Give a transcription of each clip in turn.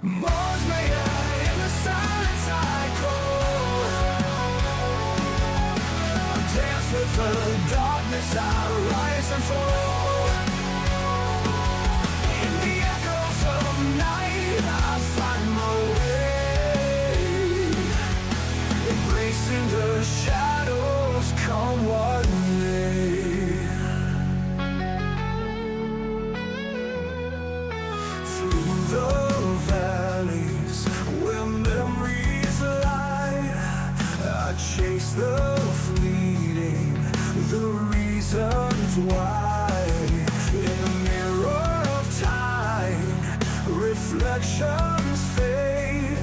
Moza in the silence I dance with the darkness, I rise and fall. In the echoes of night, I find my way, embracing the shadows, come what may. Through the valleys where memories lie, I chase the fleeting, the reasons why. In the mirror of time, reflections fade,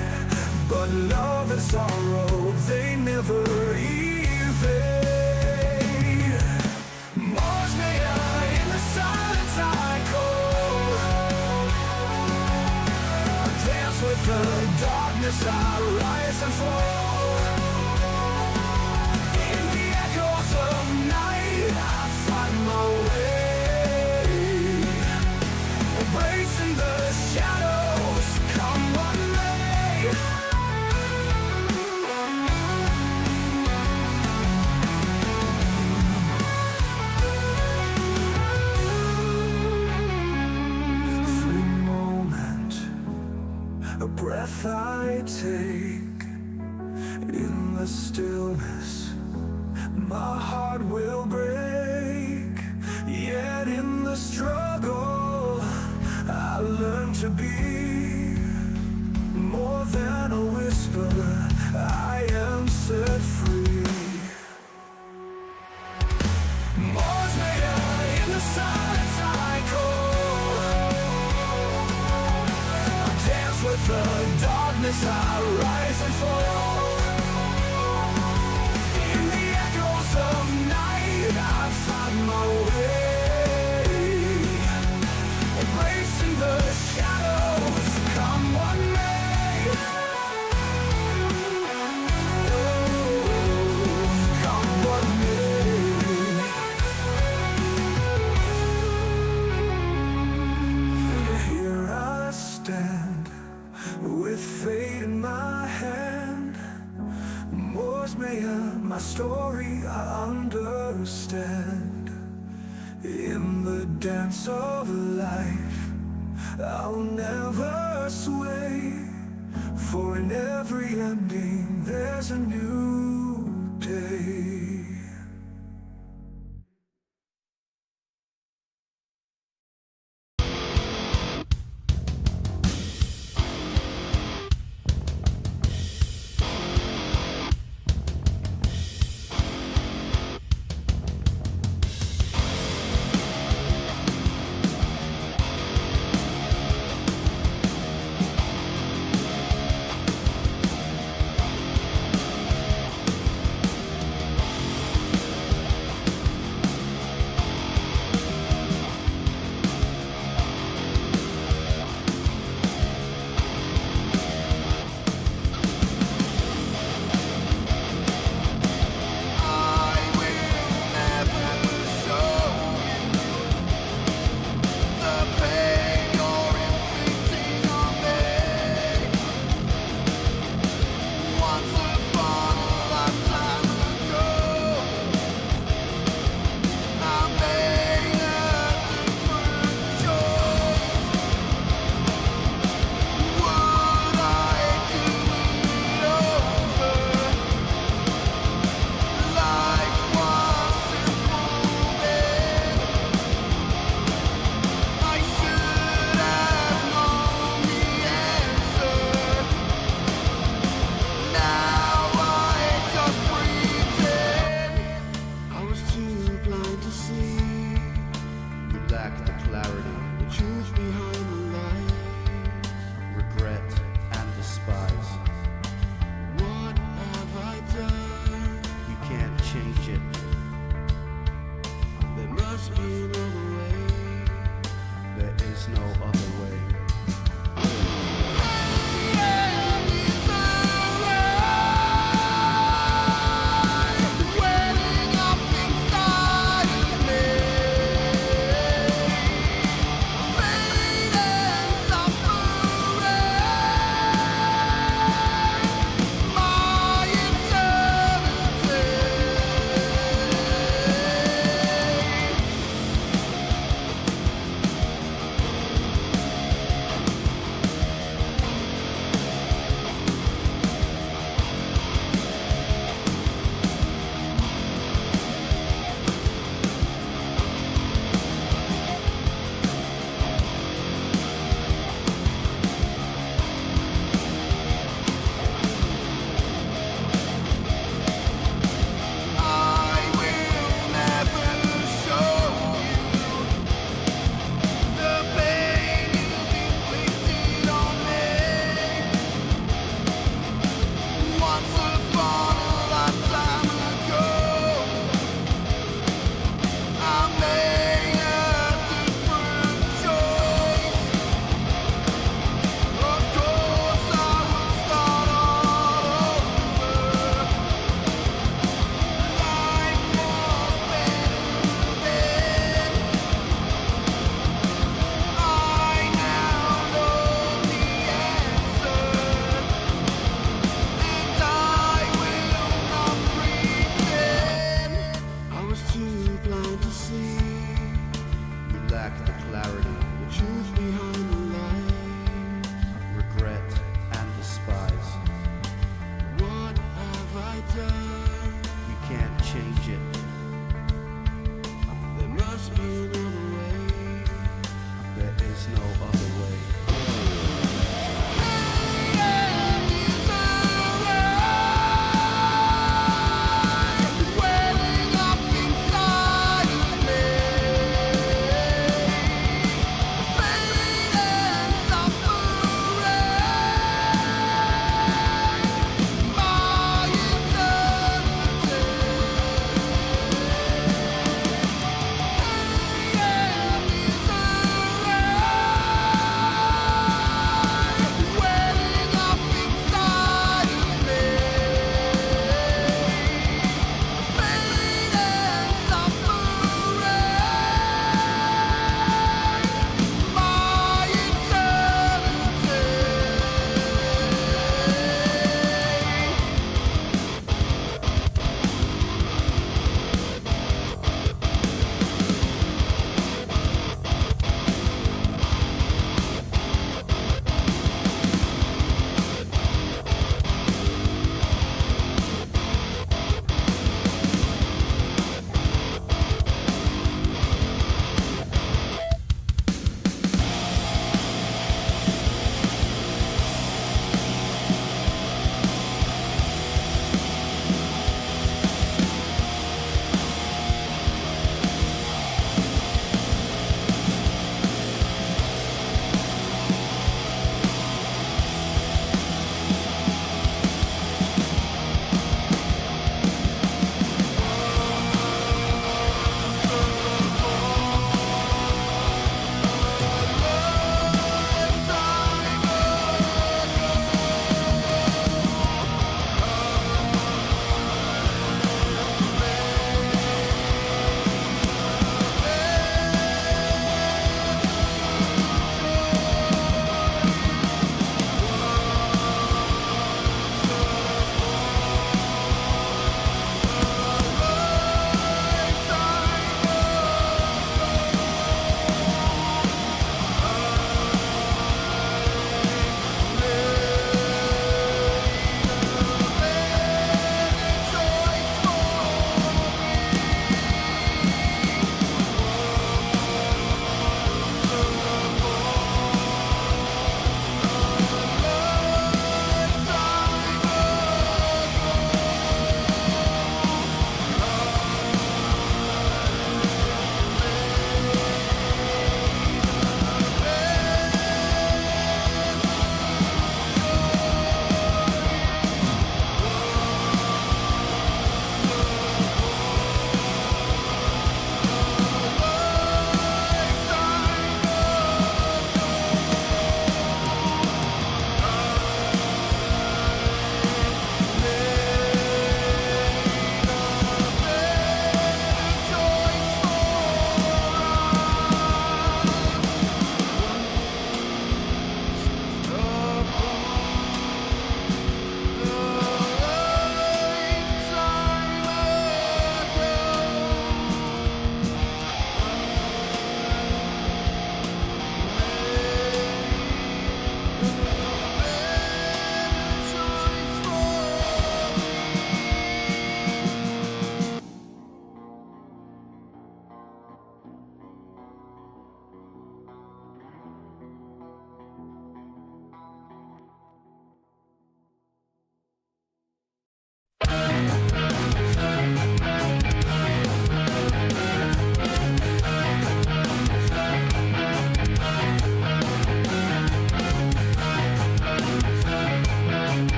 but love and sorrow, they never evade. Moza in the silence I dance with the darkness, I rise and fall. In the echoes of night, I find my way, embracing the shadows, come what may. Every moment, a breath I take, in the stillness my heart will break. Yet in the struggle I learn to be more than a whisper, I am set free. Moza in the silence I dance with the darkness, I rise and fall. In the echoes of night, I find my way, embracing the shadows, come what may. Come what may. Here I stand, with fate in my hand. Moza, my story I understand. In the dance of life, I'll never sway, for in every ending there's a new day. born a lifetime ago. I made a different choice. Of course I would start all over. Life was better then. I now know the answer, and I will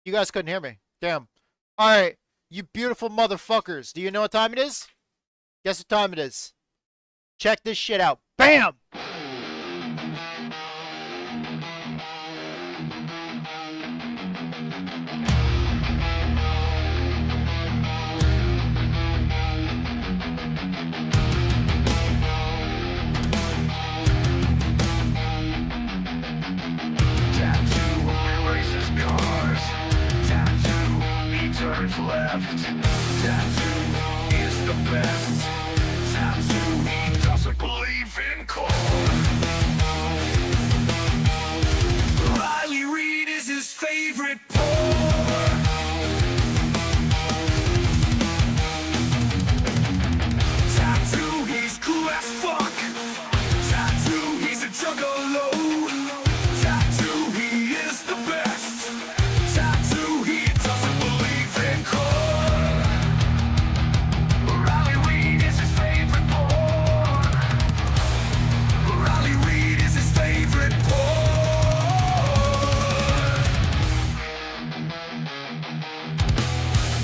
You guys couldn't hear me. Damn. Alright, you beautiful motherfuckers. Do you know what time it is? Guess what time it is. Check this shit out. BAM! Turns left. Tattoo is the best. Tattoo, he doesn't believe in cold. Riley Reid is his favorite porn. Tattoo, he's cool as fuck. Tattoo, he's a juggalo. Tattoo, he is the best. Tattoo, he doesn't believe in cold. Riley Reid is his favorite porn. Riley Reid is his favorite porn.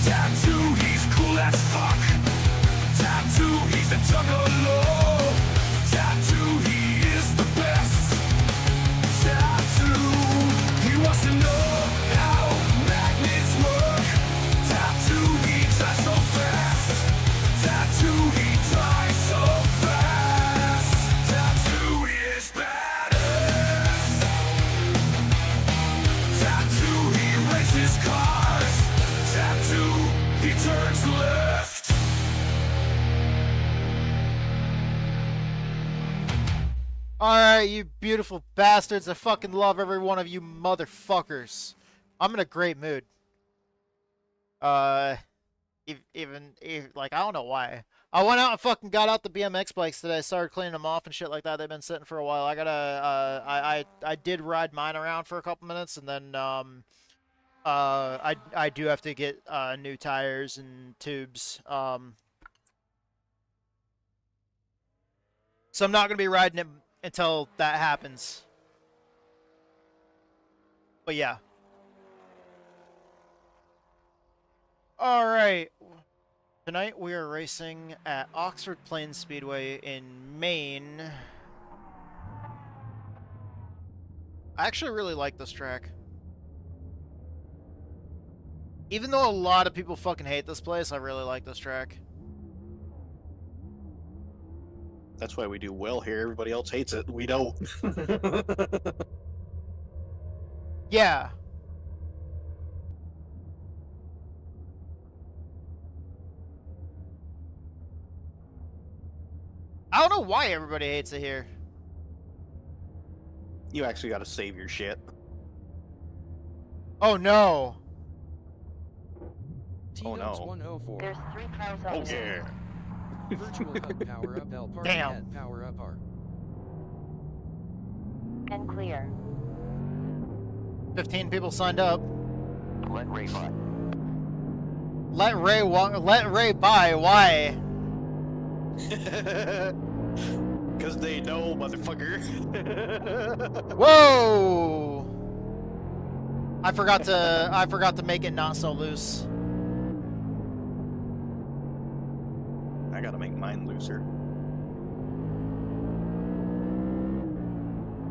Tattoo, he's cool as fuck. Tattoo, he's a juggalo. Tattoo, he is the best. Tattoo, he wants to know how magnets work. Tattoo, he tries so fast. Tattoo, he tries so fast. Tattoo is badass. Tattoo, he races cars. Tattoo, he turns left. Alright, you beautiful bastards. I fucking love every one of you motherfuckers. I'm in a great mood. Even like, I don't know why. I went out and fucking got out the BMX bikes today. Started cleaning them off and shit like that. They've been sitting for a while. I gotta, I did ride mine around for a couple minutes, and then, I do have to get, new tires and tubes. So I'm not gonna be riding it until that happens. But yeah. Alright. Tonight we are racing at Oxford Plains Speedway in Maine. I actually really like this track. Even though a lot of people fucking hate this place, I really like this track. That's why we do well here. Everybody else hates it. We don't. Yeah. I don't know why everybody hates it here. You actually got to save your shit. Oh no. Oh no. 104. There's 3 cars on Oh the yeah. Virtual hub power up L party Damn. at power up R. and clear. 15 people signed up. Let Ray by. Let Ray by. Why? Because they know, motherfucker. Whoa! I forgot to make it not so loose. I gotta make mine looser.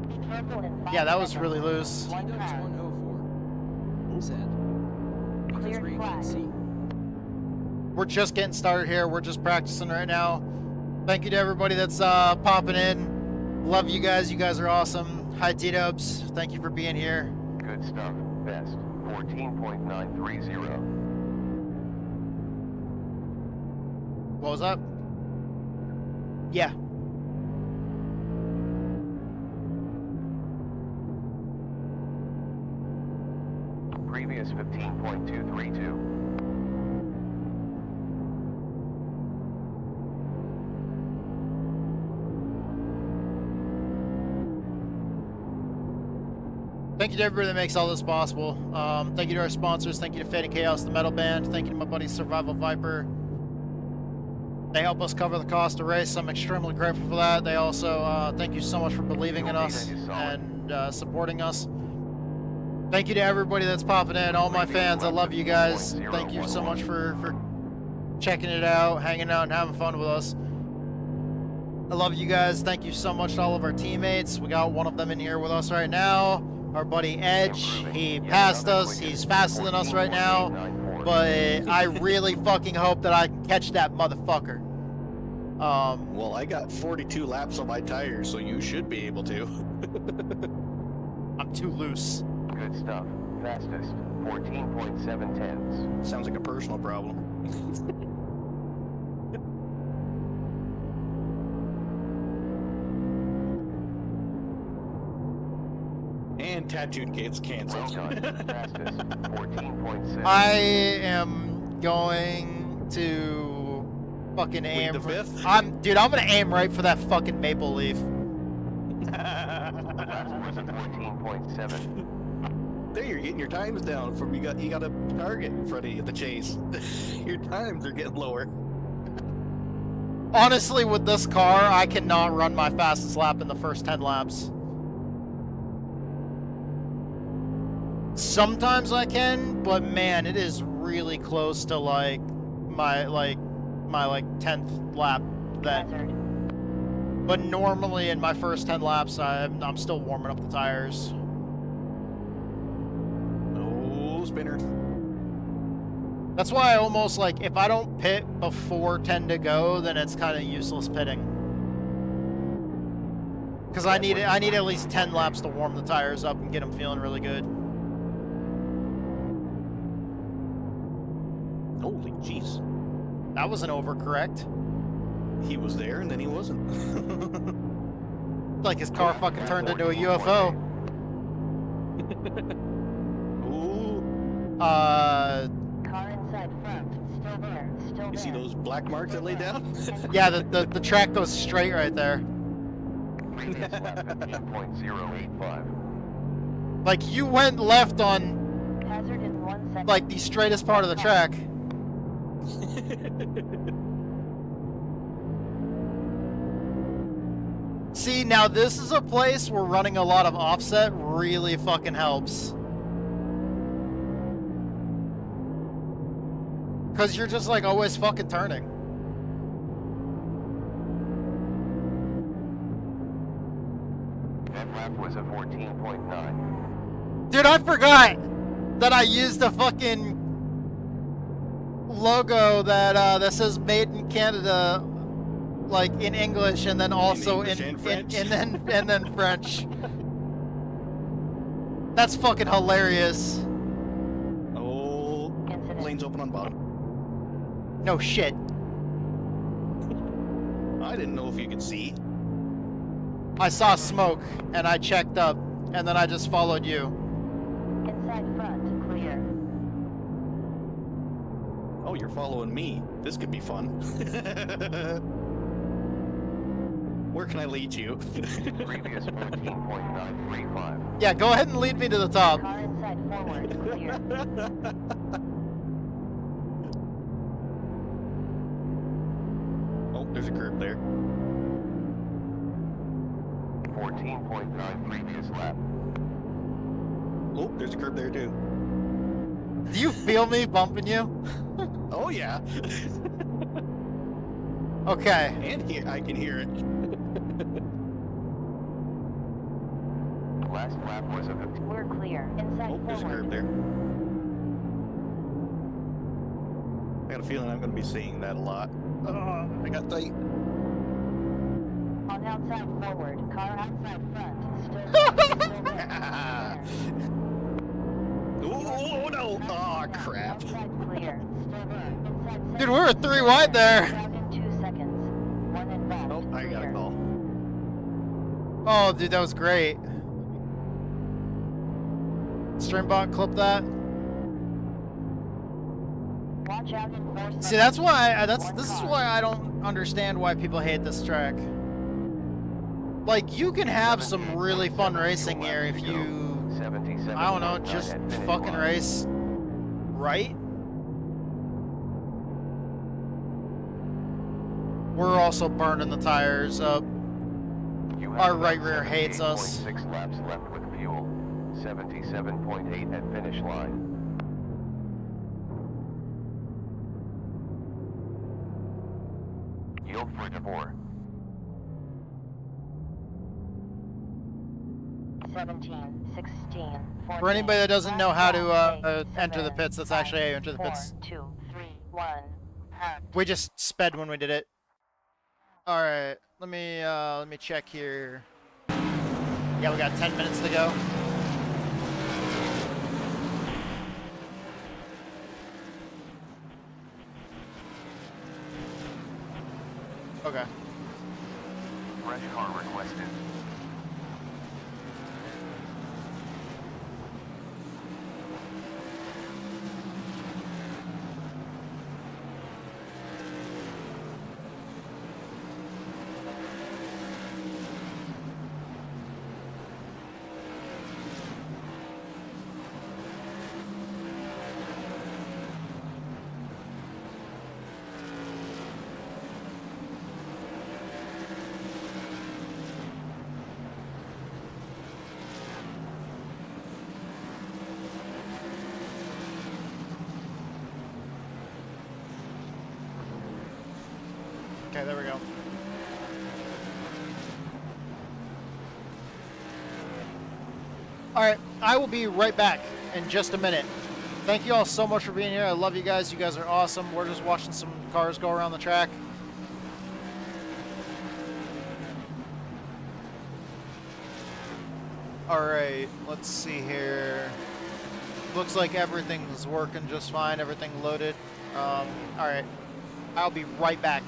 Be careful in 5 Yeah, that was seconds. really loose. One T-Dubs car. 104. Said. Clear Because flag. C. We're just getting started here. We're just practicing right now. Thank you to everybody that's popping in. Love you guys. You guys are awesome. Hi, T-Dubs. Thank you for being here. Good stuff. Best. 14.930. What was that? Yeah. Previous 15.232. Thank you to everybody that makes all this possible. Thank you to our sponsors. Thank you to Fading Chaos, the metal band. Thank you to my buddy Survival Viper. They help us cover the cost of race. I'm extremely grateful for that. They also thank you so much for believing in us and supporting us. Thank you to everybody that's popping in, all my fans. I love you guys. Thank you so much for checking it out, hanging out, and having fun with us. I love you guys. Thank you so much to all of our teammates. We got one of them in here with us right now. Our buddy Edge. He passed us. He's faster than us right now. But I really fucking hope that I can catch that motherfucker. Well, I got 42 laps on my tires, so you should be able to. I'm too loose. Good stuff. Fastest, 14.7 tenths. Sounds like a personal problem. And tattooed gets canceled. Well done. Fastest, 14.6. I am going to fucking aim. the fifth? Dude, I'm gonna aim right for that fucking maple leaf. Last was a 14.7. There, you're getting your times down from you got a target in front of you, the chase. Your times are getting lower. Honestly, with this car, I cannot run my fastest lap in the first 10 laps. Sometimes I can, but man, it is really close to like my 10th lap. That. Hazard. But normally in my first 10 laps, I'm still warming up the tires. Oh, spinner. That's why I almost like, if I don't pit before 10 to go, then it's kind of useless pitting. Because I need at least 10 laps to warm the tires up and get them feeling really good. Holy jeez. That was an overcorrect. He was there and then he wasn't. Like his car fucking turned into a UFO. Ooh. Car inside front. Still there. Still there. You see those black marks that lay down? Yeah, the track goes straight right there. Previous lap, 15.085. Like you went left on Hazard in 1 second. like the straightest part of the track. See, now this is a place where running a lot of offset really fucking helps. Cause you're just like always fucking turning. That lap was a 14.9. Dude, I forgot that I used the fucking logo that says "Made in Canada," like in English, and then also English and French. and then French. That's fucking hilarious. Oh, Incident. lane's open on bottom. No shit. I didn't know if you could see. I saw smoke and I checked up, and then I just followed you. Inside front. Clear. Oh, you're following me. This could be fun. Where can I lead you? Previous 14.935. Yeah, go ahead and lead me to the top. Car inside forward. Clear. Oh, there's a curb there. 14.9 previous lap. Oh, there's a curb there too. Do you feel me bumping you? Oh yeah. Okay. And here I can hear it. Last lap was a 15. We're clear. Inside Oh, there's a curb forward. there. I got a feeling I'm going to be seeing that a lot. Oh, I got tight. On outside forward. Car outside front. Still there. Oh no! Oh crap! Outside clear. Still there. Inside Dude, we were 3 wide there. Crowd in 2 seconds. One inbound. Oh, I got a Clear. call. Oh, dude, that was great. Streambot, clip that. Watch out in 4 seconds. See, that's why One this is car. why I don't understand why people hate this track. Like, you can have some really fun racing here if you, I don't know, just fucking race right. We're also burning the tires up. Our right rear hates us. 6 laps left with fuel. 77.8 at finish line. Yield for DeBoer. 17, 16, 14. For anybody that doesn't know how to eight, enter the seven, pits, that's five, actually how you enter the 4, pits. 2, 3, 1. We just sped when we did it. All right, let me check here. Yeah, we got 10 minutes to go. Okay. Fresh car requested. Okay, there we go. All right, I will be right back in just a minute. Thank you all so much for being here. I love you guys. You guys are awesome. We're just watching some cars go around the track. All right, let's see here. Looks like everything's working just fine. Everything loaded. All right, I'll be right back.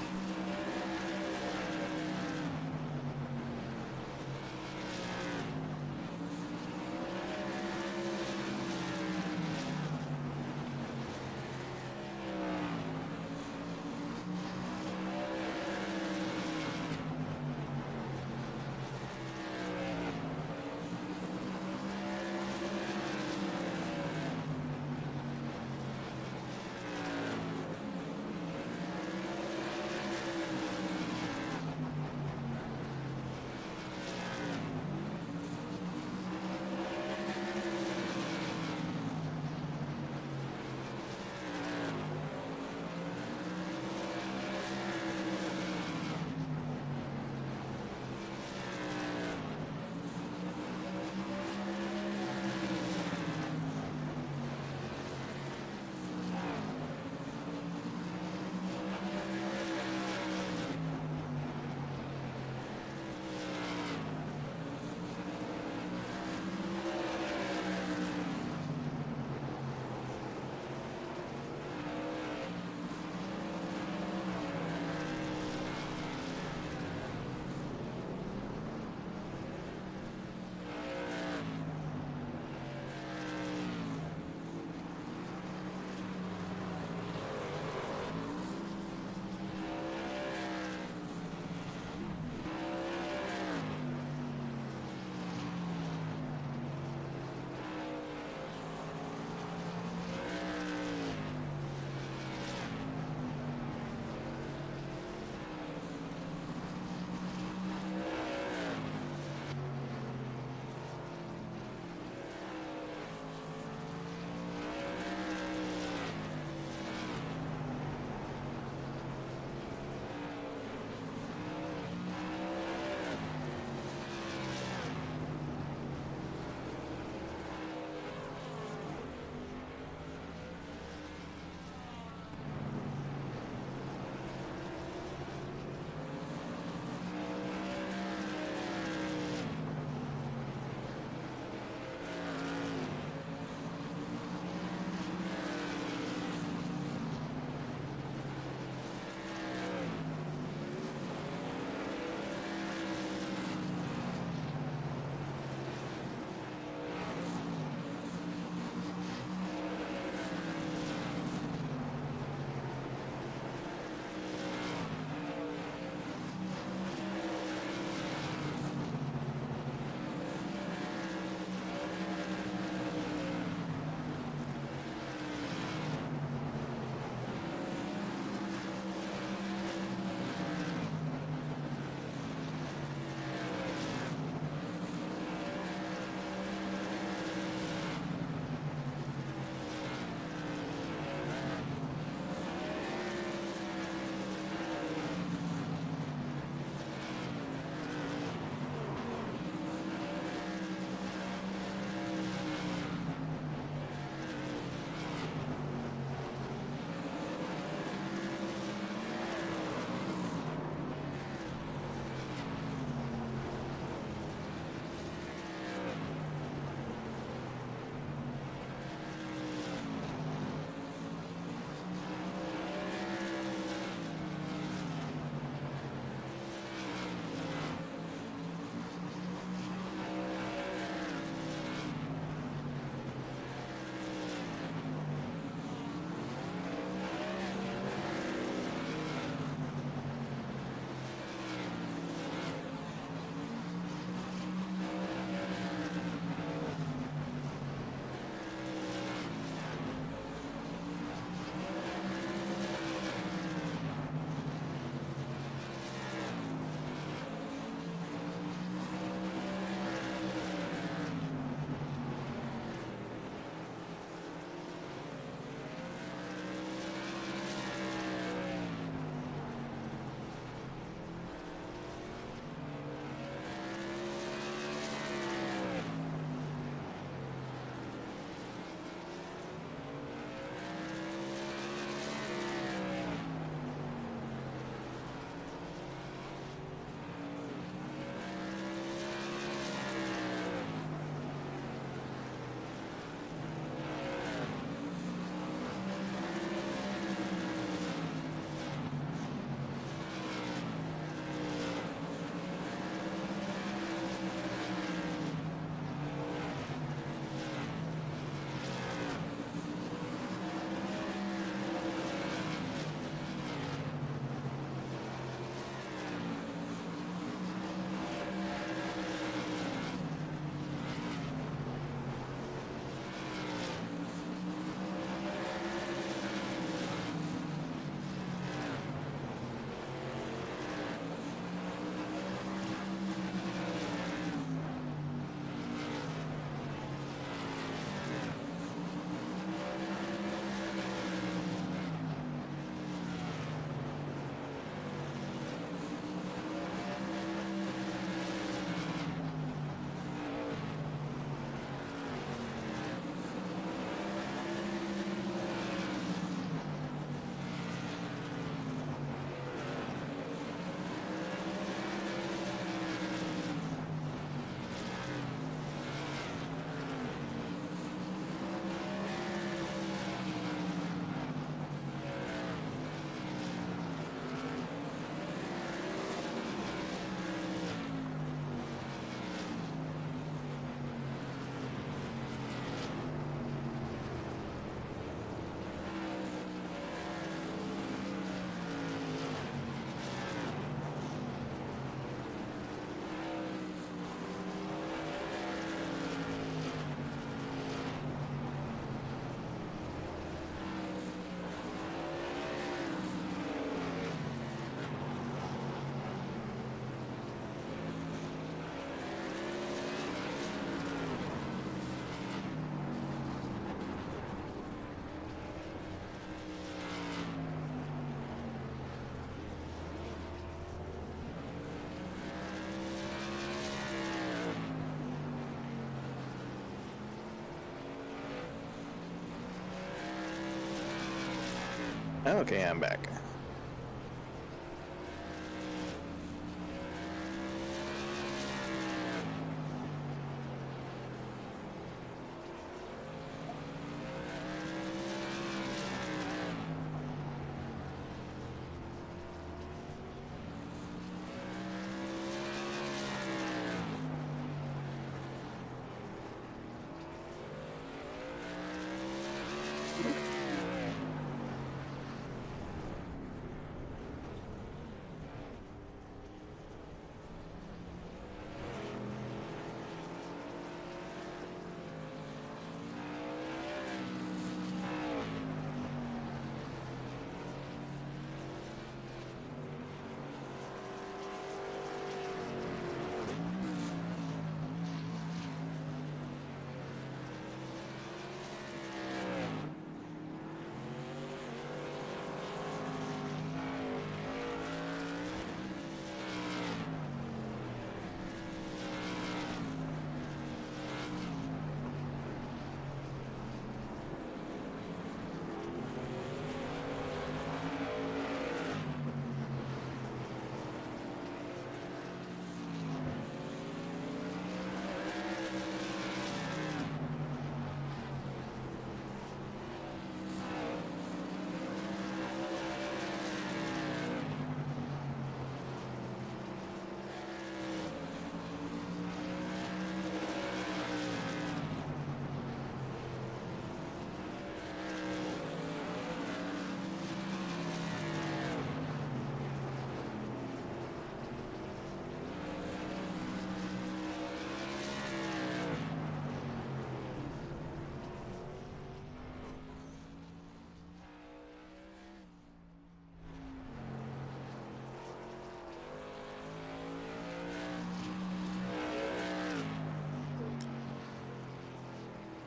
Okay, I'm back.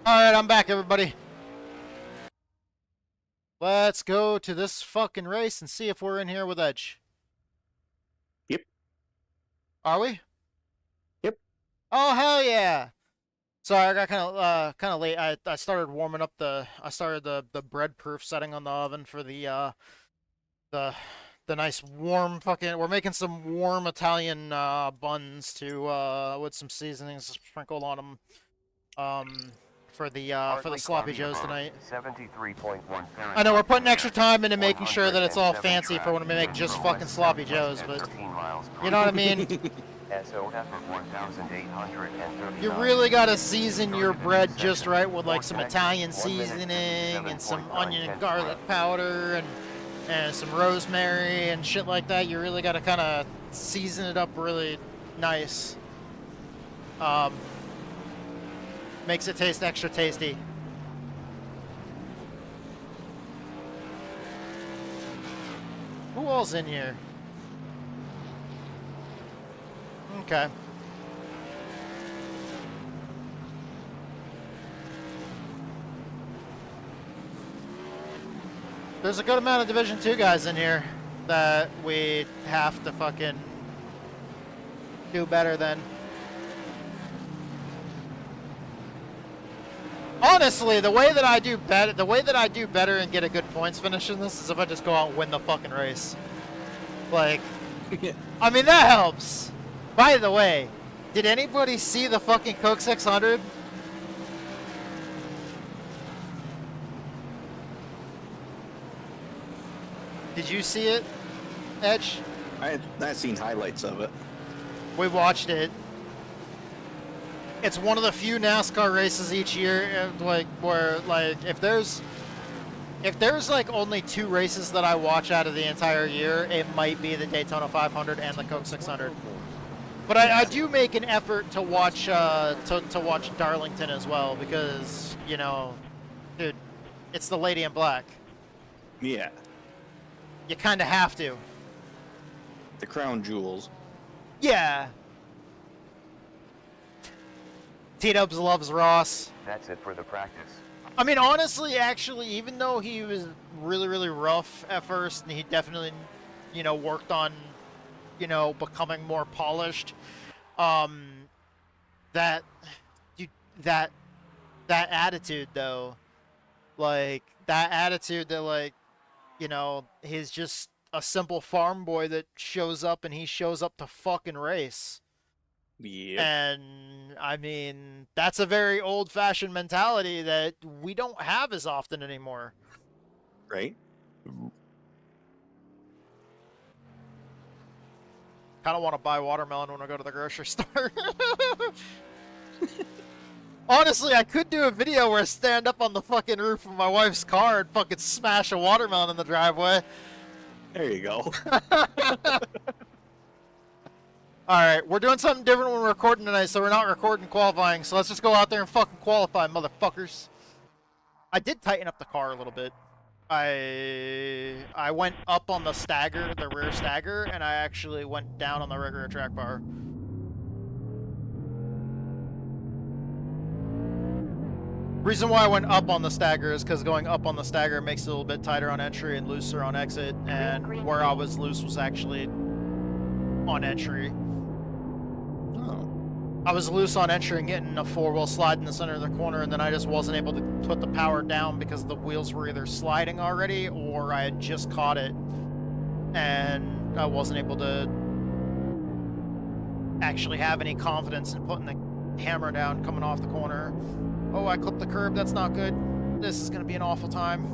Alright, I'm back, everybody. Let's go to this fucking race and see if we're in here with Edge. Yep. Are we? Yep. Oh, hell yeah! Sorry, I got kind of late. I started warming up the bread proof setting on the oven for the nice warm fucking. We're making some warm Italian buns to with some seasonings sprinkled on them. For the sloppy joes tonight. 73.1 Fahrenheit. I know we're putting extra time into making sure that it's all fancy for when we make just fucking sloppy joes, but you know what I mean. SOF of 1,839. You really gotta season your bread just right with like some Italian seasoning and some onion and garlic powder and some rosemary and shit like that. You really gotta kind of season it up really nice. Makes it taste extra tasty. Who all's in here? Okay. There's a good amount of Division 2 guys in here that we have to fucking do better than. Honestly, the way that I do better and get a good points finish in this is if I just go out and win the fucking race. Like, I mean, that helps. By the way, did anybody see the fucking Coke 600? Did you see it, Edge? I've seen highlights of it. We watched it. It's one of the few NASCAR races each year, like where like if there's like only 2 races that I watch out of the entire year, it might be the Daytona 500 and the Coke 600. But I do make an effort to watch to watch Darlington as well because, you know, dude, it's the Lady in Black. Yeah. You kind of have to. The crown jewels. Yeah. T-Dubs loves Ross. That's it for the practice. I mean, honestly, actually, even though he was really, really rough at first, and he definitely, you know, worked on, you know, becoming more polished, that attitude, though, like, that attitude that, like, you know, he's just a simple farm boy that shows up and he shows up to fucking race. Yep. And I mean, that's a very old-fashioned mentality that we don't have as often anymore. Right? Kind of want to buy watermelon when I go to the grocery store. Honestly, I could do a video where I stand up on the fucking roof of my wife's car and fucking smash a watermelon in the driveway. There you go. Alright, we're doing something different when we're recording tonight, so we're not recording qualifying, so let's just go out there and fucking qualify, motherfuckers. I did tighten up the car a little bit. I went up on the stagger, the rear stagger, and I actually went down on the regular track bar. Reason why I went up on the stagger is because going up on the stagger makes it a little bit tighter on entry and looser on exit, and where I was loose was actually on entry. I was loose on entry and getting a four-wheel slide in the center of the corner, and then I just wasn't able to put the power down because the wheels were either sliding already or I had just caught it and I wasn't able to actually have any confidence in putting the hammer down coming off the corner. Oh, I clipped the curb. That's not good. This is going to be an awful time.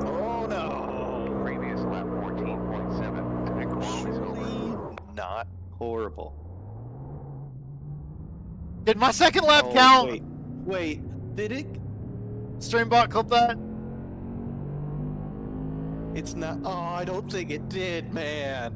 Oh no! Previous lap 14.7. The qual is over. Not horrible. Did my second lap Oh, count? Wait, did it? Streambot, clip that. It's not. Oh, I don't think it did, man.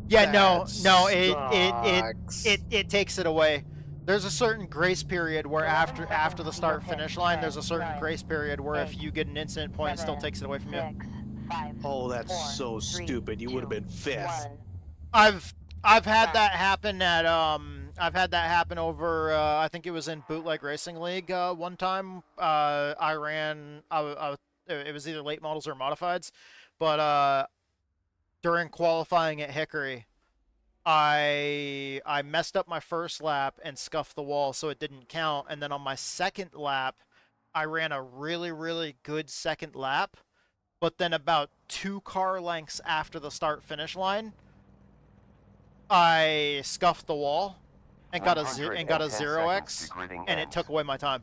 Yeah, no, That sucks. it takes it away. There's a certain grace period where after the start finish line, there's a certain grace period where if you get an incident point, it still takes it away from you. 6, 5, Oh, that's 4, so 3, stupid. You would have been 5th. 1. I've had that happen at I've had that happen over I think it was in Bootleg Racing League one time. I ran it was either late models or modifieds, but during qualifying at Hickory, I messed up my first lap and scuffed the wall, so it didn't count. And then on my second lap, I ran a really good second lap, but then about 2 car lengths after the start finish line, I scuffed the wall and got a 0x, and it took away my time.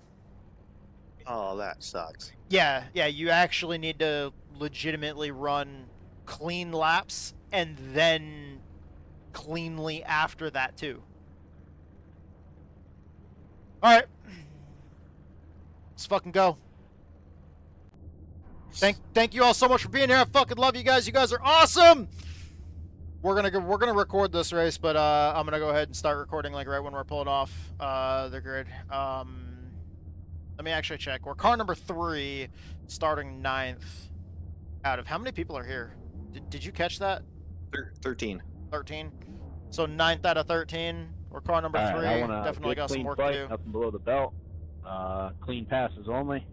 Oh, that sucks. Yeah, you actually need to legitimately run clean laps and then cleanly after that too. Alright. Let's fucking go. Thank you all so much for being here. I fucking love you guys. You guys are awesome. We're gonna record this race, but I'm gonna go ahead and start recording like right when we're pulling off the grid. Let me actually check. We're car number 3, starting 9th out of how many people are here? Did you catch that? 13. 13. So 9th out of 13. We're car number 3. I want a Definitely good, got some clean work fight, to do. nothing below the belt. Clean passes only.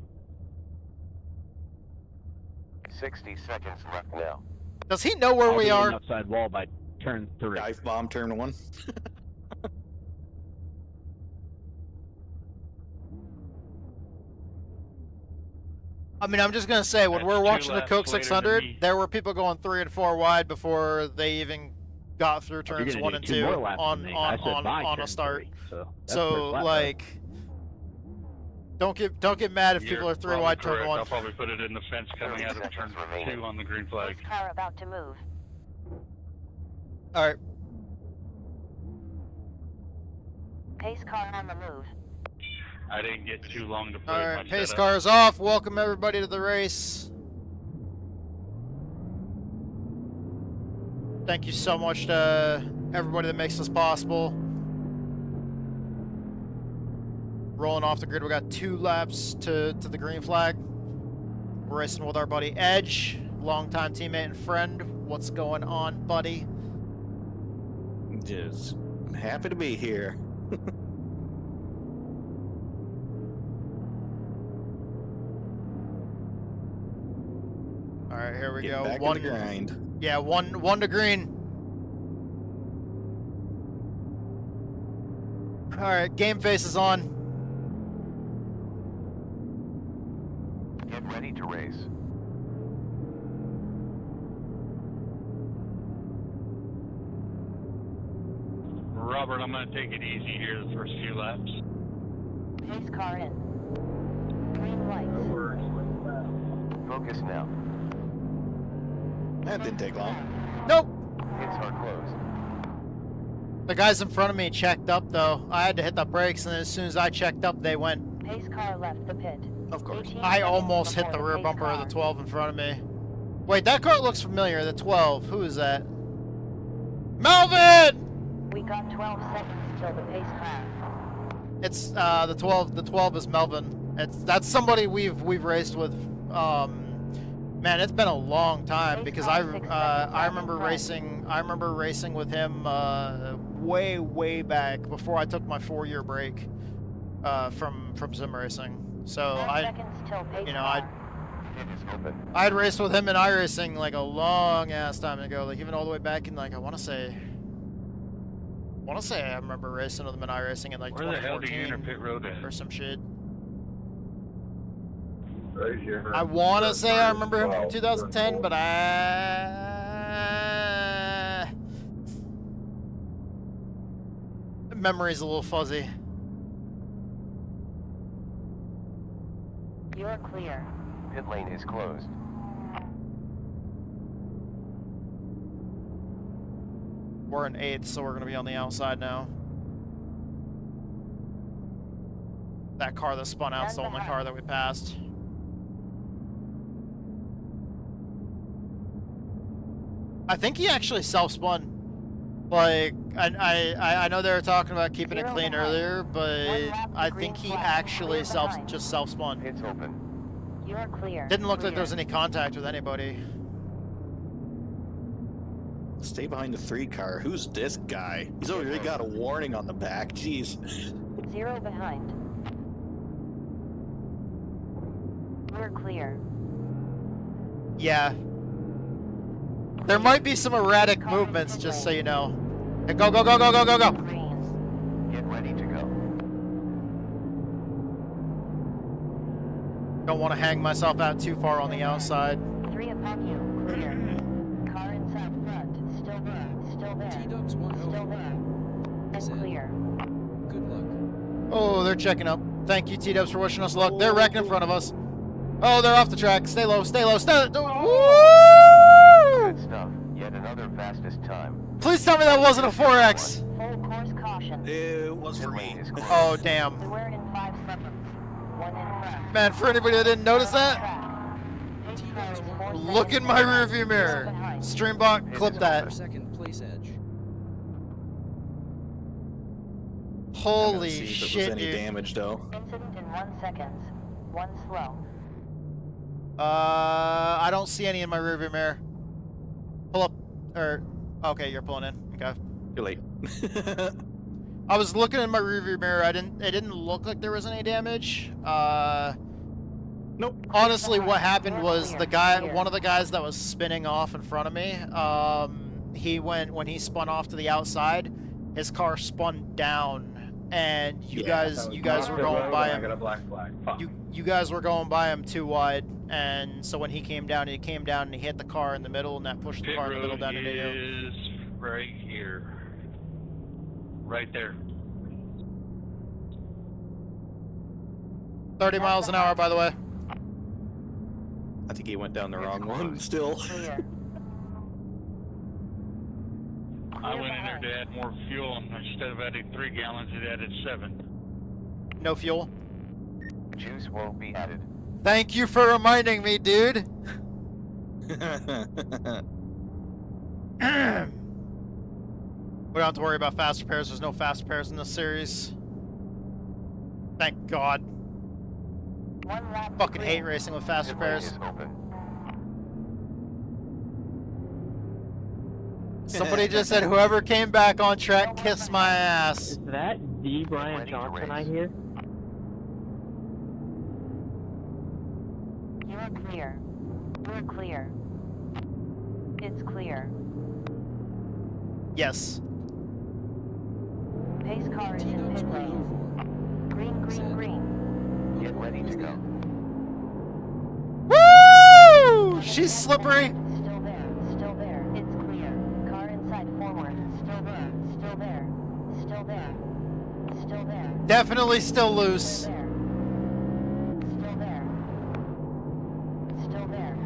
60 seconds left now. Does he know where I'll we be are? an upside wall by turn 3. Dive bomb turn 1. I mean, I'm just gonna say, when That's we're 2 watching the laps Coke later than 600, me. there were people going 3 and 4 wide before they even got through You're turns gonna 1 do and 2 2 more laps on than me. I said by a turn start. 3, so that's So first lap, like, don't get mad if You're people are 3 probably wide turn correct. 1. I'll probably put it in the fence coming out of turn 2 on the green flag. Car about to move. All right. Pace car on the move. I didn't get too long to put All my right, pace setup. cars off. Welcome everybody to the race. Thank you so much to everybody that makes this possible. Rolling off the grid, we got 2 laps to the green flag. We're racing with our buddy Edge, longtime teammate and friend. What's going on, buddy? Just happy to be here. All right, here we Getting go. back in the grind. Yeah, one to green. Alright, game face is on. Get ready to race. Robert, I'm going to take it easy here the first few laps. Pace car in. Green lights. Focus now. That didn't take long. Nope. Pits are closed. The guys in front of me checked up though. I had to hit the brakes, and as soon as I checked up, they went. Pace car left the pit. Of course. 18 I seconds almost hit the before rear pace bumper of car. the 12 in front of me. Wait, that car looks familiar. The 12. Who is that? Melvin! We got 12 seconds till the pace car. It's the 12. The 12 is Melvin. That's somebody we've raced with. Man, it's been a long time because I remember racing. I remember racing with him way back before I took my 4-year break from sim racing. So 10 seconds till pace you know, car. Pit is open. I'd raced with him in iRacing like a long ass time ago, like even all the way back in like I want to say I remember racing with him in iRacing in like Where the hell do you 2014 enter pit road at? or some shit. Right here. I want to say I remember him from 2010, but memory's a little fuzzy. You're clear. Pit lane is closed. We're in 8th, so we're gonna be on the outside now. That car that spun out's the only car that we passed. I think he actually self-spun. Like, I know they were talking about keeping it Zero clean behind. earlier, but One lap to I green think he flag. actually Clear behind. just self-spun. Pits open. You're clear. Didn't look like there was Clear. any contact with anybody. Stay behind the 3 car. Who's this guy? He's already got a warning on the back. Jeez. 0 behind. We're clear. Yeah. There might be some erratic movements, just so you know. Hey, go, go, go, go, go, go, go! Green. Get ready to go. Don't want to hang myself out too far on the outside. 3 upon you. Clear. Car inside front. Still there. Still there. T-Dubs Still 1-0. there. And clear. Good luck. Oh, they're checking up. Thank you, T-Dubs, for wishing us luck. They're wrecking in front of us. Oh, they're off the track. Stay low, stay low, stay low. Woo! Good stuff. Yet another fastest time. Please tell me that wasn't a 4X. Full course caution. It was Pit for lane me. is closed. Oh, damn. We're in 5 seconds. 1 in front. Man, for anybody that didn't notice that, Pace car is 4 look in seconds my behind. rearview mirror. Zero behind. Streambot, clip that. Second place edge. Holy See if it was shit, any dude. damage though. Incident in 1 second. 1 slow. I don't see any in my rearview mirror. Pull up, or okay, you're pulling in. Okay. Too late. I was looking in my rearview mirror. It didn't look like there was any damage. Nope. Honestly, what happened was Clear, the guy, clear. one of the guys that was spinning off in front of me, when he spun off to the outside, his car spun down, and you guys were going by I got a him. black flag. Fuck. You guys were going by him too wide, and so when he came down and he hit the car in the middle, and that pushed the Pit car in the middle road down into you. is right here. Right there. 30 miles an hour, by the way. I think he went down the wrong one still. Clear. I went in there to add more fuel, and instead of adding 3 gallons, it added 7. No fuel. Juice won't be added. Thank you for reminding me, dude. We don't have to worry about fast repairs. There's no fast repairs in this series. Thank God. 1 lap to Fucking green. hate racing with fast Pit lane repairs. is open. Somebody just said, whoever came back on track, kiss my ass. Is that D. Brian Ready to Johnson I race. hear? You're clear. We're clear. It's clear. Yes. Pace car is in pit lane. Green, green, green. Get ready to go. Woo! She's slippery. Still there, still there. It's clear. Car inside forward. Still there, still there. Still there. Still there. Definitely still loose. Still there. Still there. Still there.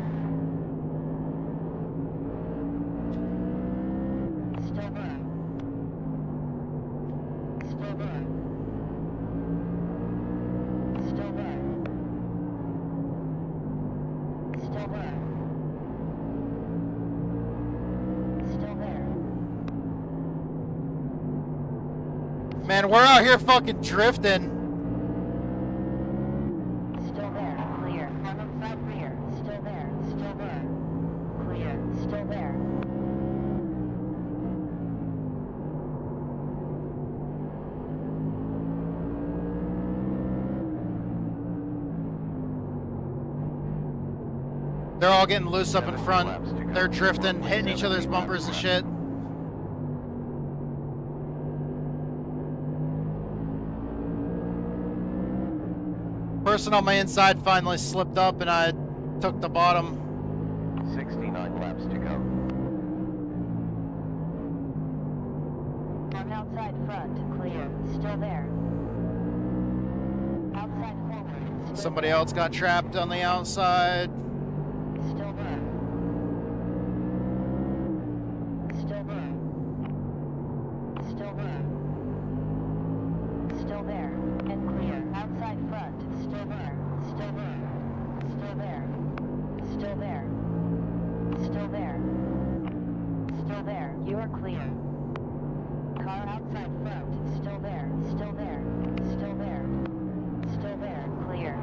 Still there. Still there. Still there. Still there. Still there. Man, we're out here fucking drifting. Still there. Clear. On outside rear. Still there. Still there. Clear. Still there. They're all getting loose up in 17 front. laps to go. They're drifting, hitting each other's bumpers and shit. Person on my inside finally slipped up and I took the bottom. 69 laps to go. On outside front. Clear. Still there. Outside forward. Still Somebody else got trapped on the outside. Still there. Still there. Still there. Still there. And clear. Outside front. Still there. Still there. Still there. Still there. Still there. Still there. You are clear. Car outside front. Still there. Still there. Still there. Still there. Clear.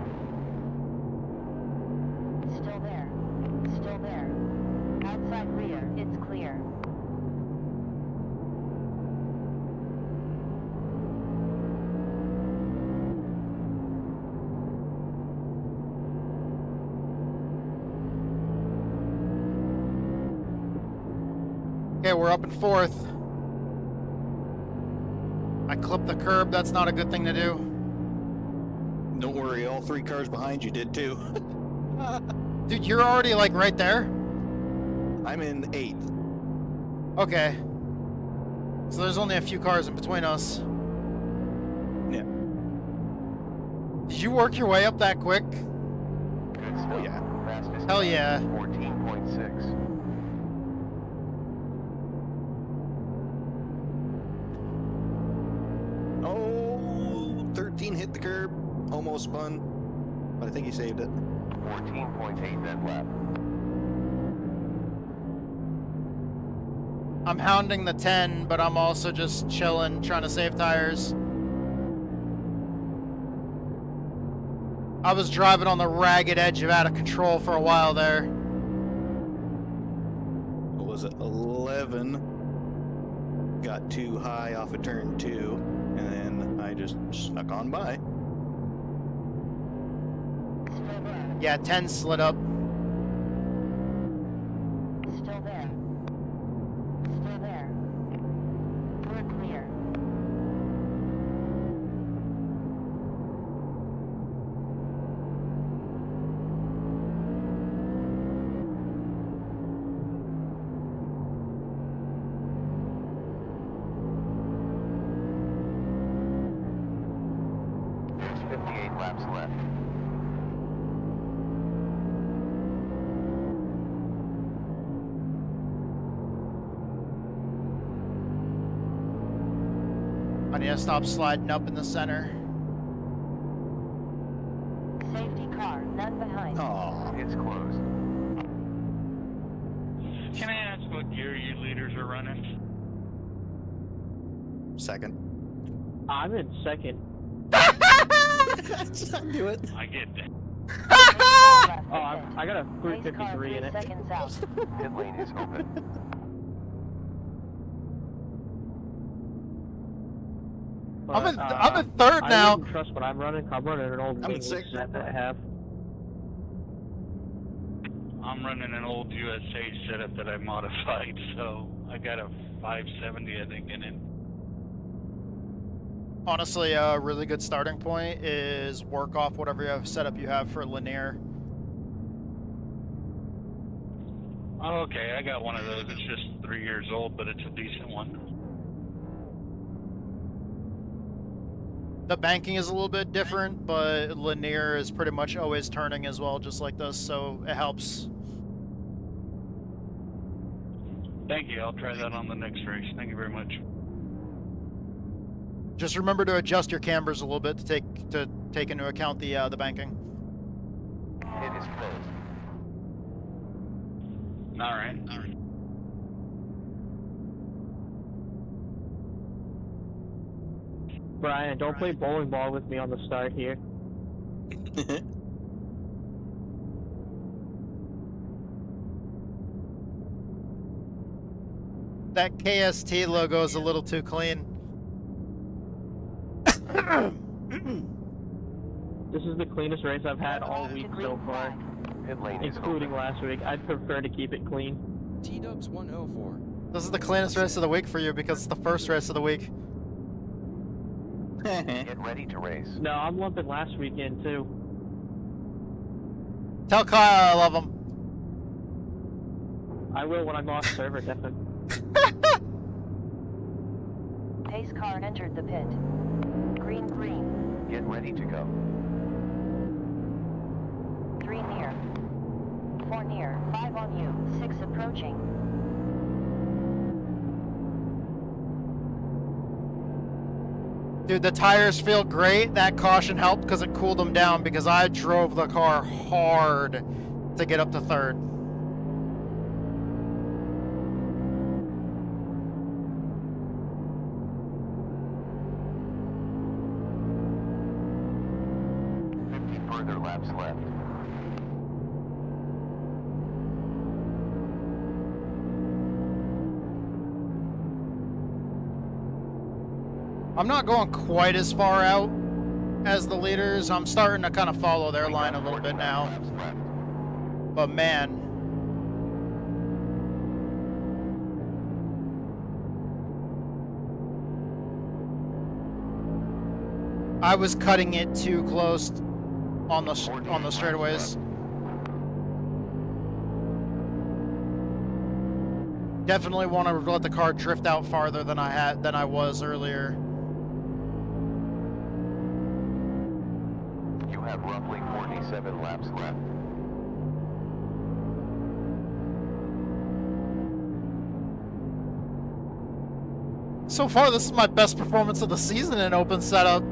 Still there. Still there. Outside rear. It's clear. Okay, we're up in fourth. I clipped the curb. That's not a good thing to do. Don't worry, all 3 cars behind you did too. Dude, you're already like right there? I'm in 8th. Okay. So there's only a few cars in between us. Yeah. Did you work your way up that quick? Good stuff. yeah. Fastest Hell time, yeah. 14.6. Oh, 13 hit the curb, almost spun, but I think he saved it. 14.8 that lap. I'm hounding the 10, but I'm also just chilling, trying to save tires. I was driving on the ragged edge of out of control for a while there. What was it? 11. Got too high off of turn 2, and then I just snuck on by. Still there. Yeah, 10 slid up. Still there. Still there. We're clear. There's 58 laps left. I need to stop sliding up in the center. Safety car. None behind. Aw. It's closed. Can I ask what gear you leaders are running? Second. I'm in second. Let's not do it. I get that. Oh, I got a Pace car 353 in 3 it. seconds out. Pit lane is open. I'm in third I now. wouldn't trust what I'm running. I'm running an old I'm in Wheelbase sixth. set that I have. I'm running an old USA setup that I modified, so I got a 570, I think, in it. Honestly, a really good starting point is work off whatever setup you have for linear. Oh, okay, I got one of those. It's just 3 years old, but it's a decent one. The banking is a little bit different, but linear is pretty much always turning as well, just like this, so it helps. Thank you. I'll try that on the next race. Thank you very much. Just remember to adjust your cambers a little bit to take into account the banking. It is closed. All right. All right. Brian, don't play bowling ball with me on the start here. That KST logo is a little too clean. This is the cleanest race I've had all week so far, Pit lane is including open. last week. I'd prefer to keep it clean. T-Dubs 104. This is the cleanest race of the week for you because it's the first race of the week. Get ready to race. No, I'm lumping last weekend too. Tell Kyle I love him. I will when I'm off server, definitely. Pace car entered the pit. Green, green. Get ready to go. 3 near. 4 near. 5 on you. 6 approaching. Dude, the tires feel great. That caution helped because it cooled them down because I drove the car hard to get up to third. Further laps left. I'm not going quite as far out as the leaders. I'm starting to kind of follow their line a little bit now. Laps left. But man, I was cutting it too close on the straightaways. Definitely want to let the car drift out farther than I was earlier. You have roughly 47 laps left. So far, this is my best performance of the season in open setup.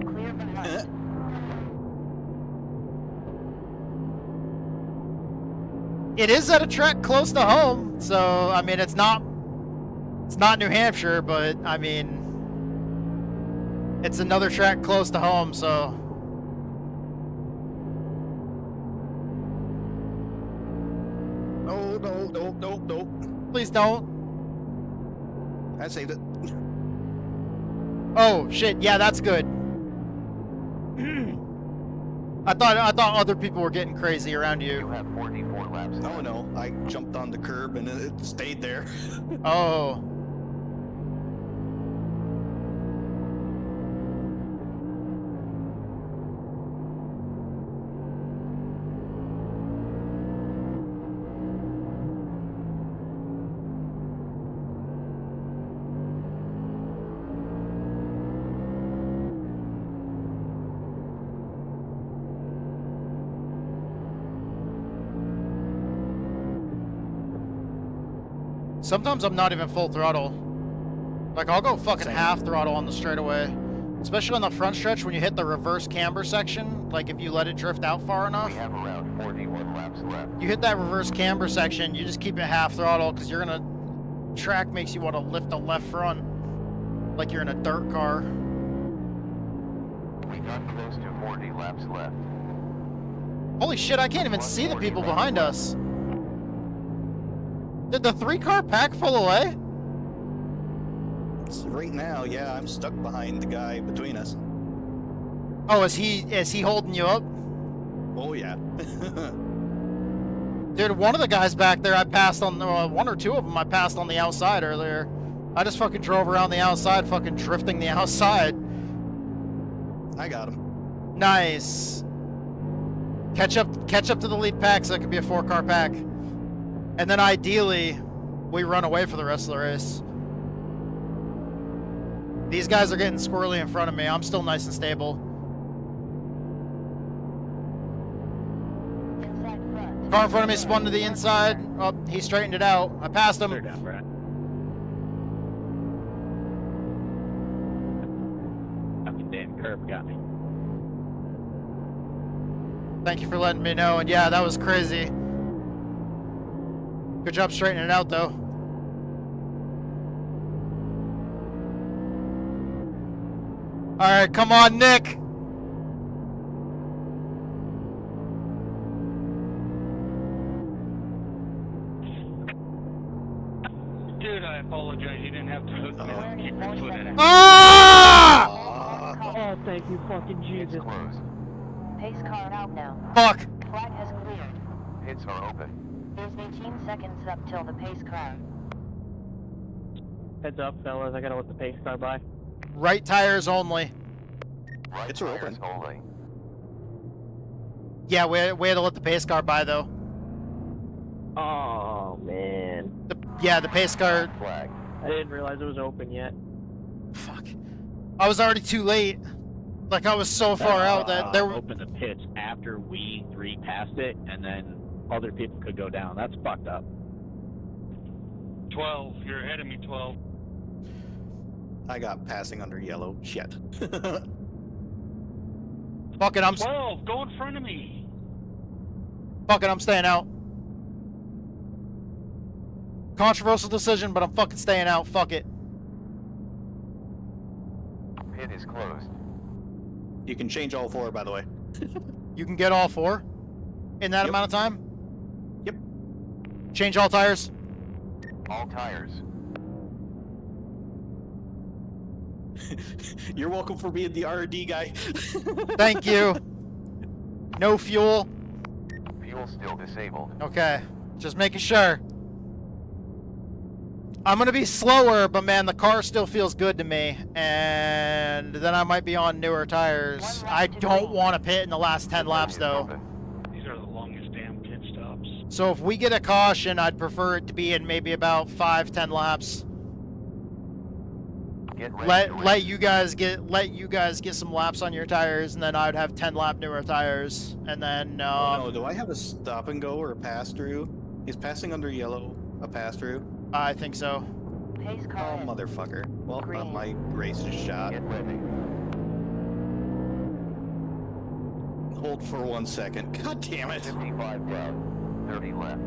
Clear behind. It is at a track close to home, so I mean it's not New Hampshire, but I mean it's another track close to home, so No. please don't. I saved it. Oh shit, yeah, that's good. I thought other people were getting crazy around You you. have 44 laps left. Oh no, I jumped on the curb and it stayed there. Oh. Sometimes I'm not even full throttle. Like, I'll go fucking Same. half throttle on the straightaway. Especially on the front stretch when you hit the reverse camber section. Like, if you let it drift out far enough. We have around 41 laps left. You hit that reverse camber section, you just keep it half throttle because you're gonna... Track makes you want to lift the left front. Like you're in a dirt car. We got close to 40 laps left. Holy shit, I can't even see the people behind us. Did the 3-car pack pull away? Right now, yeah, I'm stuck behind the guy between us. Oh, is he holding you up? Oh yeah. Dude, one of the guys back there I passed on, one or two of them I passed on the outside earlier. I just fucking drove around the outside, fucking drifting the outside. I got him. Nice. Catch up to the lead pack so it could be a 4-car pack. And then ideally, we run away for the rest of the race. These guys are getting squirrely in front of me. I'm still nice and stable. Inside front. Car in front of me spun to the inside. Oh, he straightened it out. I passed him. Clear down, Brad. Fucking damn curb got me. Thank you for letting me know. And yeah, that was crazy. Good job straightening it out, though. All right, come on, Nick. Dude, I apologize. You didn't have to hook me up and keep your foot in it. Ah! Oh, thank you, fucking It's Jesus. closed. Pace car out now. Fuck. Flag has cleared. Pits are open. There's 18 seconds up till the pace car. Heads up, fellas. I gotta let the pace car by. Right tires only. Right It's tires open. only. Yeah, we had to let the pace car by, though. Oh, man. Yeah, the pace car. Flag. I didn't realize it was open yet. Fuck. I was already too late. Like, I was so far out that there were. Open the pits after we 3 passed it, and then other people could go down. That's fucked up. 12. You're ahead of me, 12. I got passing under yellow. Shit. Fuck it, I'm 12, go in front of me. I'm staying out. Controversial decision, but I'm fucking staying out. Fuck it. Pit is closed. You can change all 4, by the way. You can get all 4 in that Yep. amount of time? Yep. Change all tires? All tires. You're welcome for being the R&D guy. Thank you. No fuel? Fuel still disabled. Okay. Just making sure. I'm gonna be slower, but man, the car still feels good to me. And then I might be on newer tires. I don't want to pit in the last 10 laps, though. These are the longest damn pit stops. So if we get a caution, I'd prefer it to be in maybe about 5-10 laps. Get ready to Let you guys get some laps on your tires, and then I'd have 10-lap newer tires, and then Oh, do I have a stop and go or a pass through? Is passing under yellow a pass through? I think so. Pace Oh, car in. motherfucker. Well, Green. my race is shot. Get ready. Hold for 1 second. God damn it. 55 down. 30 left.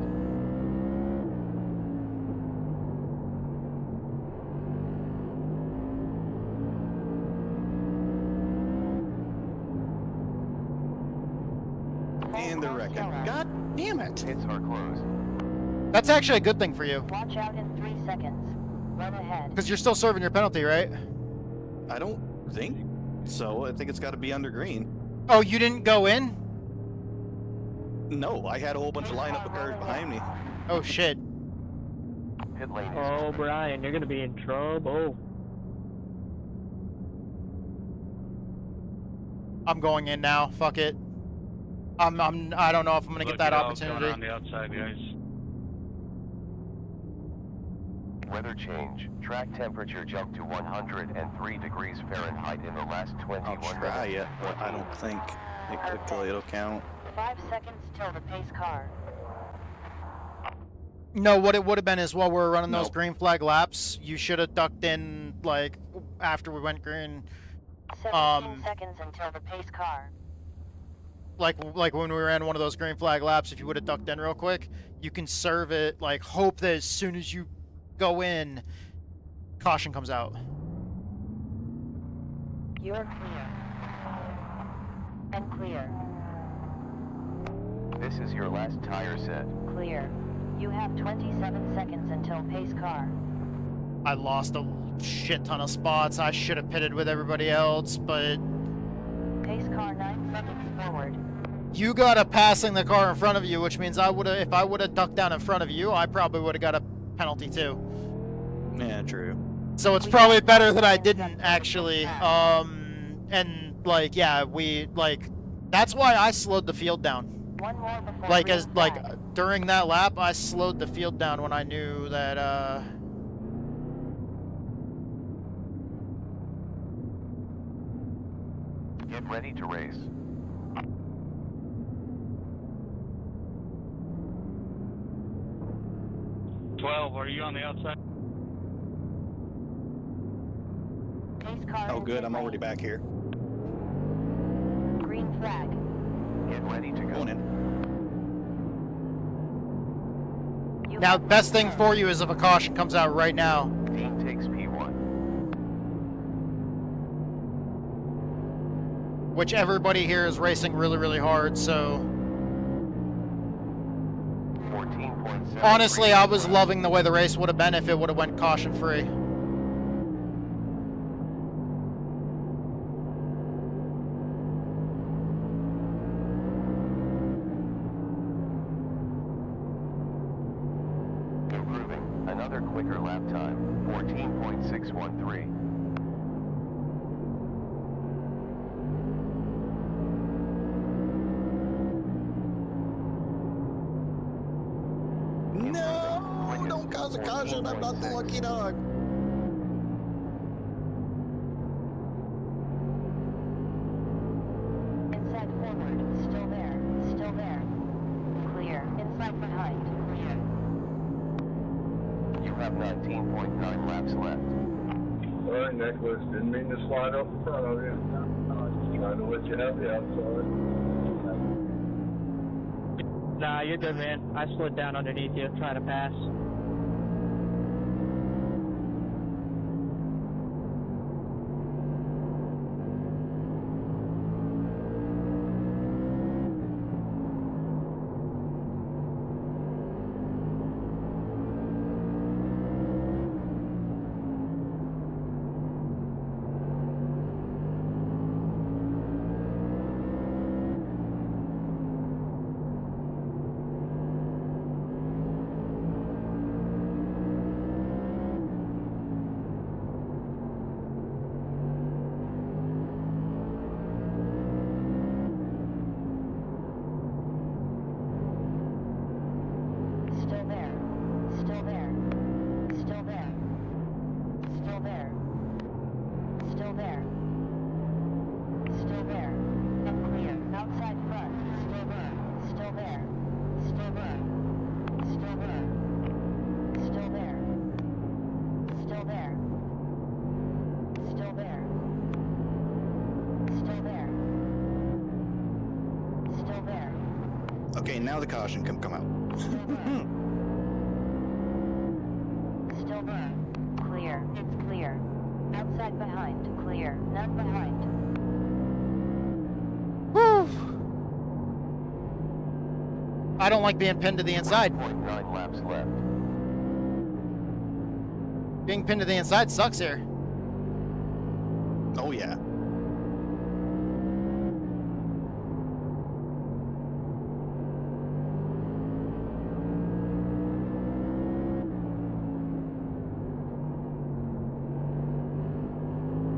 And they're wrecking. God damn it. Pits are closed. That's actually a good thing for you, Watch out in 3 seconds. Run ahead. because you're still serving your penalty, right? I don't think so. I think it's got to be under green. Oh, you didn't go in? No, I had a whole bunch of lineup of cars behind me. Oh shit. Pit lane is Oh, open. Brian, you're gonna be in trouble. I'm going in now. Fuck it. I don't know if I'm gonna get that Going on opportunity. the outside, guys. Weather change. Track temperature jumped to 103 degrees Fahrenheit in the last 21 I'll try minutes. it, but I don't think it'll count. 5 seconds till the pace car. No, what it would have been is while we were running those Nope. green flag laps, you should have ducked in like after we went green. 17 seconds until the pace car. Like when we ran one of those green flag laps, if you would have ducked in real quick, you can serve it, like hope that as soon as you go in, caution comes out. You're clear. And clear. This is your last tire set. Clear. You have 27 seconds until pace car. I lost a shit ton of spots. I should have pitted with everybody else, but Pace car 9 seconds forward. you got a passing the car in front of you, which means if I would have ducked down in front of you, I probably would have got a penalty too. Yeah, true. So it's probably better that I didn't actually. And like, yeah, that's why I slowed the field down. One more before Like, green as, like, flag. during that lap, I slowed the field down when I knew that, Get ready to race. Are you on the outside? Pace car Oh, in good. pit I'm already lane. back here. Green flag. Get ready to go. Going in. You now, have best thing confirmed. for you is if a caution comes out right now. Dean takes P1. Which everybody here is racing really, really hard, so... 14.7. Honestly, I was loving the way the race would have been if it would have went caution-free. Improving. Another quicker lap time. 14.613. No! Don't cause a caution. I'm not the lucky dog. Inside forward. Still there. Still there. Clear. Inside behind. Clear. You have 19.9 laps left. Sorry, Nicholas. Didn't mean to slide up in front of you. I was just trying to let you have the outside. Nah, you're good, man. I slid down underneath you, trying to pass. Still there. Still there. Still there. Still there. Still there. Still there. And clear. Outside front. Still there. Still there. Still there. Still there. Still there. Still there. Still there. Still there. Still there. Okay, now the caution can come out. Still there. Still there. Clear. It's clear. Outside behind. Clear. None behind. Whew. I don't like being pinned to the inside. 9 laps left. Being pinned to the inside sucks here. Oh, yeah.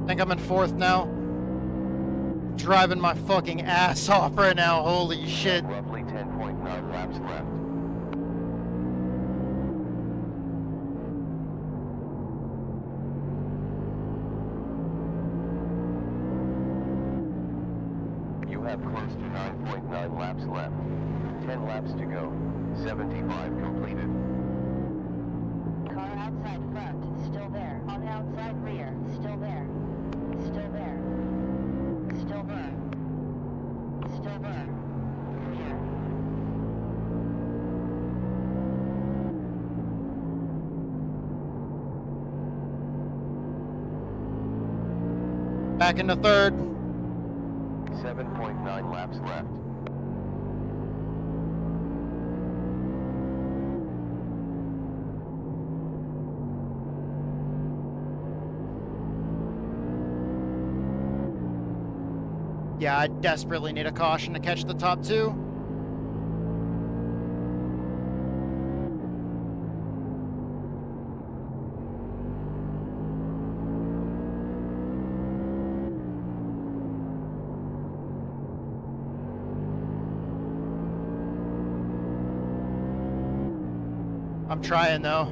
I think I'm in fourth now. Driving my fucking ass off right now. Holy shit. Roughly 10.9 laps left. You have close to 9.9 laps left. 10 laps to go. 75 completed. Car outside front. Still there. On outside rear. Still there. Still there. Still there. Still there. Clear. Back into third. 7.9 laps left. Yeah, I desperately need a caution to catch the top two. I'm trying though.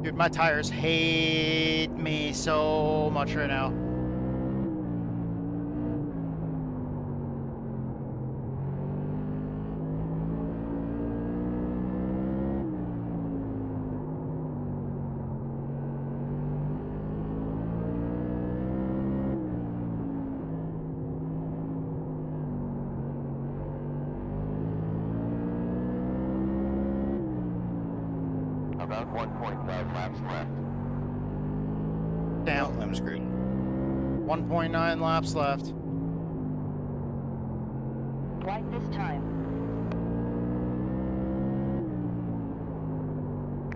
Dude, my tires hate me so much right now. About 1.5 laps left. Damn. I'm screwed. 1.9 laps left. Right this time.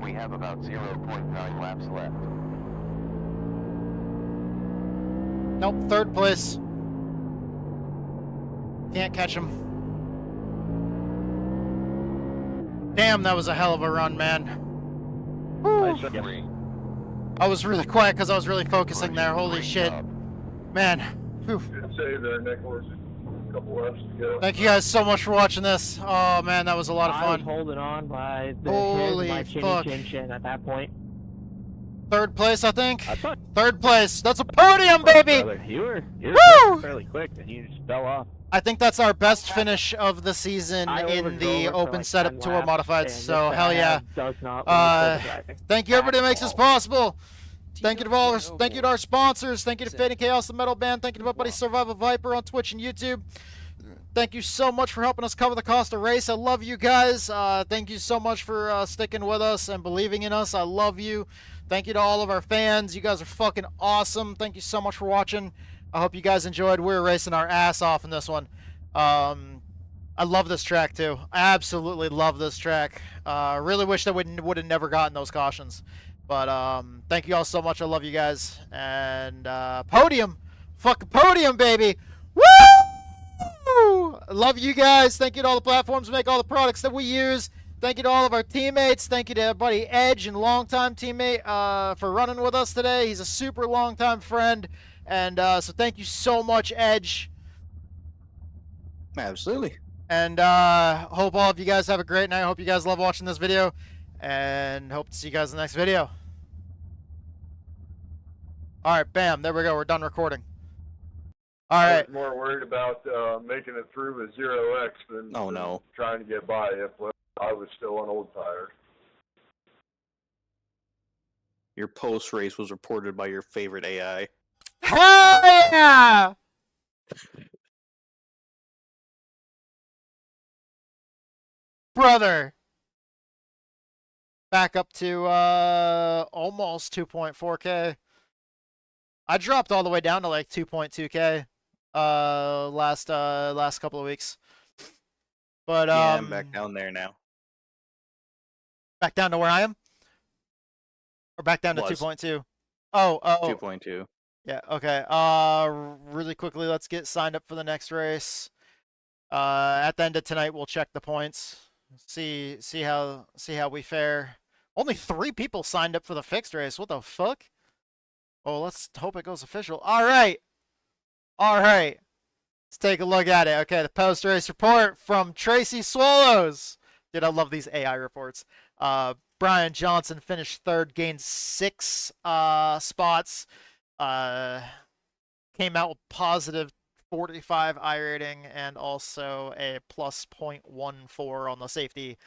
We have about 0.9 laps left. Nope, third place. Can't catch him. Damn, that was a hell of a run, man. Woo. Three. I was really quiet because I was really focusing there. Holy shit. Man. Whew. Good save there, Nicholas. A couple laps to go. Thank you guys so much for watching this. Oh, man, that was a lot of I was fun. holding on by the Holy my chinny fuck. chin chin at that point. Third place, I think. I thought, Third place. That's a podium, baby! brother, you were Woo! fairly quick, and you just fell off. I think that's our best finish of the season I in overdrove the it for open like setup 10 tour laps, modifieds. and So this hell yeah! does not let me driving. Thank you everybody that makes this possible. Thank you to all our, TW104. thank you to our sponsors. Thank you to Fading Chaos, the Metal Band. Thank you to my buddy Survival Viper on Twitch and YouTube. Thank you so much for helping us cover the cost of race. I love you guys. Thank you so much for sticking with us and believing in us. I love you. Thank you to all of our fans. You guys are fucking awesome. Thank you so much for watching. I hope you guys enjoyed. We're racing our ass off in this one. I love this track too. I absolutely love this track. Really wish that we would have never gotten those cautions. But thank you all so much. I love you guys. And podium. Fucking podium, baby. Woo! I love you guys. Thank you to all the platforms that make all the products that we use. Thank you to all of our teammates. Thank you to buddy Edge and longtime teammate for running with us today. He's a super longtime friend. And so thank you so much, Edge. Absolutely. And hope all of you guys have a great night. Hope you guys love watching this video. And hope to see you guys in the next video. Alright, bam. There we go. We're done recording. I Alright. was more worried about making it through with 0x than, Oh, no. trying to get by if I was still on old tires. Your post race was reported by your favorite AI. Hell yeah! Brother. Back up to almost 2.4K. I dropped all the way down to like 2.2K last couple of weeks. But Yeah, I'm back down there now. back down to where I am? Or back down to Was. 2.2? Oh. 2.2. Yeah, okay. Really quickly, let's get signed up for the next race. At the end of tonight, we'll check the points. See how we fare. Only 3 people signed up for the fixed race. What the fuck? Oh, let's hope it goes official. All right. Let's take a look at it. Okay, the post race report from Tracy Swallows. Dude, I love these AI reports. Brian Johnson finished 3rd, gained 6 spots. Came out with positive 45 I rating and also a plus 0.14 on the safety.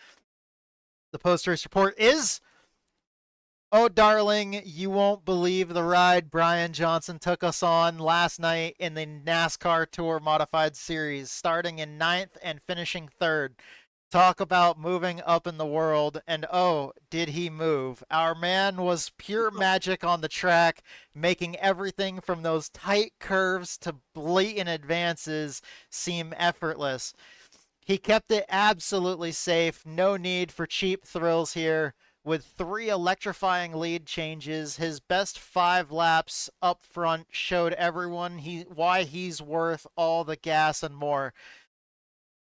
The post race report is, oh darling, you won't believe the ride Brian Johnson took us on last night in the NASCAR Tour Modified Series, starting in 9th and finishing 3rd. Talk about moving up in the world, and oh, did he move. Our man was pure magic on the track, making everything from those tight curves to blatant advances seem effortless. He kept it absolutely safe, no need for cheap thrills here. with 3 electrifying lead changes. His best 5 laps up front showed everyone why he's worth all the gas and more.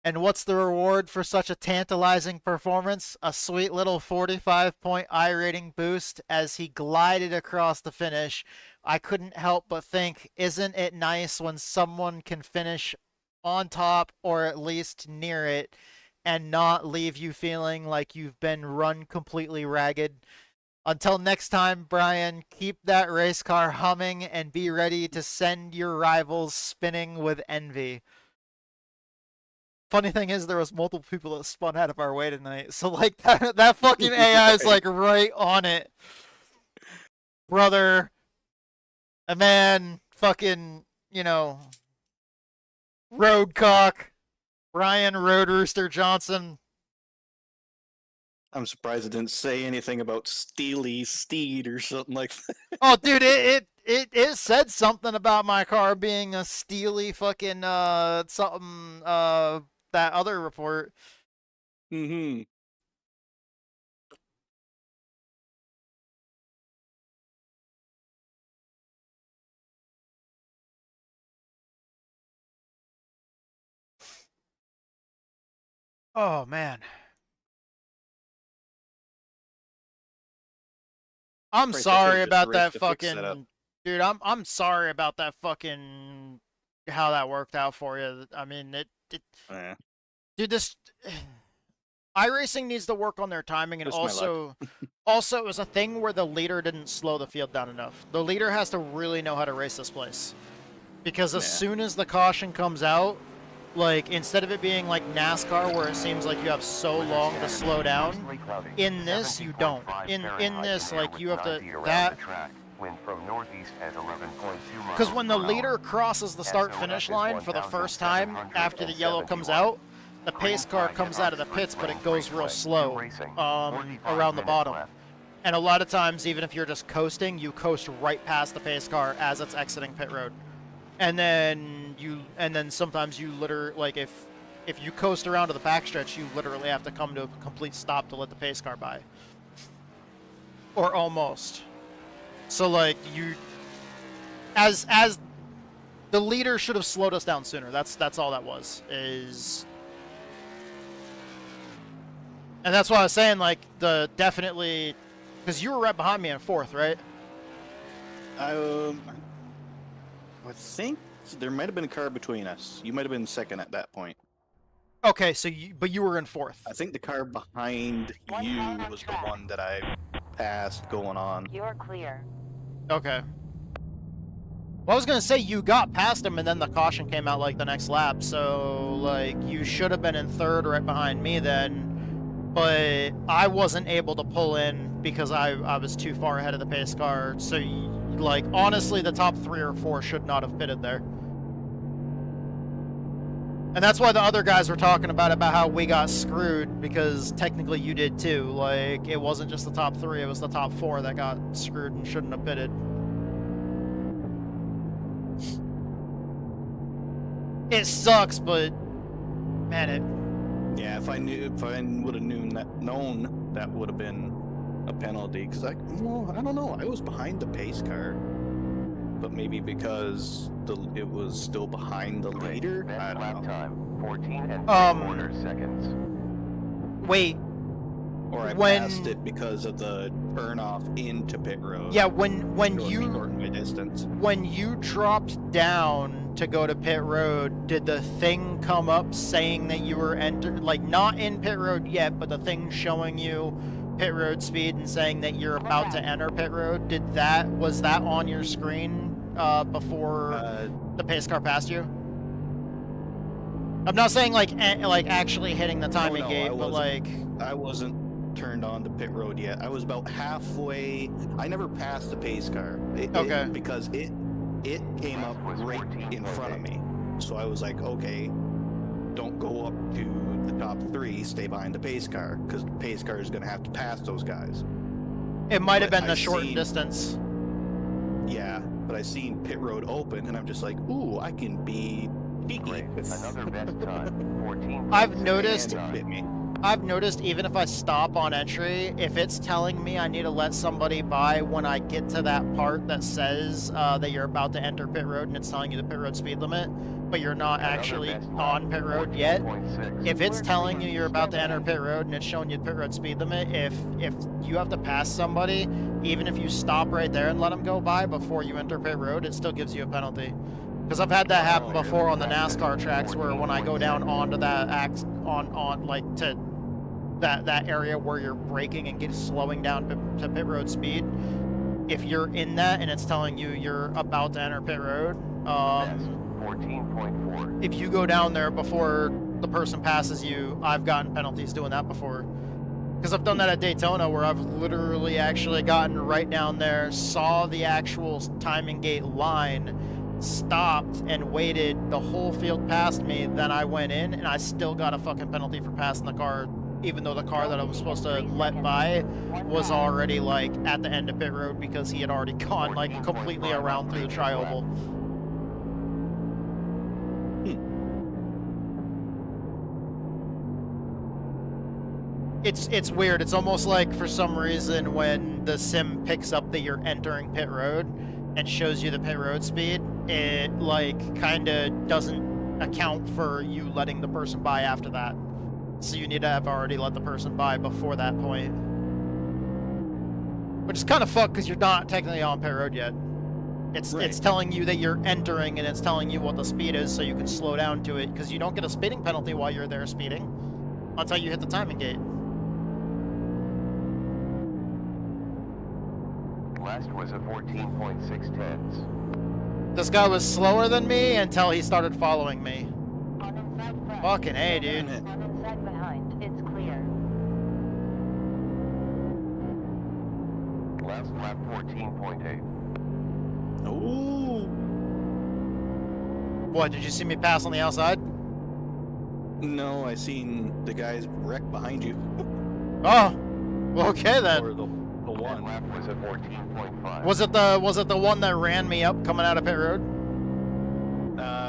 And what's the reward for such a tantalizing performance? A sweet little 45-point iRating boost as he glided across the finish. I couldn't help but think, isn't it nice when someone can finish on top or at least near it and not leave you feeling like you've been run completely ragged? Until next time, Brian, keep that race car humming and be ready to send your rivals spinning with envy. Funny thing is, there was multiple people that spun out of our way tonight, so like that fucking AI is like right on it, brother. And then fucking, you know, Roadcock, Brian Road Rooster Johnson. I'm surprised it didn't say anything about Steely Steed or something like that. Oh, dude, it said something about my car being a steely fucking something that other report. Mm-hmm. Oh man. I'm sorry about that fucking dude. I'm sorry about that fucking how that worked out for you. I mean, dude, this iRacing needs to work on their timing, and also it was a thing where the leader didn't slow the field down enough. The leader has to really know how to race this place, because as soon as the caution comes out, like, instead of it being like NASCAR where it seems like you have so long to slow down, in this you don't. In this, like, you have to because when the leader crosses the start-finish line for the first time after the yellow comes out, the pace car comes out of the pits, but it goes real slow around the bottom. And a lot of times, even if you're just coasting, you coast right past the pace car as it's exiting pit road. And then sometimes you literally, like, if you coast around to the backstretch, you literally have to come to a complete stop to let the pace car by. Or almost. So, like, as the leader should have slowed us down sooner. That's all that was. And that's why I was saying, like, definitely, because you were right behind me in 4th, right? I think there might have been a car between us. You might have been 2nd at that point. Okay, so but you were in 4th. I think the car behind you was the one that I passed going on. You're clear. Okay. Well, I was gonna say you got past him, and then the caution came out like the next lap. So, like, you should have been in 3rd right behind me then. But I wasn't able to pull in because I was too far ahead of the pace car. So, like, honestly, the top 3 or 4 should not have pitted there. And that's why the other guys were talking about how we got screwed, because technically you did too. Like, it wasn't just the top 3, it was the top 4 that got screwed and shouldn't have pitted. It sucks, but man, Yeah, if I would have known that would have been a penalty, because I don't know. I was behind the pace car, but maybe because it was still behind the leader. I don't know. Time 14 and 3/4 seconds. Wait. Or I passed it because of the turn off into pit road. Yeah, when you my distance. When you dropped down to go to pit road, did the thing come up saying that you were like, not in pit road yet, but the thing showing you pit road speed and saying that you're about to enter pit road? Was that on your screen before the pace car passed you? I'm not saying like actually hitting the timing gate, but like I wasn't turned on to pit road yet. I was about halfway. I never passed the pace car. Because it came up right in front of me. So I was like, okay, don't go up to the top 3, stay behind the pace car, because the pace car is going to have to pass those guys. It might have been the shortened distance. Yeah, but I seen pit road open, and I'm just like, ooh, I can be cheeky. Another best time 14. I've noticed I've noticed even if I stop on entry, if it's telling me I need to let somebody by when I get to that part that says that you're about to enter pit road and it's telling you the pit road speed limit, but you're not actually on pit road yet, if it's telling you you're about to enter pit road and it's showing you the pit road speed limit, if you have to pass somebody, even if you stop right there and let them go by before you enter pit road, it still gives you a penalty. Because I've had that happen before on the NASCAR tracks where when I go down onto that like to that area where you're braking and slowing down to pit road speed, if you're in that and it's telling you you're about to enter pit road, 14.4. if you go down there before the person passes you, I've gotten penalties doing that before. Because I've done that at Daytona where I've literally actually gotten right down there, saw the actual timing gate line, stopped and waited the whole field past me, then I went in and I still got a fucking penalty for passing the car, even though the car that I was supposed to let by was already like at the end of pit road because he had already gone like completely around through the tri-oval. It's weird. It's almost like for some reason when the sim picks up that you're entering pit road and shows you the pit road speed, it like kind of doesn't account for you letting the person by after that. So you need to have already let the person by before that point. Which is kind of fucked because you're not technically on pit road yet. It's telling you that you're entering and it's telling you what the speed is so you can slow down to it, because you don't get a speeding penalty while you're there speeding until you hit the timing gate. Last was a 14.6 tenths. This guy was slower than me until he started following me. Fucking A, dude. Inside behind, it's clear. Last lap 14.8. Ooh. What, did you see me pass on the outside? No, I seen the guys wreck behind you. Oh, well, okay then. Or the one. Lap was a 14.5. Was it the one that ran me up coming out of pit road?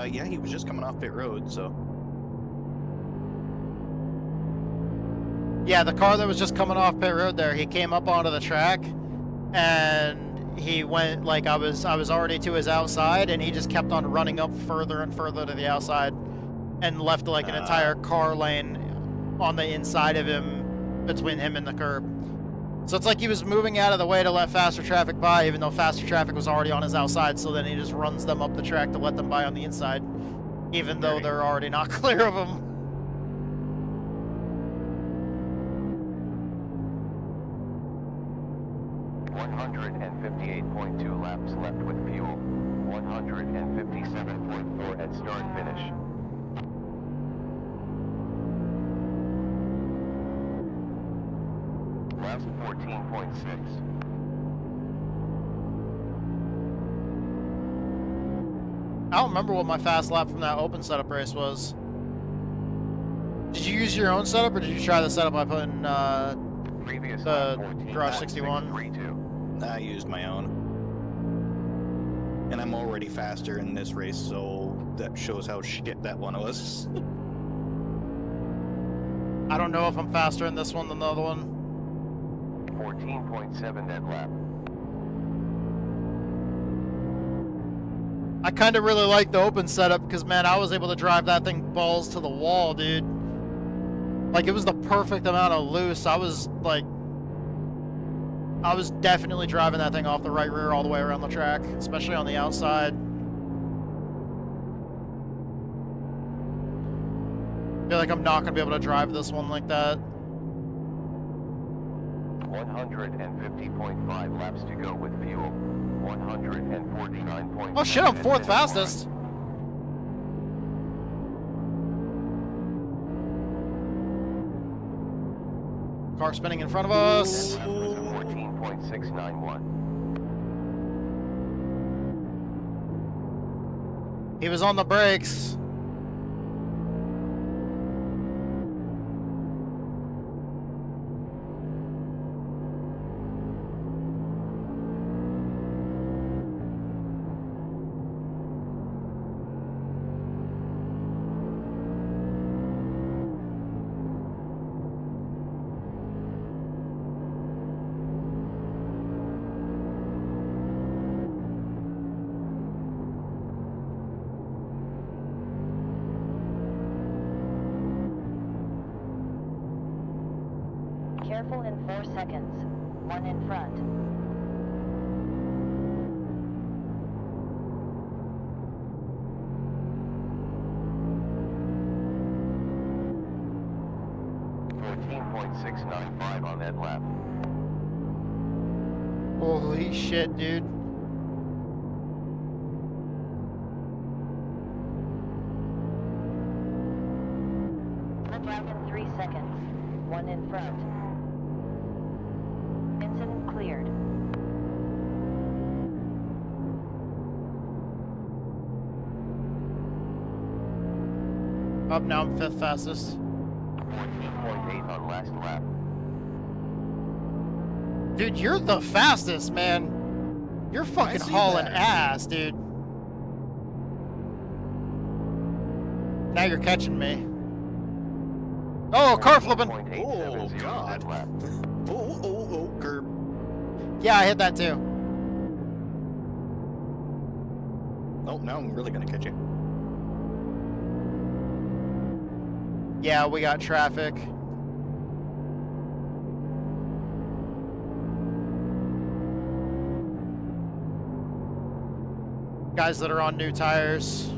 Yeah, he was just coming off pit road, so. Yeah, the car that was just coming off pit road there, he came up onto the track and he went like I was already to his outside and he just kept on running up further and further to the outside and left like an entire car lane on the inside of him, between him and the curb. So it's like he was moving out of the way to let faster traffic by, even though faster traffic was already on his outside, so then he just runs them up the track to let them by on the inside, even though they're already not clear of him. .2 laps left with fuel. 157.4 at start finish. Last 14.6. I don't remember what my fast lap from that open setup race was. Did you use your own setup, or did you try the setup I put in the Garage 61? I used my own. And I'm already faster in this race, so that shows how shit that one was. I don't know if I'm faster in this one than the other one. 14.7 net lap. I kind of really like the open setup because, man, I was able to drive that thing balls to the wall, dude. Like, it was the perfect amount of loose. I was definitely driving that thing off the right rear all the way around the track, especially on the outside. I feel like I'm not going to be able to drive this one like that. 150.5 laps to go with fuel. 149.7. Oh shit, I'm fourth fastest. Car spinning in front of us. 14.691. He was on the brakes. Careful in 4 seconds. 1 in front. .695 on that lap. Holy shit, dude. Look out in 3 seconds. 1 in front. Incident cleared. Up now, I'm 5th fastest. 14.8 on last lap. Dude, you're the fastest, man. You're fucking hauling ass, dude. Now you're catching me. Oh, car flipping. Oh, God. Oh, curb. Yeah, I hit that too. Oh, now I'm really gonna catch you. Yeah, we got traffic. Guys that are on new tires.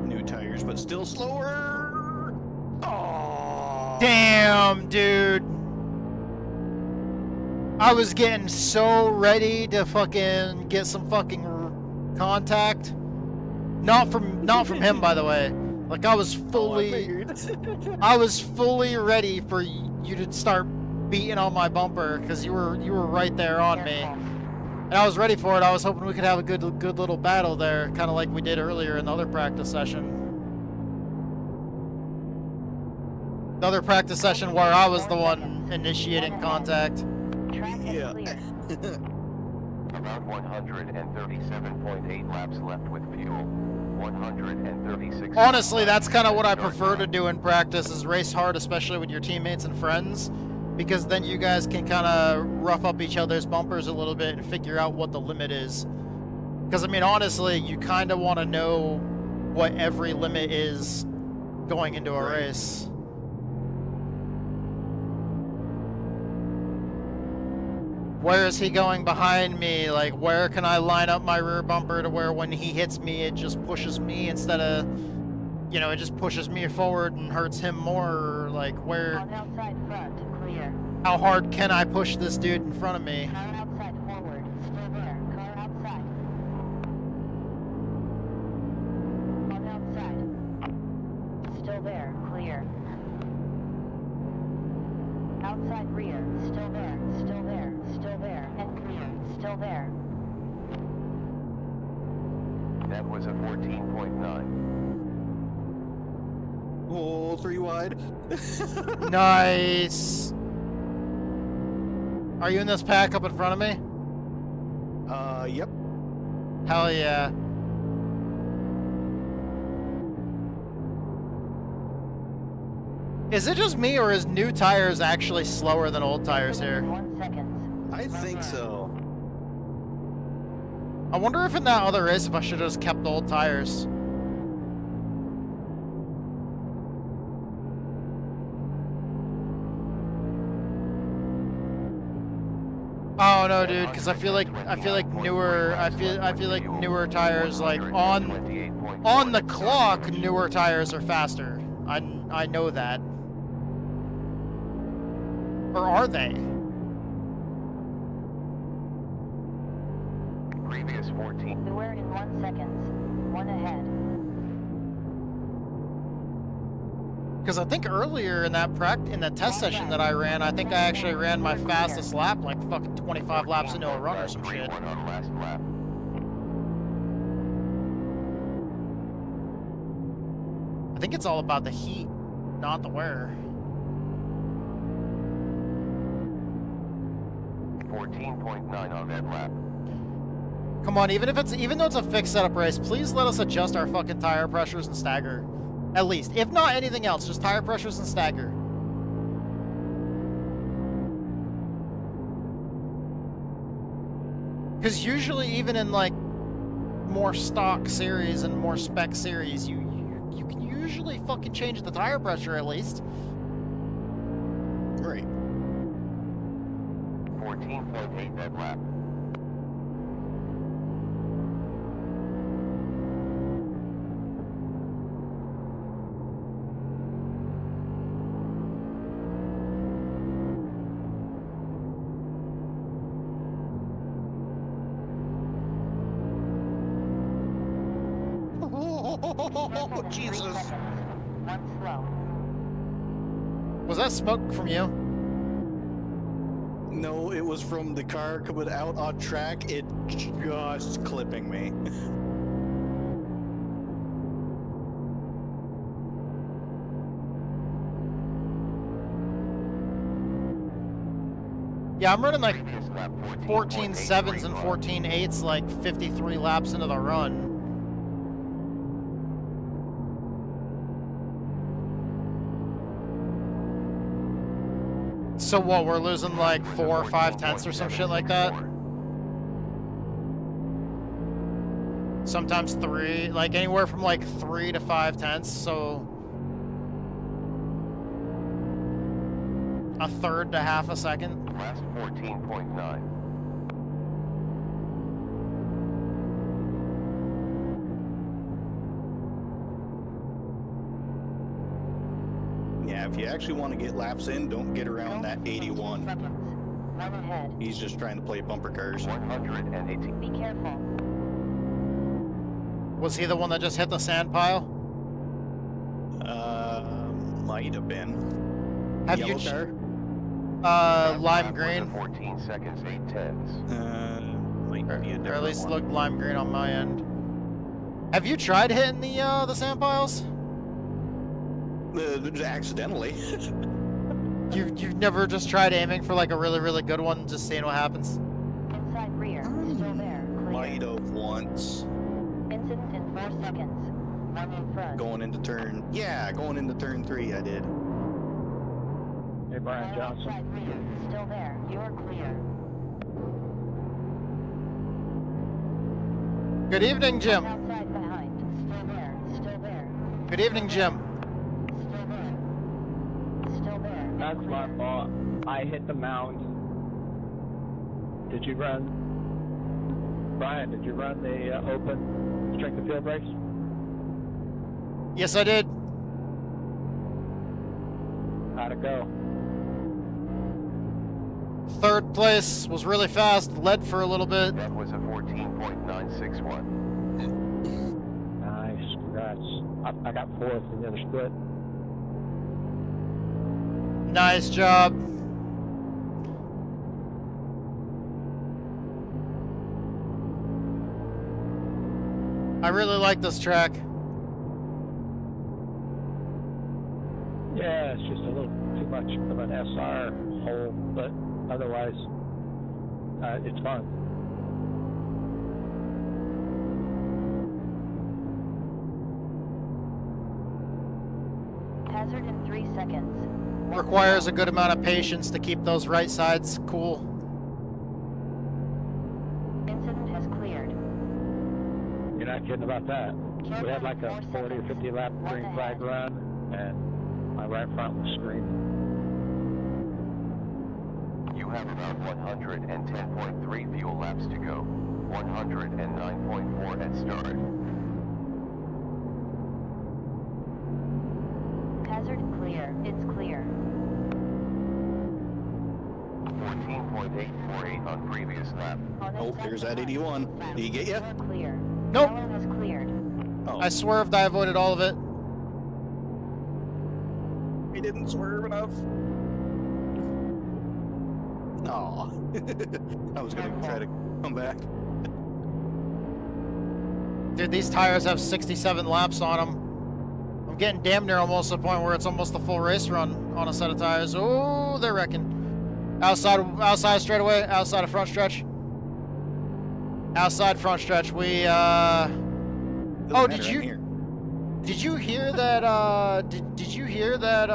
New tires, but still slower. Oh. Damn, dude. I was getting so ready to fucking get some fucking contact. Not from him, by the way. Like I was fully, I was fully ready for you to start beating on my bumper because you were right there on me, and I was ready for it. I was hoping we could have a good little battle there, kind of like we did earlier in the other practice session. The other practice session where I was the one initiating contact. Yeah. About 137.8 laps left with fuel. 136. Honestly, that's kind of what I prefer to do in practice, is race hard, especially with your teammates and friends, because then you guys can kind of rough up each other's bumpers a little bit and figure out what the limit is. Because, I mean, honestly, you kind of want to know what every limit is going into a race. Where is he going behind me? Like, where can I line up my rear bumper to where when he hits me, it just pushes me instead of, you know, it just pushes me forward and hurts him more? Like, where... On outside front, clear. How hard can I push this dude in front of me? Car outside forward, still there. Car outside. On outside. Still there, clear. Outside rear, still there, still there, still there, and clear, still there. That was a 14.9. Oh, 3 wide. Nice. Are you in this pack up in front of me? Yep. Hell yeah. Is it just me, or is new tires actually slower than old tires here? 1 second. I think so. I wonder if in that other race if I should have just kept old tires. Oh no, dude, because I feel like newer tires, like on the clock, newer tires are faster. I know that. Or are they? Previous 14. Beware in 1 second. 1 ahead. Because I think earlier in that test session that I ran, I think I actually ran my fastest lap like fucking 25 laps into a run or some shit. On last lap. I think it's all about the heat, not the wear. 14.9 on that lap. Come on, even though it's a fixed setup race, please let us adjust our fucking tire pressures and stagger. At least. If not anything else, just tire pressures and stagger. Because usually even in like more stock series and more spec series, you can usually fucking change the tire pressure at least. Right. 14.8 dead lap. Oh, Jesus. One slow. Was that smoke from you? No, it was from the car coming out on track. It just clipping me. Yeah, I'm running like Previous lap 14 sevens and 14.83 14 eights, like 53 laps into the run. So what, we're losing like 4 or 5 tenths or some shit like that? Sometimes 3, like anywhere from like 3 to 5 tenths, so a third to half a second. Last 14.9. Yeah, if you actually want to get laps in, don't get around that 81. Run ahead. He's just trying to play bumper cars. 118. Be careful. Was he the one that just hit the sand pile? Might have been. Have Yellow you car? lime green? 14 seconds, 8 tenths. Might be a different Or at least one. looked lime green on my end. Have you tried hitting the sand piles? Accidentally. You've never just tried aiming for like a really, really good one, just seeing what happens? Inside rear. Still there. Clear. Might have once. Incident in 4 seconds. One in front. Going into turn 3 I did. Hey, Brian One Johnson. outside rear. Still there. You're clear. Good evening, Jim. One outside behind. Still there. Still there. Good evening, Jim. Still there. Still there. That's my fault. I hit the mound. Did you run, Brian, did you run the open strength of field race? Yes, I did. How'd it go? Third place, was really fast, led for a little bit. That was a 14.961. Nice, congrats. I got 4th in the other split. Nice job. I really like this track. Yeah, it's just a little too much of an SR hole, but otherwise, it's fun. Hazard in 3 seconds. Requires a good amount of patience to keep those right sides cool. Incident has cleared. You're not kidding about that. We had like a 40 or 50 lap green flag run, and my right front was screaming. You have about 110.3 fuel laps to go. 109.4 at start. Hazard clear. It's clear. 14.848 on previous lap. On Oh, inside there's that behind. 81. Did he get you? You're clear. Nope. Yellow has cleared. Oh, I swerved, I avoided all of it. he didn't swerve enough. Aw. I was gonna try to come back. Dude, these tires have 67 laps on them. I'm getting damn near almost to the point where it's almost a full race run on a set of tires. Oh, they're wrecking. Outside straightaway, outside of front stretch. Outside front stretch. We, Doesn't oh, matter, I'm here. did you hear that, did you hear that,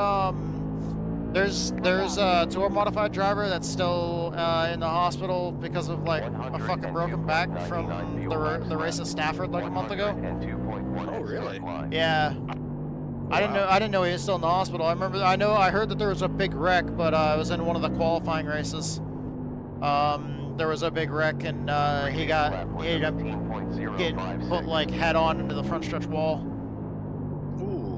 There's a tour modified driver that's still in the hospital because of like a fucking broken back from the race at Stafford like a month ago. Oh really? Yeah. I didn't know he was still in the hospital. I heard that there was a big wreck, but it was in one of the qualifying races. There was a big wreck and he ended up getting put like head on into the front stretch wall. Ooh.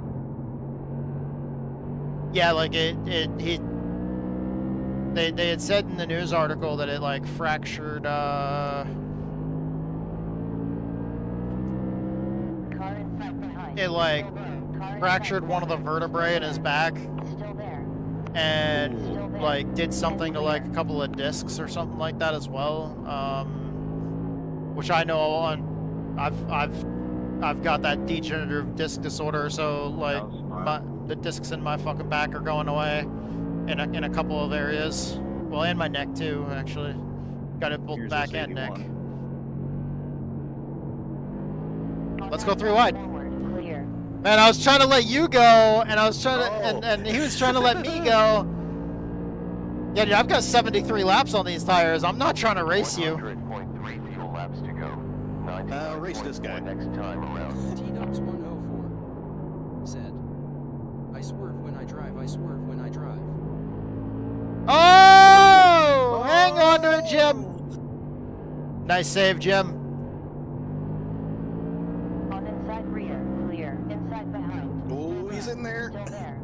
Yeah, like they had said in the news article that it like fractured it like fractured one of the vertebrae in his back and like did something to like a couple of discs or something like that as well, which I know I've got that degenerative disc disorder, so like the discs in my fucking back are going away in a couple of areas, well, and my neck too, actually. Got it both back and neck. Let's go 3 wide. Man, I was trying to let you go, and I was trying to, and he was trying to let me go. Yeah, dude, I've got 73 laps on these tires. I'm not trying to race you. 100.3 fuel laps to go. Race this guy. Next time around. T-Dubs 104 said, I swerve when I drive, I swerve when I drive. Oh! Hang on to it, Jim. Nice save, Jim. On inside rear, clear. Inside behind. Oh, he's in there. Still there.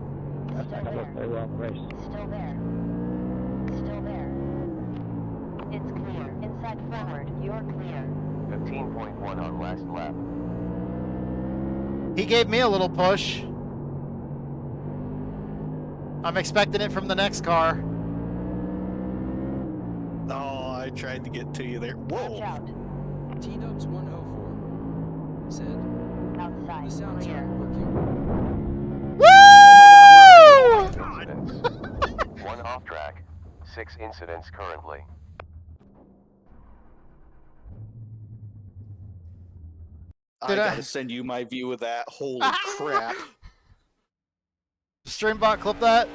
I Still looked there. very well in the race. Still there. Still there. It's clear. Inside forward, you're clear. 15.1 on last lap. He gave me a little push. I'm expecting it from the next car. Oh, I tried to get to you there. Watch Whoa. out. T-Dubs 104 said, Outside, the sounds clear. aren't working. Woo! One off track. 6 incidents currently. I gotta send you my view of that. Holy crap. Streambot, clip that.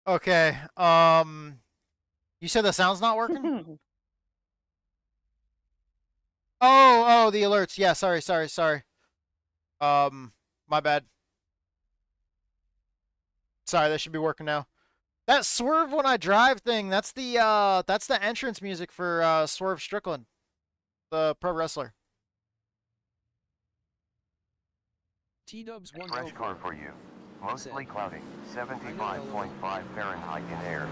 Okay. You said the sound's not working? Oh, the alerts. Yeah, sorry. My bad. Sorry, that should be working now. That swerve when I drive thing, that's the entrance music for Swerve Strickland, the pro wrestler. T-Dubs Fresh 104 car for you. Mostly cloudy. 75.5 Fahrenheit in air.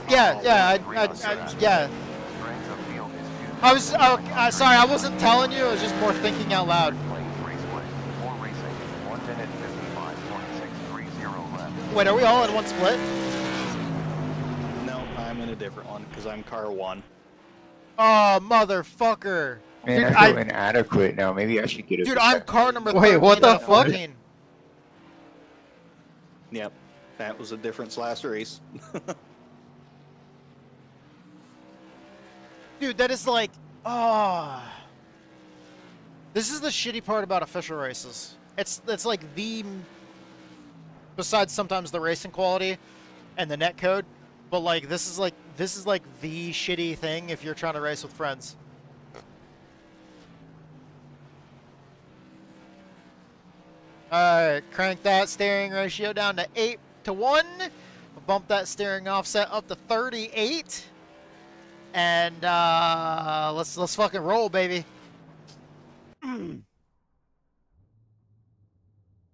Yeah. Strength of field is 2. I was sorry, I wasn't telling you. I was just more thinking out loud. Lane 3 split. 4 racing. 1 minute 55.630 left. Wait, are we all in one split? No, I'm in a different one because I'm car 1. Oh, motherfucker. Man, Dude, I feel inadequate now. Maybe I should get a Dude, I'm car number 13 Wait, what the out of fuck? 14. Yep, that was a difference last race. Dude, that is like, oh. This is the shitty part about official races. It's like besides sometimes the racing quality and the net code, but like this is like the shitty thing if you're trying to race with friends. Alright, crank that steering ratio down to 8 to 1. Bump that steering offset up to 38. And let's fucking roll, baby. Been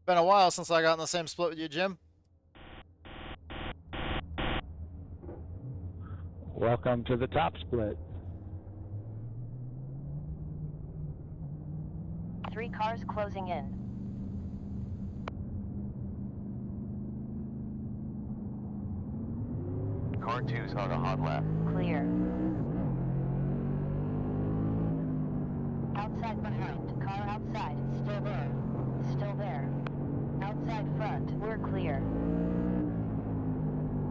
a while since I got in the same split with you, Jim. Welcome to the top split. 3 cars closing in. Car 2's on a hot lap. Clear. Outside behind. Car outside. Still there. Still there. Outside front. We're clear.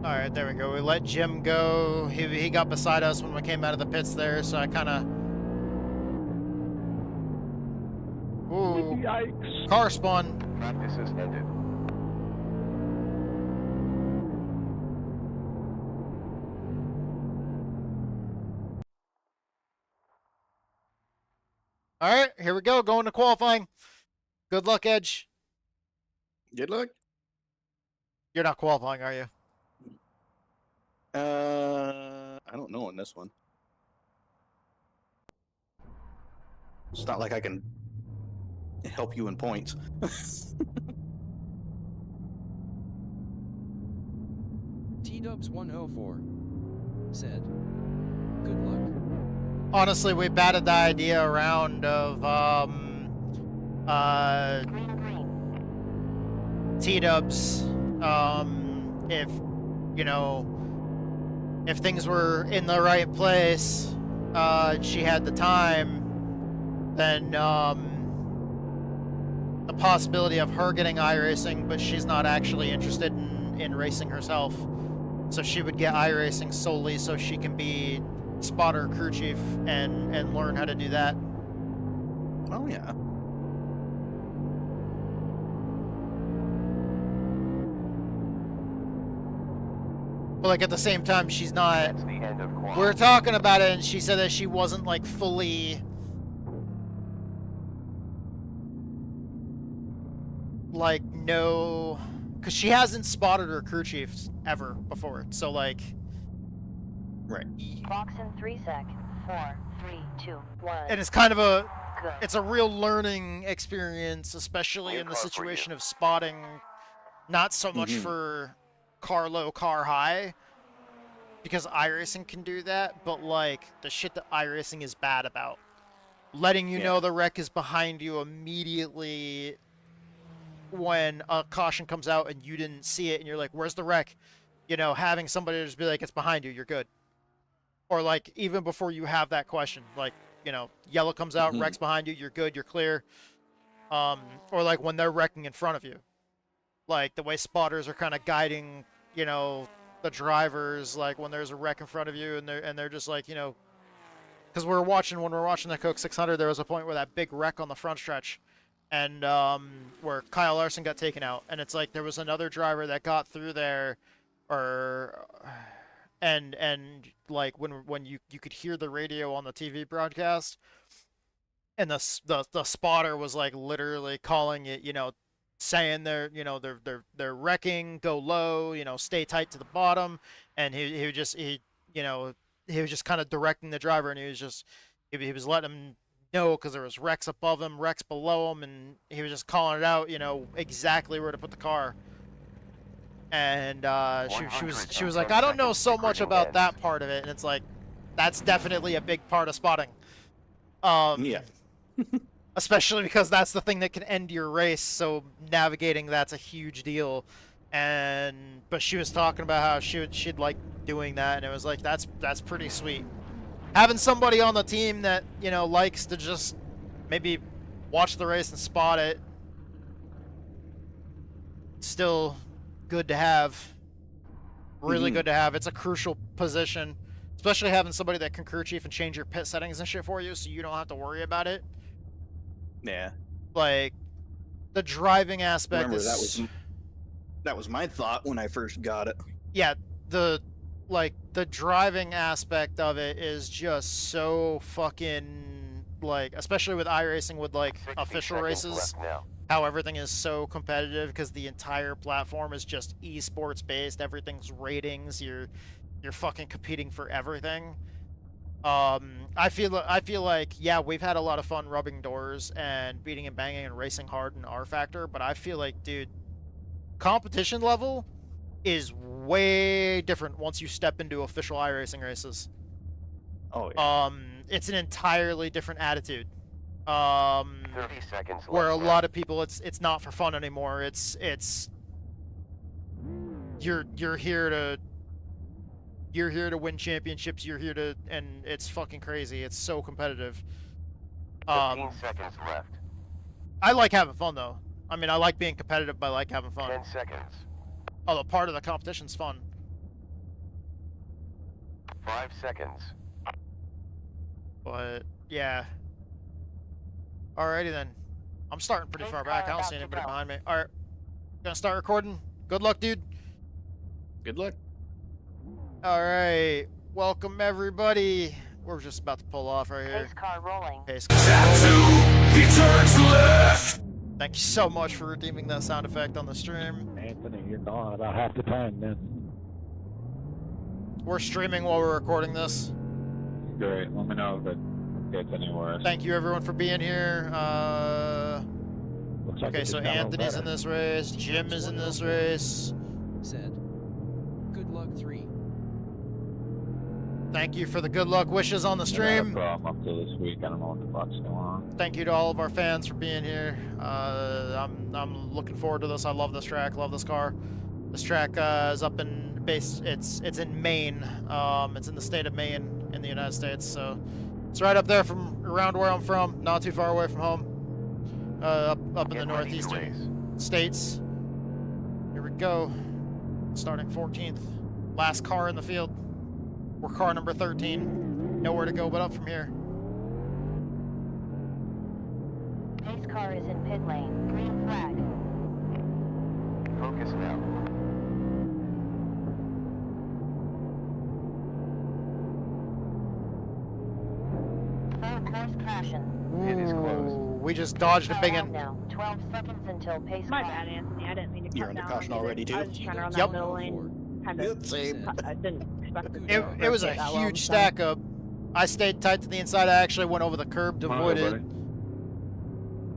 Alright, there we go. We let Jim go. He got beside us when we came out of the pits there, so I kind of... Ooh. Yikes. Car spun. Practice is ended. All right, here we go. Going to qualifying. Good luck, Edge. Good luck. You're not qualifying, are you? I don't know on this one. It's not like I can help you in points. T-Dubs 104 said, "Good luck." Honestly, we batted the idea around of T-Dubs. If you know, if things were in the right place, and she had the time, then the possibility of her getting iRacing, but she's not actually interested in racing herself, so she would get iRacing solely so she can be spotter crew chief and learn how to do that. Oh yeah. But like at the same time, she's not. That's the end of qual. We're talking about it, and she said that she wasn't like fully like no, because she hasn't spotted her crew chiefs ever before. So like, right. Clocks in 3 sec. 4, 3, 2, 1. And it's kind of a, Good. it's a real learning experience, especially in the situation of spotting. Not so much for car low, car high, because iRacing can do that, but like the shit that iRacing is bad about, letting you know the wreck is behind you immediately when a caution comes out and you didn't see it, and you're like, where's the wreck? You know, having somebody just be like, it's behind you, you're good. Or like even before you have that question, like, you know, yellow comes out, wreck's behind you, you're good, you're clear. Or like when they're wrecking in front of you, like the way spotters are kind of guiding, you know, the drivers, like when there's a wreck in front of you, and they're just like, you know, because when we're watching the Coke 600, there was a point where that big wreck on the front stretch, and where Kyle Larson got taken out, and it's like there was another driver that got through there, and like when you could hear the radio on the TV broadcast, and the spotter was like literally calling it, you know, saying they're wrecking, go low, you know, stay tight to the bottom, and he was just kind of directing the driver, and he was letting him know, because there was wrecks above him, wrecks below him, and he was just calling it out, you know, exactly where to put the car. And she was like, I don't know so much about that part of it, and it's like, that's definitely a big part of spotting. Yeah. Especially because that's the thing that can end your race, so navigating that's a huge deal. But she was talking about how she'd like doing that, and it was like, that's pretty sweet. Having somebody on the team that, you know, likes to just maybe watch the race and spot it, still good to have. Really good to have. It's a crucial position, especially having somebody that can crew chief and change your pit settings and shit for you, so you don't have to worry about it. Yeah. Like the driving aspect. Remember, that was my thought when I first got it. Yeah, the driving aspect of it is just so fucking, like, especially with iRacing, with like official races, how everything is so competitive because the entire platform is just eSports based. Everything's ratings. You're fucking competing for everything. I feel like, yeah, we've had a lot of fun rubbing doors and beating and banging and racing hard in R Factor, but I feel like, dude, competition level is way different once you step into official iRacing races. Oh yeah. It's an entirely different attitude. 30 seconds left. Where a lot of people, it's not for fun anymore. It's you're here to win championships. You're here to, and it's fucking crazy. It's so competitive. 15 seconds left. I like having fun though. I mean, I like being competitive, but I like having fun. 10 seconds. Although part of the competition's fun. 5 seconds. But yeah. Alrighty then. I'm starting pretty far back. I don't see anybody behind me. All right, gonna start recording. Good luck, dude. Good luck. All right, welcome everybody. We're just about to pull off right here. Pace car rolling. Pace car Tattoo, he turns left. Thank you so much for redeeming that sound effect on the stream. Anthony, you're gone about half the time, man. We're streaming while we're recording this. Great. Let me know if it gets anywhere. Thank you everyone for being here. Looks like Okay, it so just got a little Anthony's in better. this race. Jim is in this race. Said. Good luck 3. Thank you for the good luck wishes on the I had a stream. problem up to this week. I don't know what the fuck's going on. Thank you to all of our fans for being here. I'm looking forward to this. I love this track. Love this car. This track is up in base. It's in Maine. It's in the state of Maine in the United States. So it's right up there from around where I'm from. Not too far away from home. Up in the Get ready to northeastern states. Here we go. Starting 14th. Last car in the field. We're car number 13. Nowhere to go but up from here. Pace car is in pit lane. Green flag. Focus now. Third course crashing. Pit is closed. Ooh, we just dodged a big Around one. now. 12 seconds until pace My car. bad, Anthony. I didn't mean to You're cut under down. caution on you. already, too? I was just trying to run Yep. that middle lane. Kind of. Same. I didn't expect it. It was a rotate that well, huge so- stack up. I stayed tight to the inside. I actually went over the curb to avoid it.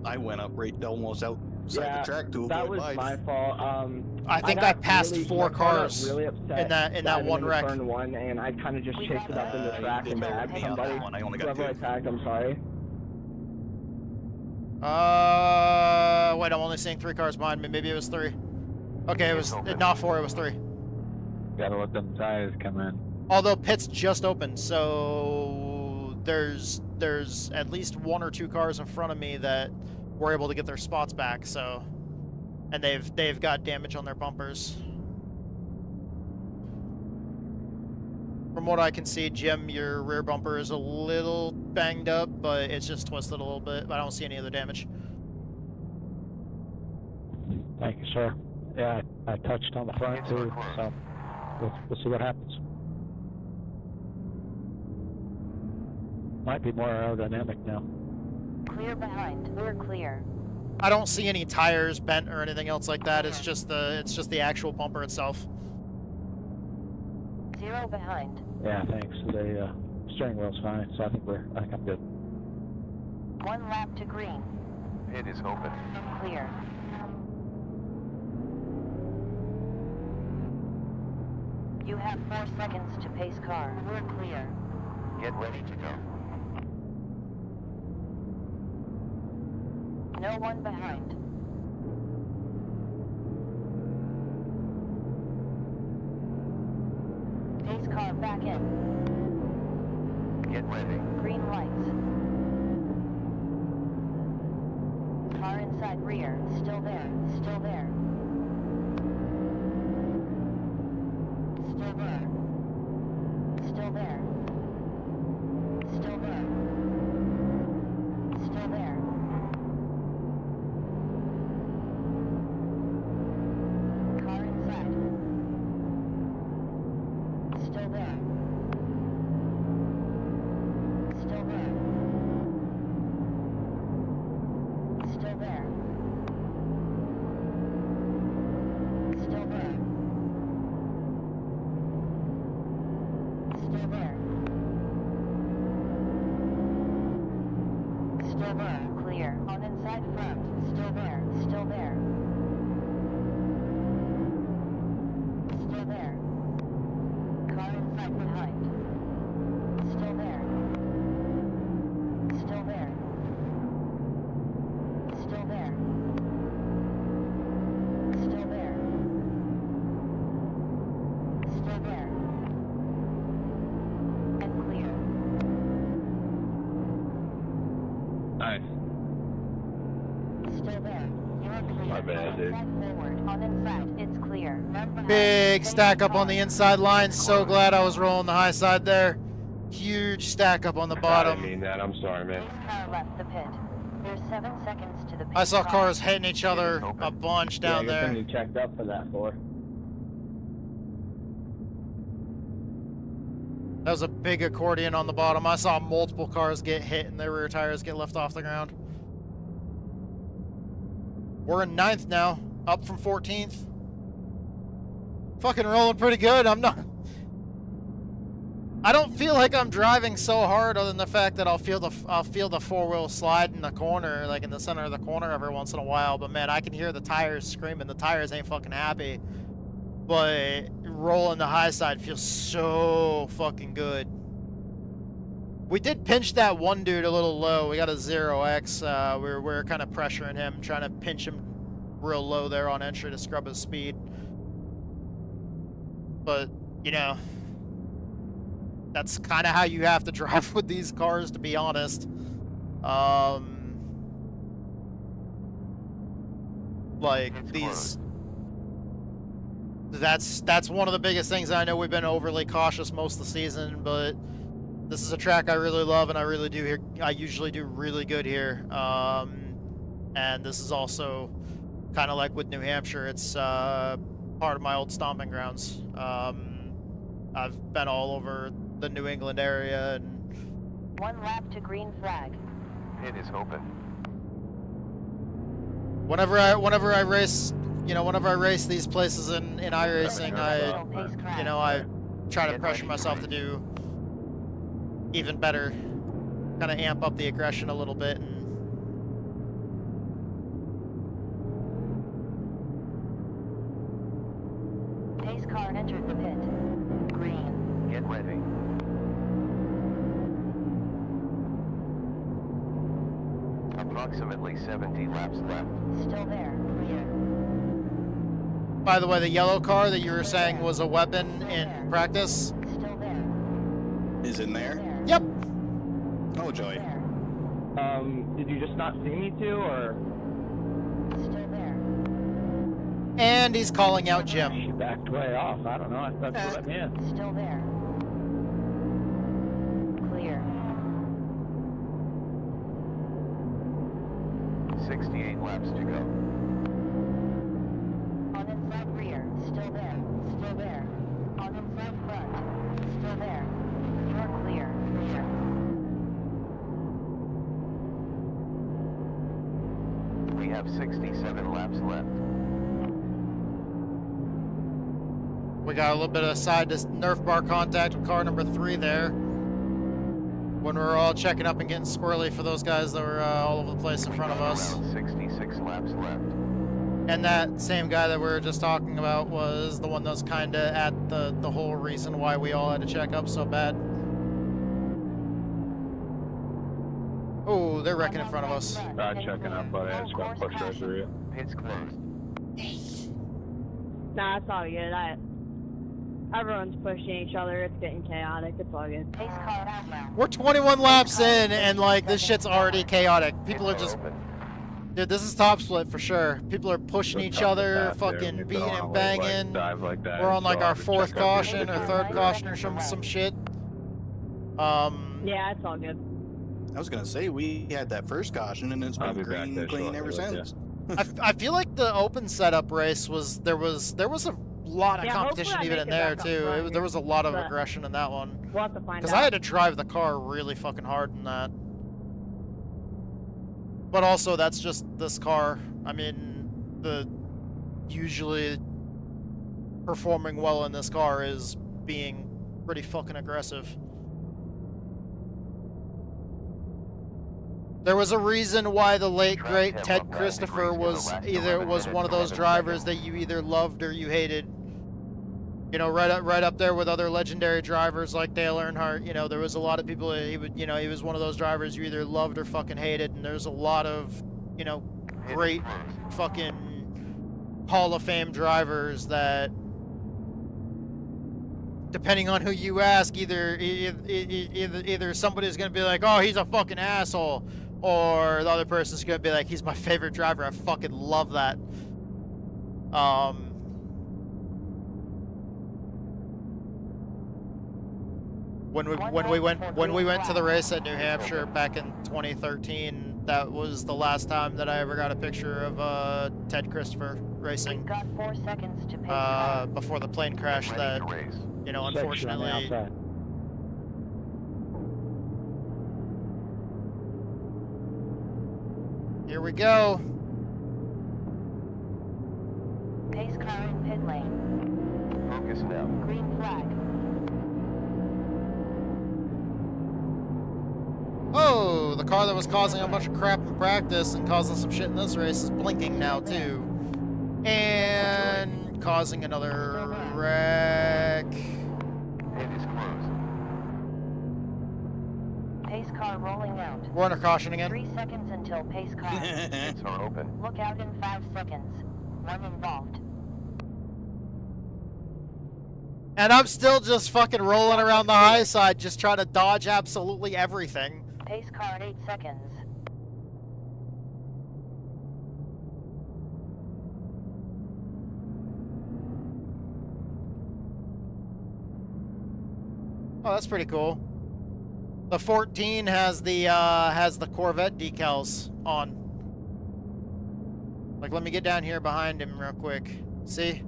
I went up right almost outside Yeah, the track to that avoid was mine. my fault. I think got I passed really, 4 my car got cars really upset in that driving one into wreck. Turn 1, and I kind of just chased it up in the track and tagged me on somebody. that one. I only got Whoever I 2. tagged, I'm sorry. Wait, I'm only seeing 3 cars behind me. Maybe it was 3. Okay, it was not 4. It was 3. Gotta let them tires come in. Although pits just opened, so there's at least 1 or 2 cars in front of me that were able to get their spots back. So, and they've got damage on their bumpers. From what I can see, Jim, your rear bumper is a little banged up, but it's just twisted a little bit. I don't see any other damage. Thank you, sir. Yeah, I touched on the front too, so we'll see what happens. Might be more aerodynamic now. Clear behind. We're clear. I don't see any tires bent or anything else like that. It's just the actual bumper itself. 0 behind. Yeah, thanks. The steering wheel's fine, so I think I'm good. 1 lap to green. Pit is open. Clear. You have 4 seconds to pace car. We're clear. Get ready to go. No one behind. Pace car back in. Get ready. Green lights. Car inside rear. Still there. Still there. Still there. Still there. Still there. Still there. Car inside. Still there. Still there. Still there. Still there. Still there. Still there. Clear. On inside front. Still there. Still there. Still there. Car inside behind. Still there. Still there. Still there. Still there. Still there. And clear. Nice. Still there. You're clear. My bad, dude. Inside forward. On inside. It's clear. Run behind. Big Stay stack up car. on the inside line. So glad I was rolling the high side there. Huge stack up on the I bottom. didn't mean that. I'm sorry, man. Pace car left the pit. There's 7 seconds to the pit I saw stop. cars hitting each other a bunch down yeah, good thing there. you checked up for that for. That was a big accordion on the bottom. I saw multiple cars get hit and their rear tires get left off the ground. We're in 9th now, up from 14th. Fucking rolling pretty good. I don't feel like I'm driving so hard, other than the fact that I'll feel the four-wheel slide in the corner, like in the center of the corner every once in a while. But man, I can hear the tires screaming. The tires ain't fucking happy. But rolling the high side feels so fucking good. We did pinch that one dude a little low. We got a 0x. We were kind of pressuring him, trying to pinch him real low there on entry to scrub his speed. But, you know, that's kind of how you have to drive with these cars, to be honest. Like, these... That's one of the biggest things. I know we've been overly cautious most of the season, but this is a track I really love, and I really do here. I usually do really good here. And this is also kind of like with New Hampshire. It's part of my old stomping grounds. I've been all over the New England area, and 1 lap to green flag. Pit is open. whenever I race. You know, whenever I race these places in iRacing, I try to pressure myself to do even better, kind of amp up the aggression a little bit. And Pace car entered the pit. Green. Get ready. Approximately 70 laps left. Still there. Clear. by the way, the yellow car that you were saying was a weapon in practice. Still there. Is in there? Yep. Oh, joy. Did you just not see me too, or? Still there. And he's calling out Jim. She backed way off. I don't know. I thought she let me in. Still there. Clear. 68 laps to go. On inside rear. Still there. Still there. On inside front. Still there. You're clear. Clear. We have 67 laps left. We got a little bit of side to Nerf bar contact with car number 3 there. When we were all checking up and getting squirrely for those guys that were all over the place in front of us. Around 66 laps left. And that same guy that we were just talking about was the one that was kind of at the whole reason why we all had to check up so bad. Oh, they're wrecking in front of us. Checking up, buddy. I just got pushed right through you. Pit's closed. Nah, it's all good. Everyone's pushing each other. It's getting chaotic. It's all good. Pace car outbound. We're 21 laps in, and like this shit's already chaotic. People are just, dude, this is top split for sure. People are pushing each other, fucking beating and banging. We're on like our 4th caution or 3rd caution or some shit. Yeah, it's all good. I was gonna say we had that first caution and it's been green clean ever since. I feel like the open setup race was there was a lot of competition hopefully I even make in it there back up too. front There was a lot of but aggression in that one. We'll have to find Because out. I had to drive the car really fucking hard in that. But also, that's just this car. I mean, the usually performing well in this car is being pretty fucking aggressive. There was a reason why the late great Ted Christopher was one of those drivers that you either loved or you hated. You know, right up there with other legendary drivers like Dale Earnhardt. You know, there was a lot of people. He was one of those drivers you either loved or fucking hated. And there's a lot of, you know, great fucking Hall of Fame drivers that, depending on who you ask, either somebody's gonna be like, oh, he's a fucking asshole, or the other person's gonna be like, he's my favorite driver. I fucking love that. When we went to the race at New Hampshire back in 2013, that was the last time that I ever got a picture of Ted Christopher racing. We've got 4 seconds to pace before the plane crash that, you know, unfortunately. Here we go. Pace car in pit lane. Focus now. Green flag. Oh, the car that was causing a bunch of crap in practice and causing some shit in this race is blinking now too. And causing another wreck. Pit is closed. Pace car rolling out. We're under caution again. 3 seconds until pace car. Pits are open. Look out in 5 seconds. One involved. And I'm still just fucking rolling around the high side, just trying to dodge absolutely everything. Pace car 8 seconds. Oh, that's pretty cool. The 14 has the Corvette decals on. Like, let me get down here behind him real quick. See?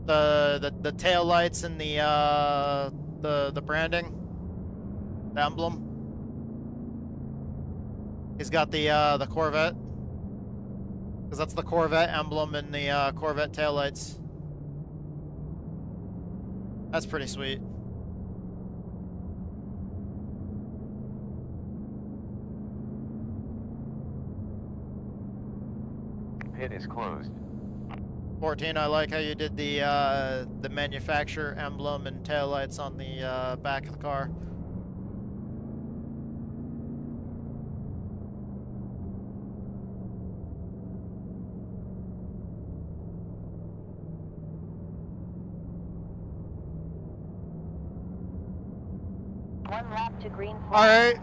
The tail lights and the branding, the emblem. He's got the Corvette, because that's the Corvette emblem and the Corvette tail lights. That's pretty sweet. Pit is closed. 14, I like how you did the manufacturer emblem and taillights on the back of the car. One lap to green flag. All right.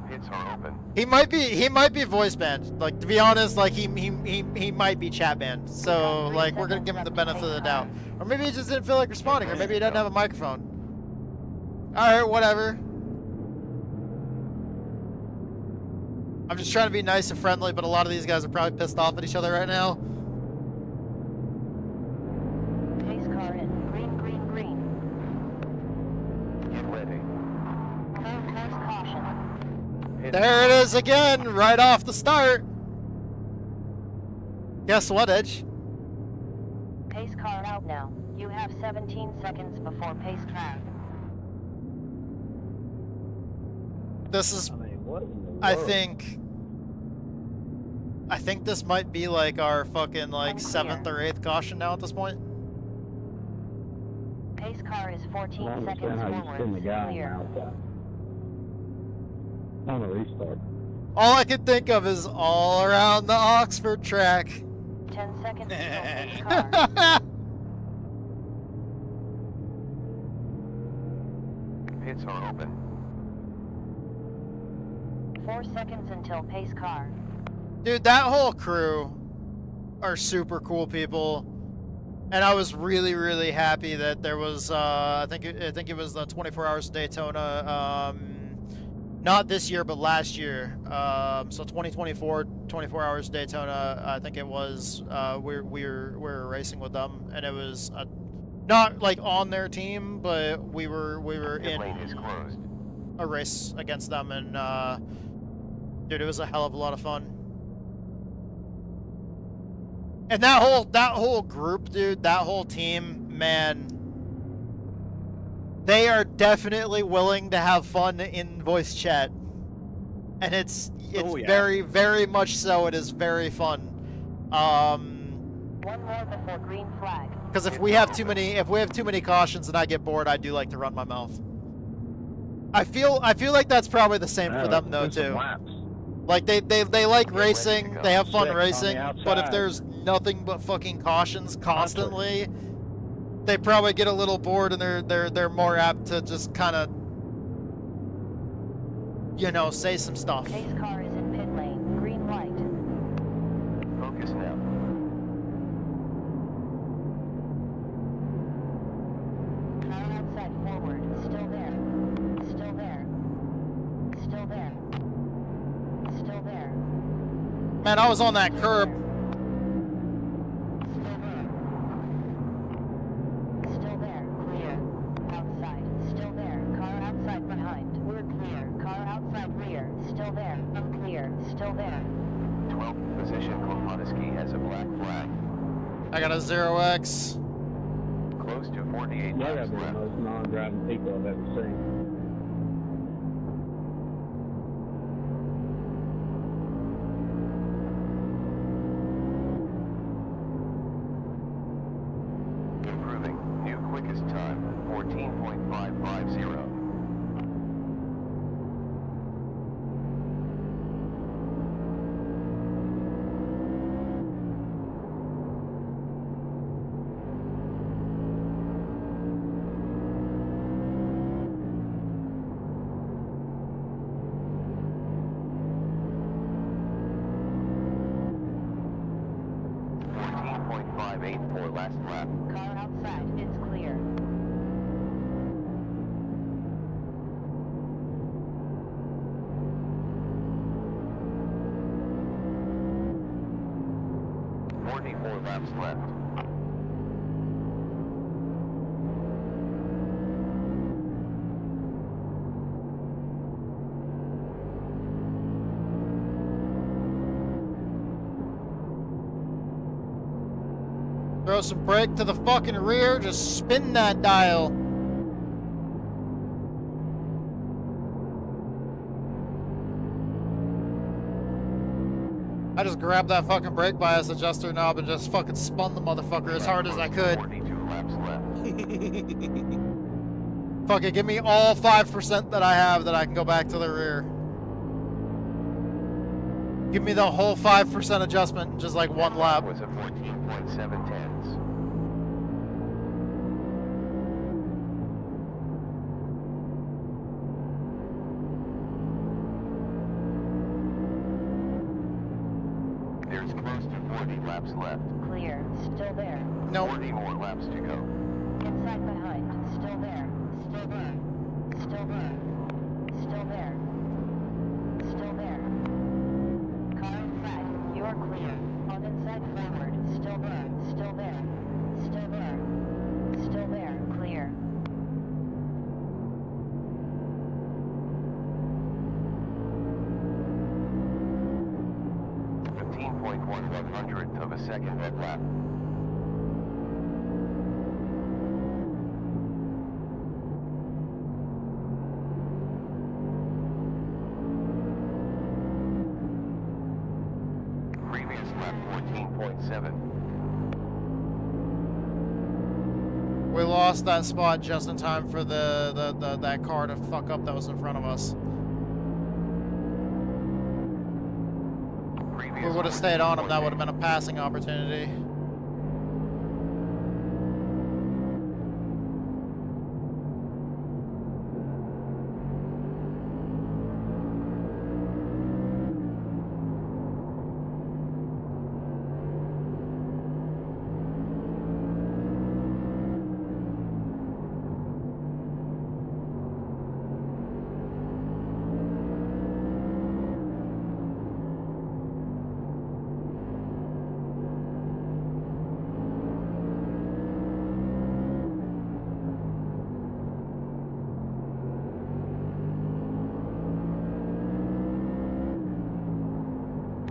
Pits are open. He might be voice banned. Like, to be honest, like he might be chat banned. So like we're gonna give him the benefit of the doubt. Or maybe he just didn't feel like responding, or maybe he doesn't have a microphone. Alright, whatever. I'm just trying to be nice and friendly, but a lot of these guys are probably pissed off at each other right now. Pace car in. Green, green, green. Get ready. Cars caution. There it is again, right off the start. Guess what, Edge? Pace car out now. You have 17 seconds before pace track. This is, I think this might be like our fucking like 7th or 8th caution now at this point. Pace car is 14 seconds forward. Clear. On a restart. All I can think of is all around the Oxford track. 10 seconds until pace car. Pits are open. 4 seconds until pace car. Dude, that whole crew are super cool people, and I was really, really happy that there was. I think it was the 24 Hours of Daytona. Not this year, but last year. So 2024, 24 Hours of Daytona. I think it was. We were racing with them, and it was not like on their team, but we were in a race against them, and dude, it was a hell of a lot of fun. And that whole group, dude, that whole team, man, they are definitely willing to have fun in voice chat. And it's very, very much so. It is very fun. One more before green flag. Because if we have too many cautions and I get bored, I do like to run my mouth. I feel like that's probably the same for them though too. Like they like racing, they have fun racing, but if there's nothing but fucking cautions constantly, they probably get a little bored and they're more apt to just kind of, you know, say some stuff. Pace car is in pit lane. Green light. Focus now. Car outside forward. Still there. Still there. Still there. Still Man, I was on that curb. Still there, clear. Outside, still there. Car outside behind. We're clear. Car outside rear. Still there. Unclear. Still there. 12th position, Koponiski has a black flag. I got a 0x. Close to 48 Yeah, laps that's the left. most non-driving people I've ever seen. Improving. New quickest time, 14.550. For last lap. Car outside, it's clear. Laps left. Throw some brake to the fucking rear, just spin that dial. I just grabbed that fucking brake bias adjuster knob and just fucking spun the motherfucker as hard as I could. 42 laps left. Fuck it, give me all 5% that I have that I can go back to the rear. Give me the whole 5% adjustment in just like one lap. Was a 14.7 tenths. There's close to 40 laps left. Clear. Still there. No. 40 more laps to go. Inside behind. Still there. Still there. Still there. Still there. Still there. Car inside. You're clear. On inside forward. Still there. Still there. Still there. Still there. Clear. .1/100th of a second at lap. Previous lap 14.7. We lost that spot just in time for that car to fuck up that was in front of us. We would have stayed on him, that would have been a passing opportunity.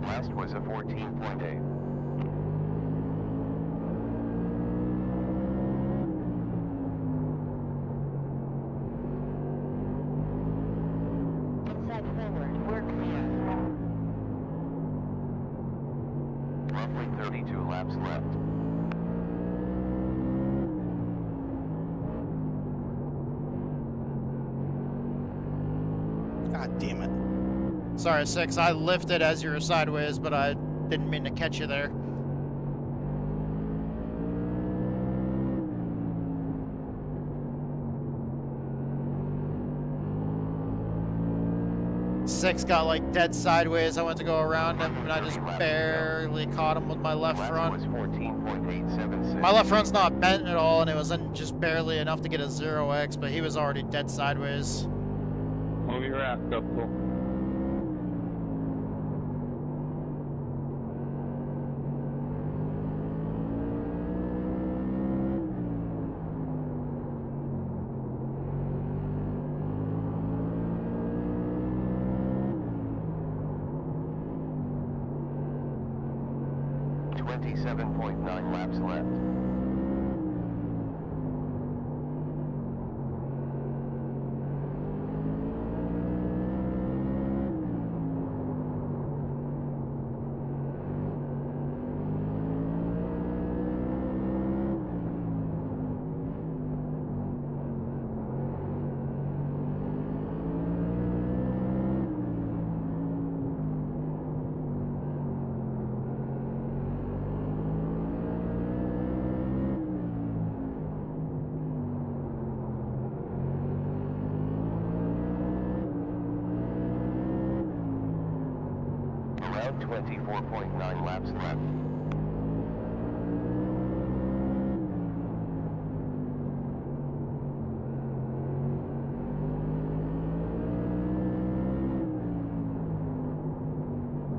Last was a 14.8. Inside forward. We're clear. Roughly 32 laps left. God damn it. Sorry, 6, I lifted as you were sideways, but I didn't mean to catch you there. Six got like dead sideways. I went to go around him and I just barely caught him with my left front. Was 14.876. My left front's not bent at all, and it was in just barely enough to get a 0x, but he was already dead sideways. Move your ass up, cool. 27.9 laps left. Around 24.9 laps left.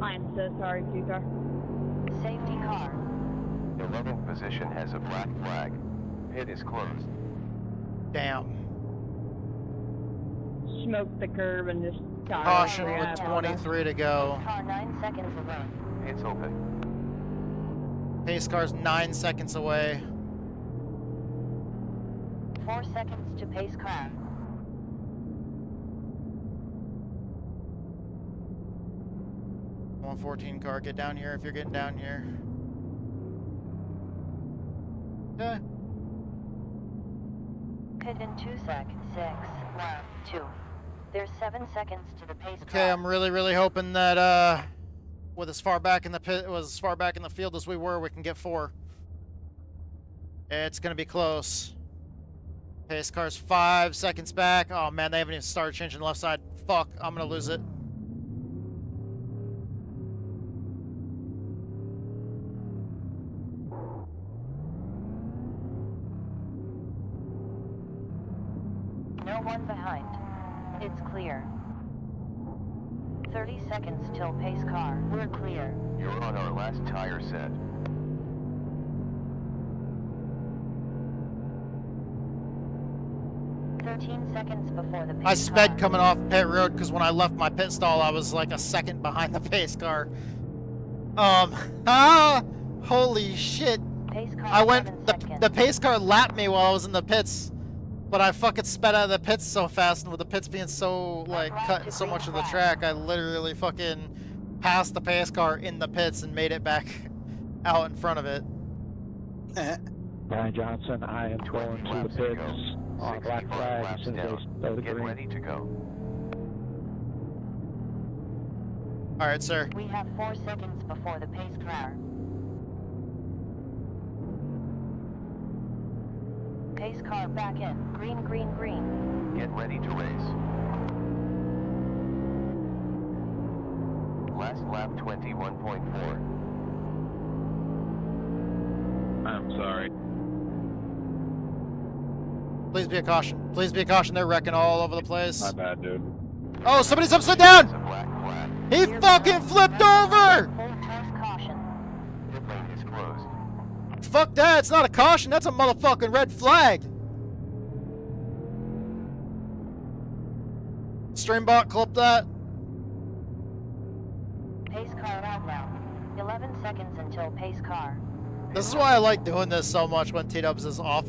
I'm so sorry, two-car. Safety car. 11th position has a black flag. Pit is closed. Damn. Smoked the curb and just got Caution right with out. 23 to go. Car 9 seconds away. Pit's open. Pace car's 9 seconds away. 4 seconds to pace car. One 14 car, get down here if you're getting down here. Okay. Pit in 2 seconds. 6, 1, 2. There's 7 seconds to the pace car. Okay, I'm really hoping that with as far back in the pit, as far back in the field as we were, we can get 4. It's gonna be close. Pace car's 5 seconds back. Oh man, they haven't even started changing the left side. Fuck, I'm gonna lose it. No one behind. It's clear. 30 seconds till pace car. We're clear. You're on our last tire set. Seconds before the pace I sped car. coming off pit road because when I left my pit stall, I was like a second behind the pace car. Holy shit. Pace car I went, 7 the seconds. pace car lapped me while I was in the pits, but I fucking sped out of the pits so fast, and with the pits being so, like, cutting so much of the track, I literally fucking passed the pace car in the pits and made it back out in front of it. Brian Johnson, I am going to the pits on black flag as soon as they start the Get green. ready to go. Alright, sir. We have 4 seconds before the pace car. Pace car back in. Green, green, green. Get ready to race. Last lap 21.4. I'm sorry. Please be a caution. Please be a caution. They're wrecking all over the place. My bad, dude. Oh, somebody's upside down! It's a black flag. He fucking flipped over! Full pace caution. Pit lane is closed. Fuck that, it's not a caution, that's a motherfucking red flag. Streambot, clip that. Pace car out now. 11 seconds until pace car. This is why I like doing this so much when T-Dubs is off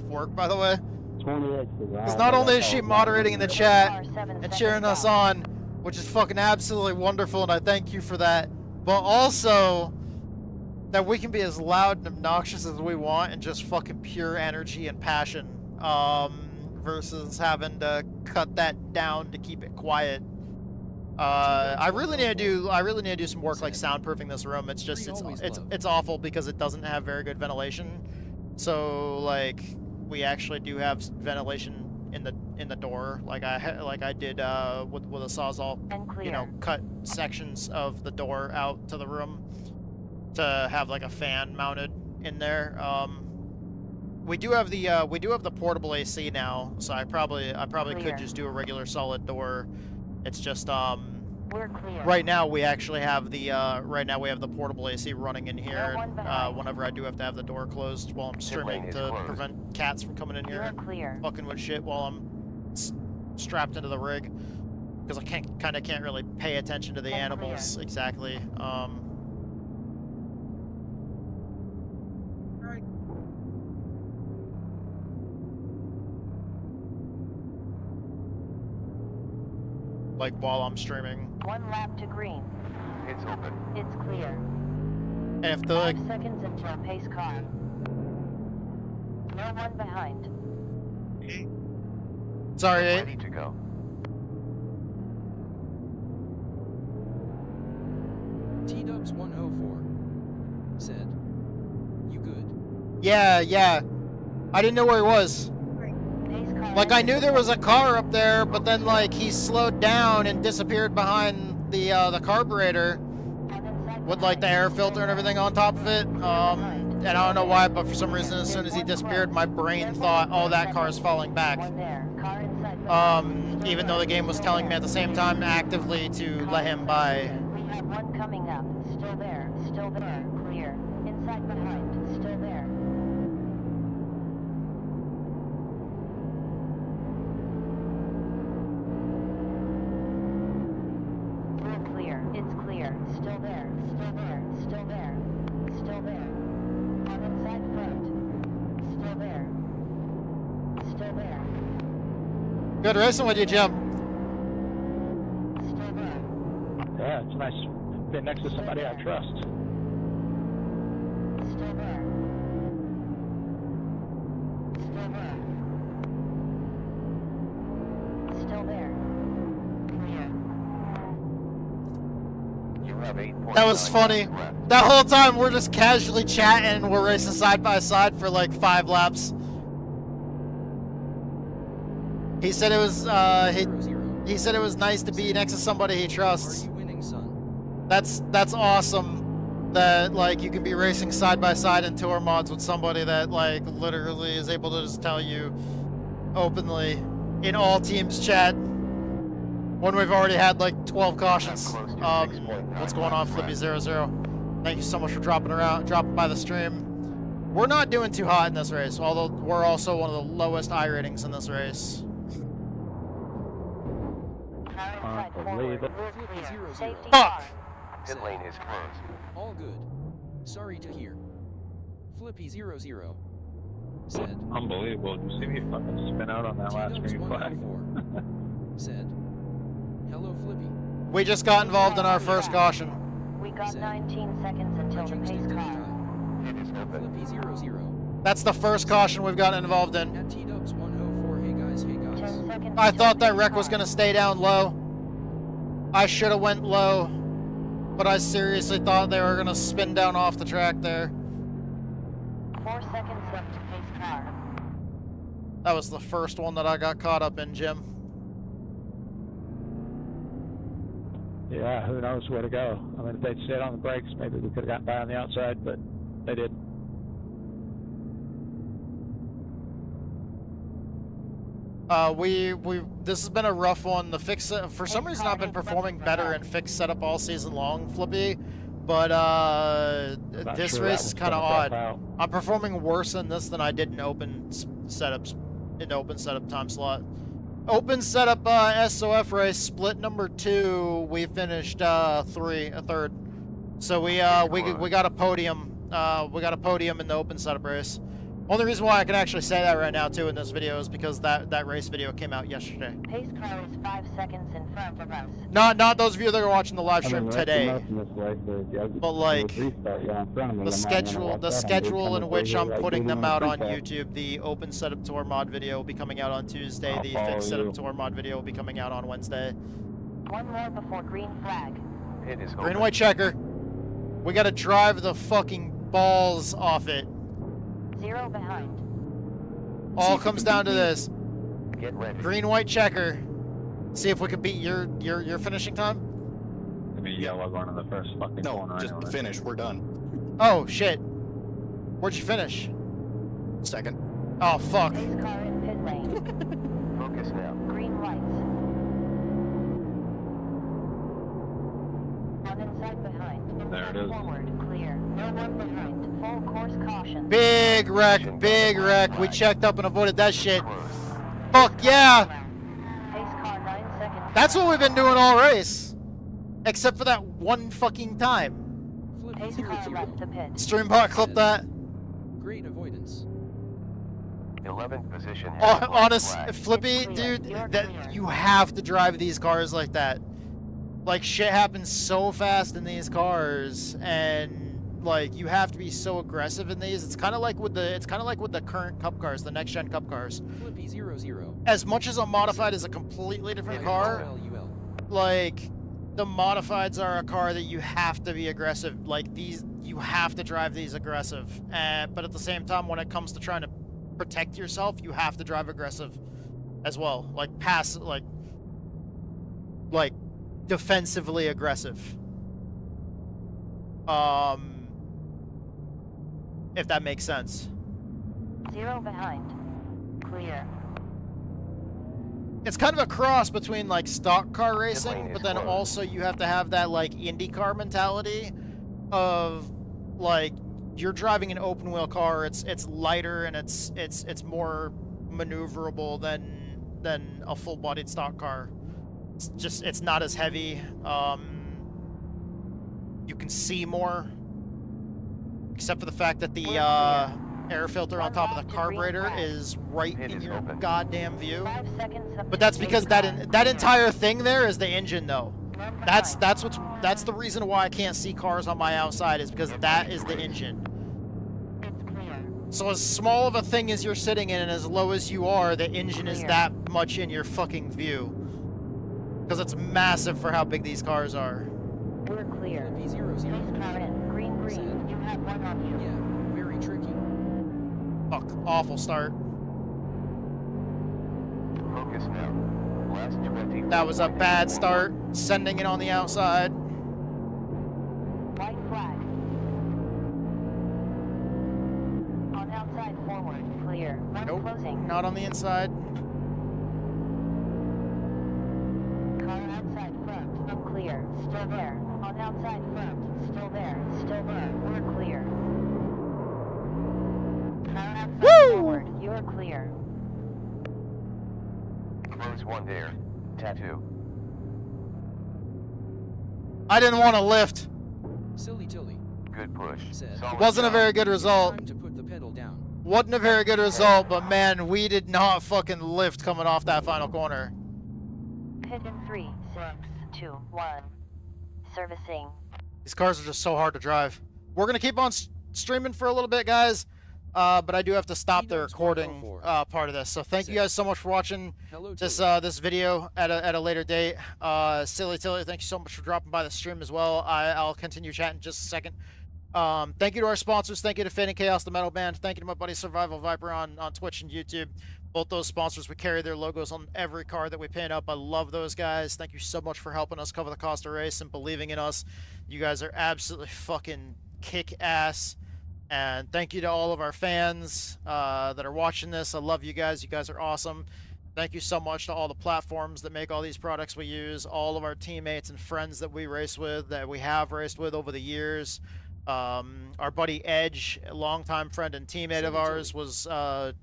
work, by the way. 28 Because not only is she moderating in the chat and cheering us on, which is fucking absolutely wonderful, and I thank you for that, but also that we can be as loud and obnoxious as we want and just fucking pure energy and passion, versus having to cut that down to keep it quiet. I really need to do some work like soundproofing this room. It's just it's awful because it doesn't have very good ventilation. So like we actually do have ventilation in the door, like I did with a Sawzall, you know, cut sections of the door out to the room to have like a fan mounted in there. We do have the portable AC now, so I probably could just do a regular solid door. It's just We're clear. right now we actually have the portable AC running in here, No one and behind. whenever I do have to have the door closed while I'm streaming lane is to closed. prevent cats from coming in here You're and clear. fucking with shit while I'm strapped into the rig, because I can't really pay attention to the All animals clear. exactly. like while I'm streaming. 1 lap to green. It's open. It's clear. And if the 5 seconds into a pace car. No one behind. sorry, Ready to go. T-Dubs 104 said, "You good?" yeah. I didn't know where he was. Like, I knew there was a car up there, but then, like, he slowed down and disappeared behind the carburetor with, like, the air filter and everything on top of it. And I don't know why, but for some reason, as soon as he disappeared, my brain thought, oh, that car's falling back. Even though the game was telling me at the same time actively to let him by. We have one coming up. Still there. Still there. Clear. Inside behind. Still there. We're clear. It's clear. Still there. Still there. Still there. Still there. On inside front. Still there. Still there. Good racing with you, Jim. Still there. Yeah, it's nice being next to somebody I trust. Still there. Still there. Still there. Clear. You have 8.9 That was funny. laps left. That whole time we're just casually chatting and we're racing side by side for like 5 laps. He said it was he said it was nice to be next to somebody he Are trusts. you winning, son? That's awesome. That like you can be racing side by side in tour mods with somebody that like literally is able to just tell you openly in all teams chat when we've already had like 12 cautions. What's going on, Flippy00? Thank you so much for dropping by the stream. We're not doing too hot in this race, although we're also one of the lowest I ratings in this race. Car inside forward. Unbelievable. We're clear. Safety Fuck. car. Pit lane is closed. All good. Sorry to hear. Flippy00 said, Unbelievable. Did you see me fucking spin out on that last T-Dubs green flag? 104 said, "Hello, Flippy. We just got involved in our first caution. We got 19 seconds until the pace car. It is open. Flippy00 That's the first caution we've gotten involved in. at T-Dubs 104. Hey guys, 10 seconds I until thought that pace wreck was car. gonna stay down low. I should have went low, but I seriously thought they were gonna spin down off the track there. 4 seconds left to pace car. That was the first one that I got caught up in, Jim. Yeah, who knows where to go. I mean, if they'd stayed on the brakes, maybe we could have gotten by on the outside, but they didn't. This has been a rough one. The fix, for some reason, I've been performing better in fixed setup all season long, Flippy. But this sure race that is will kind of come odd. out. I'm performing worse in this than I did in open setups, in the open setup time slot. Open setup SOF race split number 2. We finished third. So we got a podium. We got a podium in the open setup race. Only reason why I can actually say that right now too in this video is because that race video came out yesterday. Pace car is 5 seconds in front of us. Not those of you that are watching the live stream today, but like the schedule in which I'm putting them out on YouTube. The open setup tour mod video will be coming out on Tuesday. The fixed setup tour mod video will be coming out on Wednesday. One more before green flag. It is Green open. white checker. We gotta drive the fucking balls off it. 0 behind. All comes down to this. Get ready. Green white checker. See if we can beat your finishing time. I mean, yeah, we're going to the first fucking No, corner just anyway. finish. We're done. Oh shit. Where'd you finish? Second. Oh fuck. Pace car in pit lane. Focus now. Green lights. On inside behind. There it Inside is. forward. Clear. No one behind. Full course caution. Big wreck, big wreck. We checked up and avoided that shit. Fuck yeah. Pace car 9 seconds. That's what we've been doing all race. Except for that one fucking time. Pace car left the pit. Streambot clip that. Great avoidance. 11th position has a black Honest, flag. Flippy, dude, that you have to drive these cars like that. Like, shit happens so fast in these cars, and like you have to be so aggressive in these. It's kind of like with the current Cup cars, the next gen Cup cars. Flippy 00. As much as a modified is a completely different car, like the modifieds are a car that you have to be aggressive. Like these, you have to drive these aggressive. But at the same time, when it comes to trying to protect yourself, you have to drive aggressive as well. Like like defensively aggressive. If that makes sense. 0 behind. Clear. It's kind of a cross between like stock car racing, but then also you have to have that like IndyCar mentality of like you're driving an open wheel car. It's lighter and it's more maneuverable than a full bodied stock car. It's not as heavy. You can see more, except for the fact that the air filter on top of the carburetor is right in your goddamn view. But that's because that entire thing there is the engine, though. That's the reason why I can't see cars on my outside, is because that is the engine. So as small of a thing as you're sitting in and as low as you are, the engine is that much in your fucking view. Because it's massive for how big these cars are. We're clear. Please car in. Green. You have one on you. Yeah, very tricky. Fuck, awful start. Focus now. Last 20. That was a bad start, sending it on the outside. White flag. On outside forward, clear. Nope, closing. not on the inside. Car outside front, unclear. Still there. On outside front, still there. Still there. We're clear. Car outside forward, you're clear. Close one there. Tattoo. I didn't want to lift. Silly Tilly. Good push. It wasn't a very good result. Time to put the pedal down. Wasn't a very good result, but man, we did not fucking lift coming off that final corner. Pit in 3, 6, 2, 1. Servicing. These cars are just so hard to drive. We're gonna keep on streaming for a little bit, guys. But I do have to stop the recording part of this. So thank you guys so much for watching this video at a later date. Silly Tilly, thank you so much for dropping by the stream as well. I'll continue chatting in just a second. Thank you to our sponsors. Thank you to Fate and Chaos, the metal band. Thank you to my buddy Survival Viper on Twitch and YouTube. Both those sponsors, we carry their logos on every car that we paint up. I love those guys. Thank you so much for helping us cover the cost of race and believing in us. You guys are absolutely fucking kick-ass. And thank you to all of our fans that are watching this. I love you guys. You guys are awesome. Thank you so much to all the platforms that make all these products we use, all of our teammates and friends that we race with, that we have raced with over the years. Our buddy Edge, a longtime friend and teammate of ours, was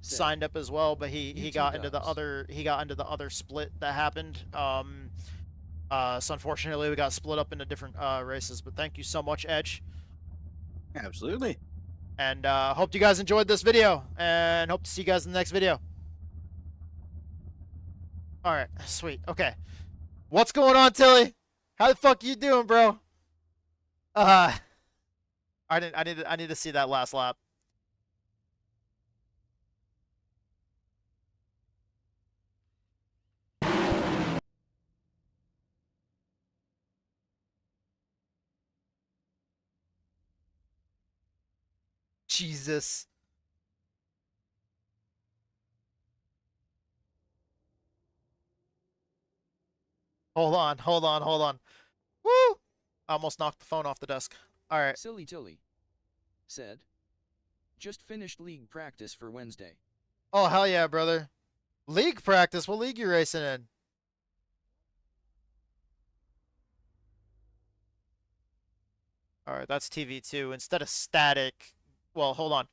signed up as well, but he got into the other split that happened. So unfortunately, we got split up into different races. But thank you so much, Edge. Absolutely. And hope you guys enjoyed this video, and hope to see you guys in the next video. All right, sweet. Okay, what's going on, Tilly? How the fuck you doing, bro? I need to see that last lap. Jesus. Hold on. Woo! I almost knocked the phone off the desk. All right. Silly Tilly said, just finished league practice for Wednesday. Oh, hell yeah, brother. League practice? What league you racing in? All right, that's TV2. Instead of static, well, hold on.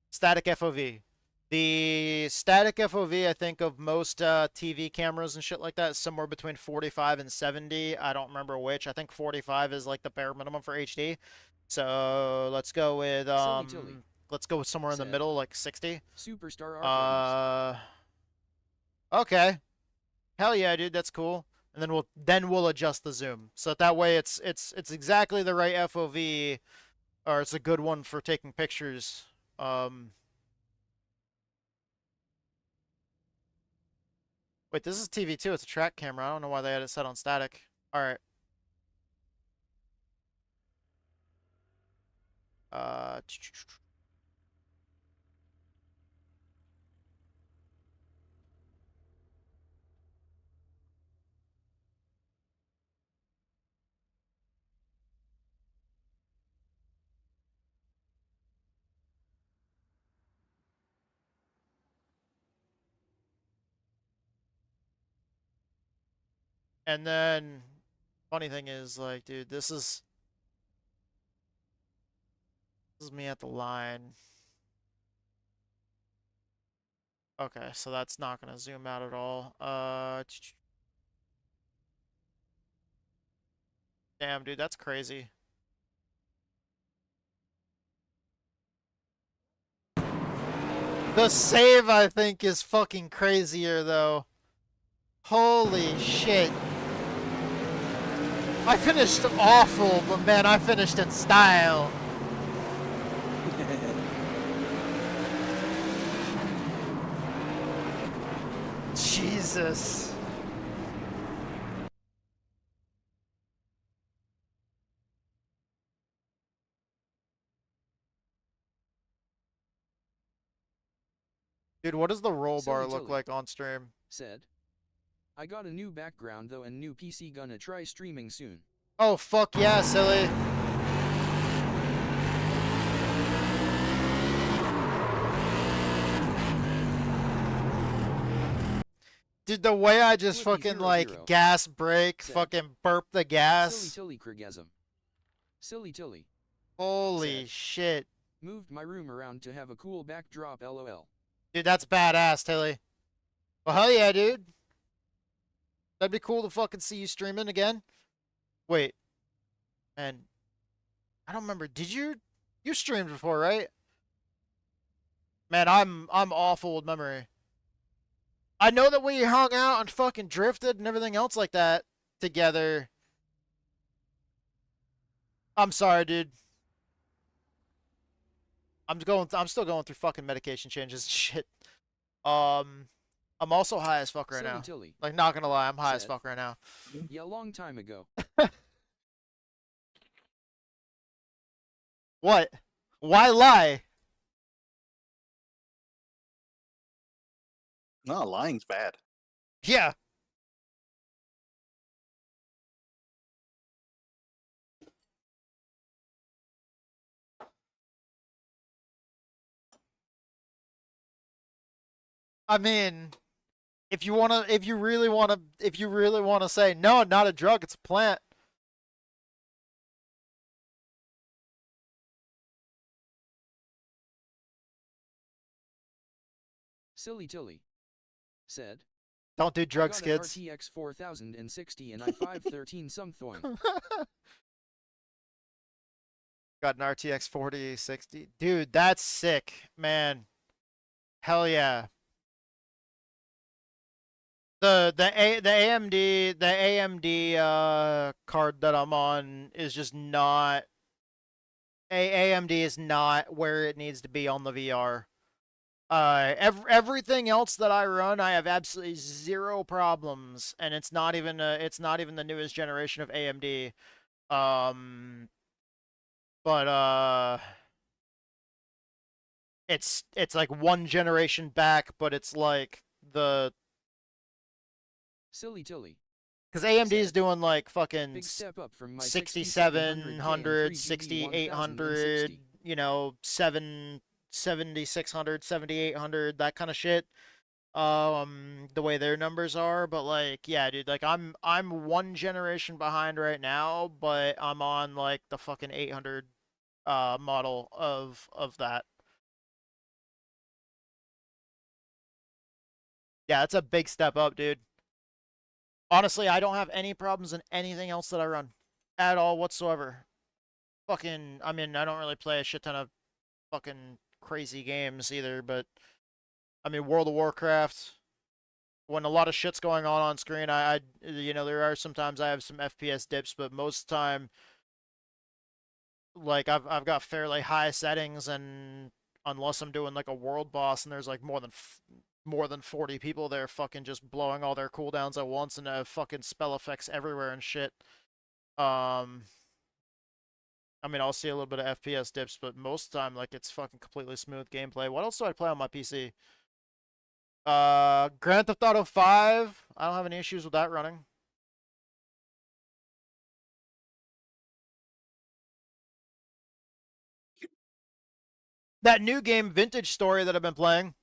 Static FOV. The static FOV, I think, of most TV cameras and shit like that is somewhere between 45 and 70. I don't remember which. I think 45 is like the bare minimum for HD. So let's go with let's go somewhere in the middle, like 60. Superstar Okay. Hell yeah, dude, that's cool. And then we'll adjust the zoom. So that way it's exactly the right FOV, or it's a good one for taking pictures. Wait, this is TV2, it's a track camera. I don't know why they had it set on static. Alright. And then, funny thing is, like, dude, this is me at the line. Okay, so that's not gonna zoom out at all. Damn, dude, that's crazy. The save, I think, is fucking crazier, though. Holy shit. I finished awful, but man, I finished in style. Jesus. Dude, what does the roll bar look like on stream? Said, I got a new background though and new PC gonna try streaming soon. Oh, fuck yeah, silly. Dude, the way I just fucking, like, gas brake, fucking burp the gas. Silly Krigasm. Silly Tilly. Holy shit. Moved my room around to have a cool backdrop, lol. Dude, that's badass, Tilly. Well, hell yeah, dude. That'd be cool to fucking see you streaming again. Wait. And I don't remember. Did you streamed before, right? Man, I'm awful with memory. I know that we hung out and fucking drifted and everything else like that together. I'm sorry, dude. I'm still going through fucking medication changes and shit. I'm also high as fuck right now. Tilly. Like, not gonna lie, I'm high as fuck right now. Yeah, long time ago. What? Why lie? No, lying's bad. Yeah. I mean, if you really wanna say no, not a drug, it's a plant. Silly Tilly. Said. Don't do drug skids. RTX 4060 and i513 something. Got an RTX 4060. Dude, that's sick, man. Hell yeah. The AMD card that I'm on is just not AMD is not where it needs to be on the VR. Everything else that I run, I have absolutely zero problems, and it's not even the newest generation of AMD. But it's like one generation back, but it's like the Silly Tilly. Because AMD is doing like fucking Big step up from my 6700, 6800, you know, 7600, 7800, that kind of shit. The way their numbers are, but like, yeah, dude, like I'm one generation behind right now, but I'm on like the fucking 800 model of that. Yeah, it's a big step up, dude. Honestly, I don't have any problems in anything else that I run at all whatsoever. Fucking, I mean, I don't really play a shit ton of fucking crazy games either, but I mean, World of Warcraft, when a lot of shit's going on screen, you know, there are sometimes I have some FPS dips, but most of the time, like I've got fairly high settings, and unless I'm doing like a world boss and there's like more than 40 people there fucking just blowing all their cooldowns at once and fucking spell effects everywhere and shit. I mean, I'll see a little bit of FPS dips, but most of the time, like, it's fucking completely smooth gameplay. What else do I play on my PC? Grand Theft Auto 5. I don't have any issues with that running. That new game, Vintage Story, that I've been playing,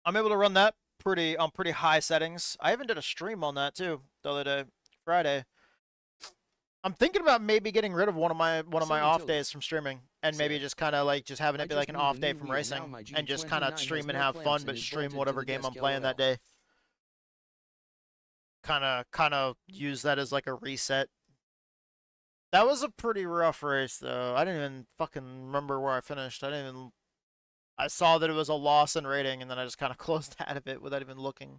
I'm able to run that on pretty high settings. I even did a stream on that too the other day, Friday. I'm thinking about maybe getting rid of one of my off days from streaming, and maybe just kind of like just having it be like an off day from racing, and just kind of stream and have fun, but stream whatever game I'm playing that day. Kind of use that as like a reset. That was a pretty rough race though. I didn't even fucking remember where I finished. I saw that it was a loss in rating, and then I just kind of closed out of it without even looking.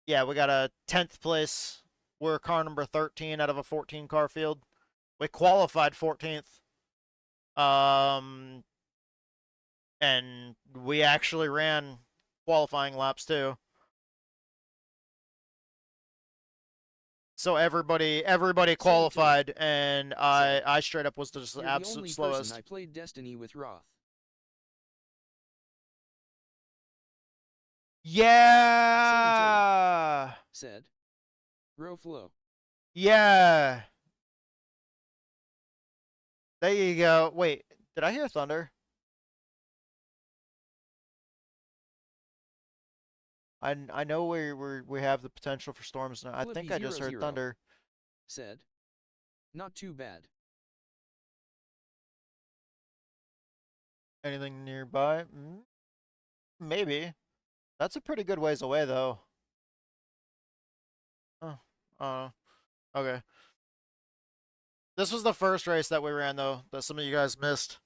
Yeah, we got a 10th place. We're car number 13 out of a 14 car field. We qualified 14th. And we actually ran qualifying laps too. So everybody qualified, and I straight up was just the absolute slowest. I played Destiny with Roth. Yeah. Said. Flow. Yeah. There you go. Wait, did I hear thunder? I know we have the potential for storms now. I think I just heard thunder. Said. Not too bad. Anything nearby? Maybe. That's a pretty good ways away though. Okay. This was the first race that we ran though, that some of you guys missed.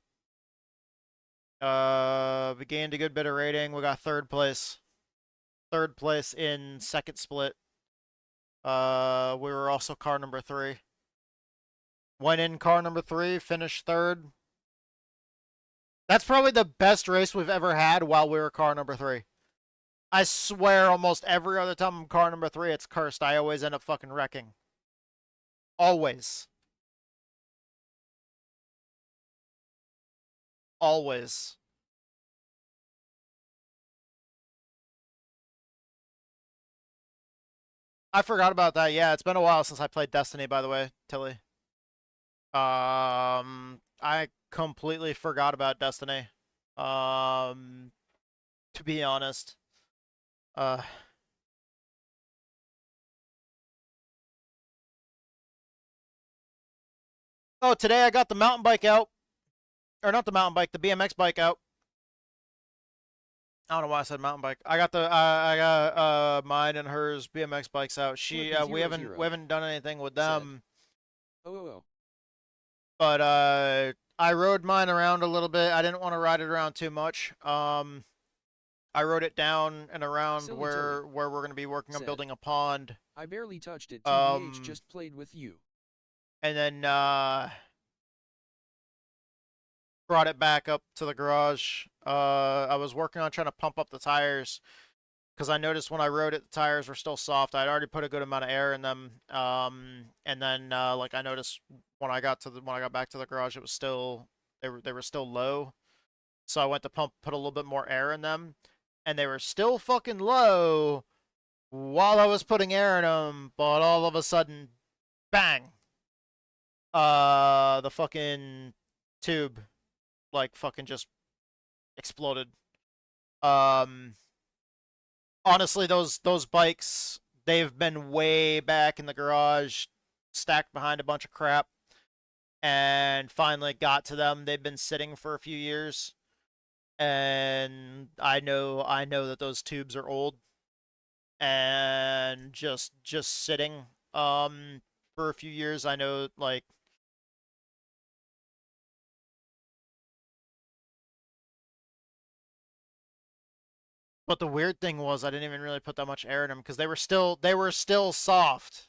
We gained a good bit of rating. We got third place. Third place in second split. We were also car number 3. Went in car number 3, finished third. That's probably the best race we've ever had while we were car number 3. I swear almost every other time I'm car number 3, it's cursed. I always end up fucking wrecking. Always. Always. I forgot about that. Yeah, it's been a while since I played Destiny, by the way, Tilly. I completely forgot about Destiny. To be honest. Oh, today I got the mountain bike out. Or not the mountain bike, the BMX bike out. I don't know why I said mountain bike. I got mine and hers BMX bikes out. We haven't done anything with them. But I rode mine around a little bit. I didn't want to ride it around too much. I rode it down and around where we're going to be working on building a pond. I barely touched it. TBH just played with you. And then brought it back up to the garage. I was working on trying to pump up the tires because I noticed when I rode it, the tires were still soft. I'd already put a good amount of air in them. And then like I noticed when I got back to the garage, it was still they were still low. So I went to put a little bit more air in them, and they were still fucking low while I was putting air in them. But all of a sudden, bang! The fucking tube, like, fucking just exploded. Honestly, those bikes, they've been way back in the garage, stacked behind a bunch of crap, and finally got to them. They've been sitting for a few years, and I know that those tubes are old, and just sitting for a few years. I know, like, But the weird thing was I didn't even really put that much air in them because they were still soft.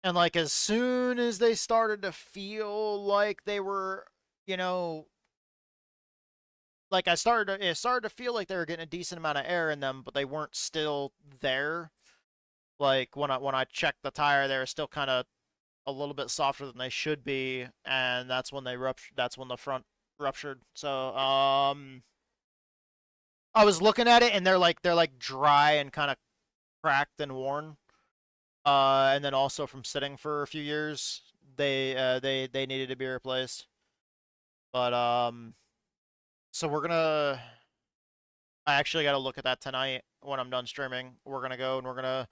And like as soon as they started to feel like they were, you know, like it started to feel like they were getting a decent amount of air in them, but they weren't still there. Like when I checked the tire, they were still kind of a little bit softer than they should be, and that's when they ruptured. That's when the front ruptured. So I was looking at it, and they're like dry and kind of cracked and worn. And then also from sitting for a few years, they needed to be replaced. But so we're gonna. I actually got to look at that tonight when I'm done streaming. We're gonna go and we're gonna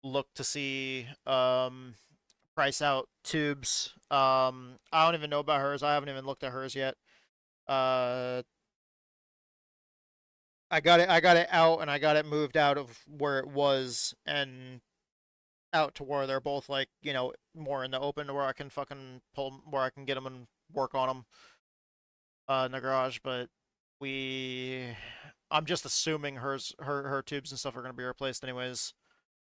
look to see price out tubes. I don't even know about hers. I haven't even looked at hers yet. I got it out and I got it moved out of where it was and out to where they're both like, you know, more in the open to where I can fucking pull them, where I can get them and work on them in the garage. But I'm just assuming her tubes and stuff are going to be replaced anyways.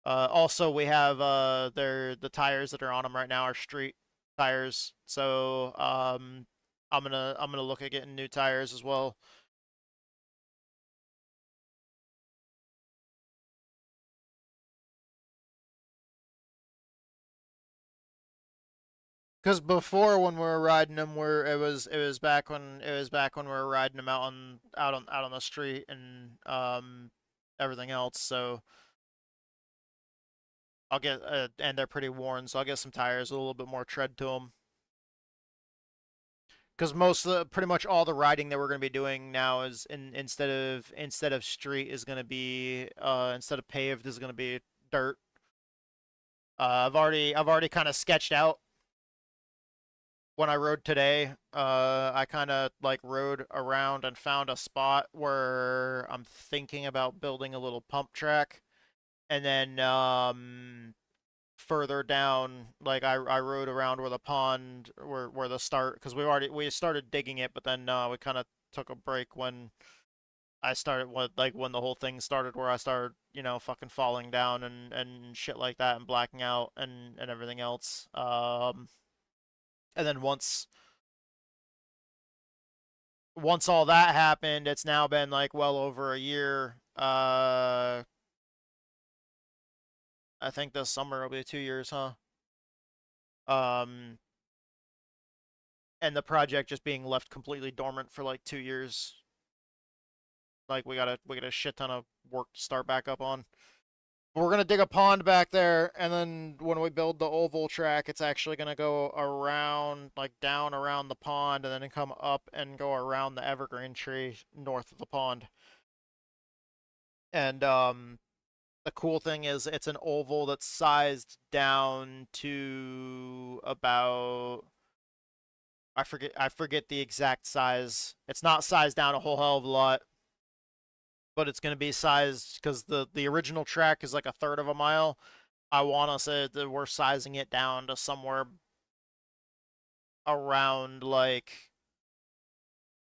Also, we have the tires that are on them right now are street tires, so I'm gonna look at getting new tires as well. Because before when we were riding them, it was back when we were riding them out on the street and everything else. So I'll get and they're pretty worn, so I'll get some tires with a little bit more tread to them. Because pretty much all the riding that we're going to be doing now is instead of street is going to be instead of paved is going to be dirt. I've already kind of sketched out when I rode today. I kind of like rode around and found a spot where I'm thinking about building a little pump track, and then further down, like I rode around where the pond, where the start, because we started digging it, but then we kind of took a break when I started when the whole thing started, where I started, you know, fucking falling down and shit like that and blacking out and everything else. And then once all that happened, it's now been like well over a year. I think this summer will be 2 years, huh? And the project just being left completely dormant for like 2 years. Like we got a shit ton of work to start back up on. We're gonna dig a pond back there, and then when we build the oval track, it's actually gonna go around, like down around the pond, and then come up and go around the evergreen tree north of the pond. And the cool thing is it's an oval that's sized down to about, I forget the exact size. It's not sized down a whole hell of a lot, but it's going to be sized because the original track is like a third of a mile. I want to say that we're sizing it down to somewhere around like,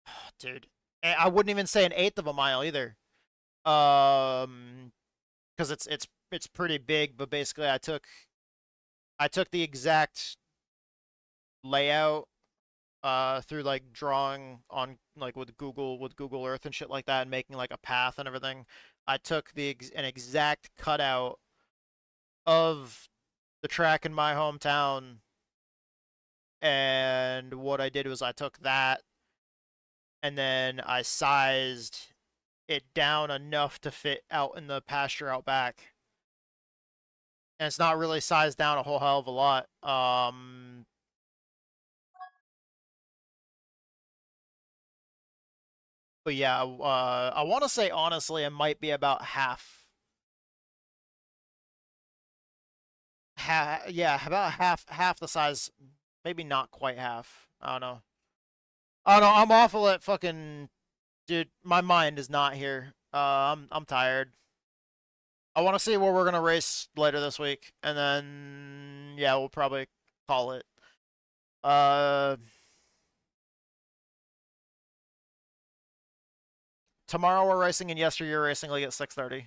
oh, dude, I wouldn't even say an eighth of a mile either. Because it's pretty big, but basically I took the exact layout through like drawing on like with Google Earth and shit like that, and making like a path and everything. I took an exact cutout of the track in my hometown, and what I did was I took that and then I sized it down enough to fit out in the pasture out back. And it's not really sized down a whole hell of a lot. But yeah, I want to say honestly it might be about half. Yeah, about half the size, maybe not quite half. I don't know. I'm awful at fucking, dude. My mind is not here. I'm tired. I want to see where we're gonna race later this week, and then yeah, we'll probably call it. tomorrow we're racing, and yesterday you're racing like at 6:30.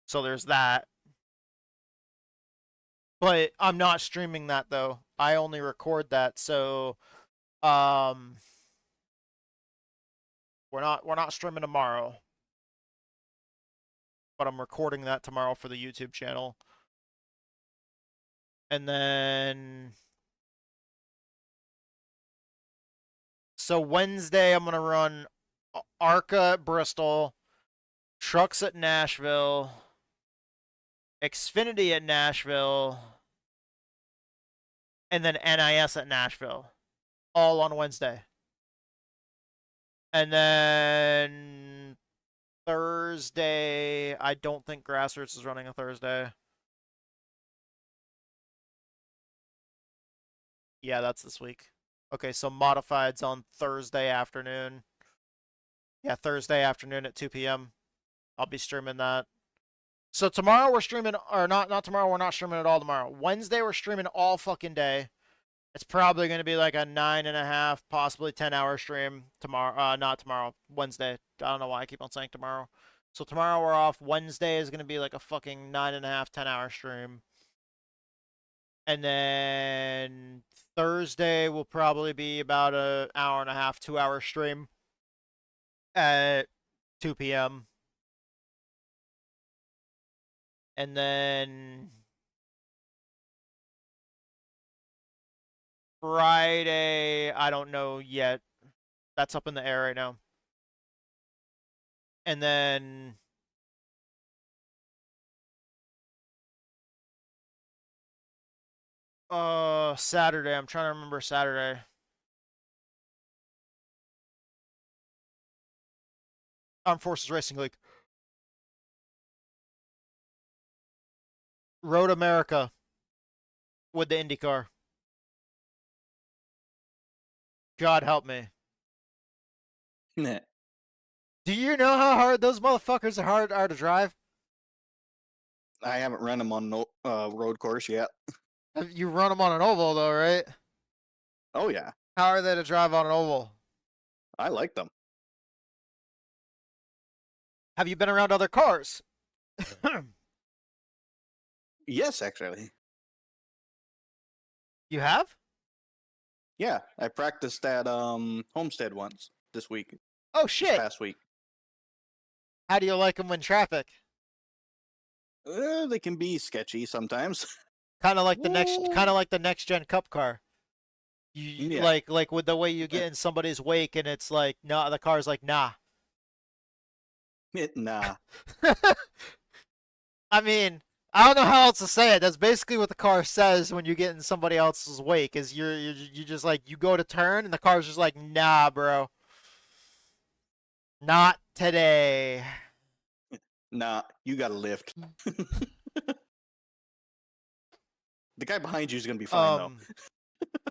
So there's that. But I'm not streaming that though. I only record that, so we're not streaming tomorrow. But I'm recording that tomorrow for the YouTube channel. And then so Wednesday I'm gonna run ARCA at Bristol, Trucks at Nashville, Xfinity at Nashville, and then NIS at Nashville, all on Wednesday. And then Thursday, I don't think Grassroots is running a Thursday. Yeah, that's this week. Okay, so Modified's on Thursday afternoon. Yeah, Thursday afternoon at 2 p.m. I'll be streaming that. So tomorrow we're streaming, or not tomorrow, we're not streaming at all tomorrow. Wednesday we're streaming all fucking day. It's probably going to be like a 9.5, possibly 10-hour stream tomorrow. Not tomorrow, Wednesday. I don't know why I keep on saying tomorrow. So tomorrow we're off. Wednesday is going to be like a fucking 9.5, 10-hour stream. And then Thursday will probably be about an hour and a half, 2-hour stream at 2 p.m. And then Friday, I don't know yet. That's up in the air right now. And then Saturday, I'm trying to remember Saturday. Armed Forces Racing League. Road America with the IndyCar. God help me. Nah. Do you know how hard those motherfuckers are to drive? I haven't run them on no road course yet. You run them on an oval though, right? Oh yeah. How are they to drive on an oval? I like them. Have you been around other cars? Yes, actually. You have? Yeah, I practiced at Homestead once this week. Oh shit! This past week. How do you like them when traffic? They can be sketchy sometimes. Kind of like the next gen Cup car. You like with the way you get in somebody's wake and it's like, no, the car's like, nah. Nah. I mean, I don't know how else to say it. That's basically what the car says when you get in somebody else's wake. Is you just like, you go to turn and the car's just like, nah, bro. Not today. Nah, you got to lift. The guy behind you is gonna be fine though.